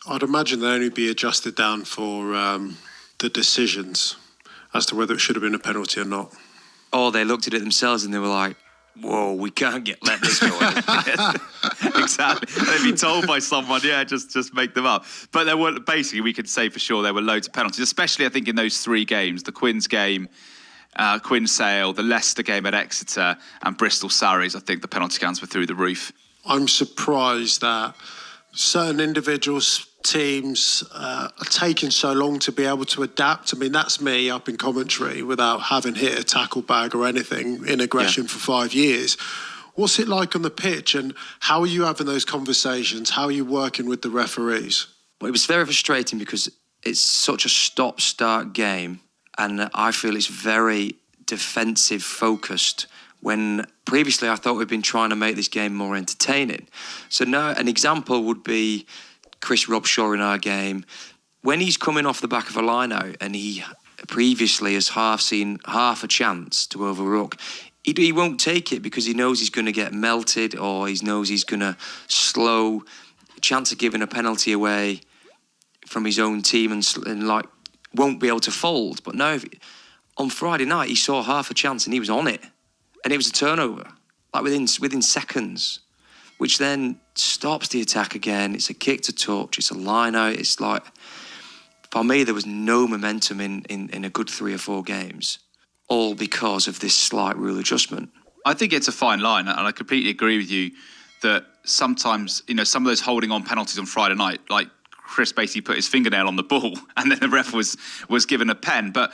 I'd imagine they'd only be adjusted down for the decisions as to whether it should have been a penalty or not. Or they looked at it themselves and they were like, whoa, we can't let this go. Exactly. They'd be told by someone, just make them up. But there were, basically, we could say for sure there were loads of penalties, especially I think in those 3 games, the Quins game, Quins Sale, the Leicester game at Exeter, and Bristol Sarries. I think the penalty counts were through the roof. I'm surprised that certain individuals, teams are taking so long to be able to adapt. I mean, that's me up in commentary without having hit a tackle bag or anything in aggression for 5 years. What's it like on the pitch, and how are you having those conversations? How are you working with the referees? Well, it was very frustrating because it's such a stop-start game, and I feel it's very defensive focused, when previously I thought we'd been trying to make this game more entertaining. So now an example would be Chris Robshaw in our game. When he's coming off the back of a line-out and he previously has seen half a chance to overruck, he won't take it because he knows he's going to get melted, or he knows he's going to slow, chance of giving a penalty away from his own team and like won't be able to fold. But now on Friday night he saw half a chance and he was on it. And it was a turnover, like within seconds, which then stops the attack again. It's a kick to touch, it's a line out. It's like, for me, there was no momentum in a good 3 or 4 games, all because of this slight rule adjustment. I think it's a fine line, and I completely agree with you that sometimes, some of those holding on penalties on Friday night, like Chris basically put his fingernail on the ball and then the ref was given a pen. But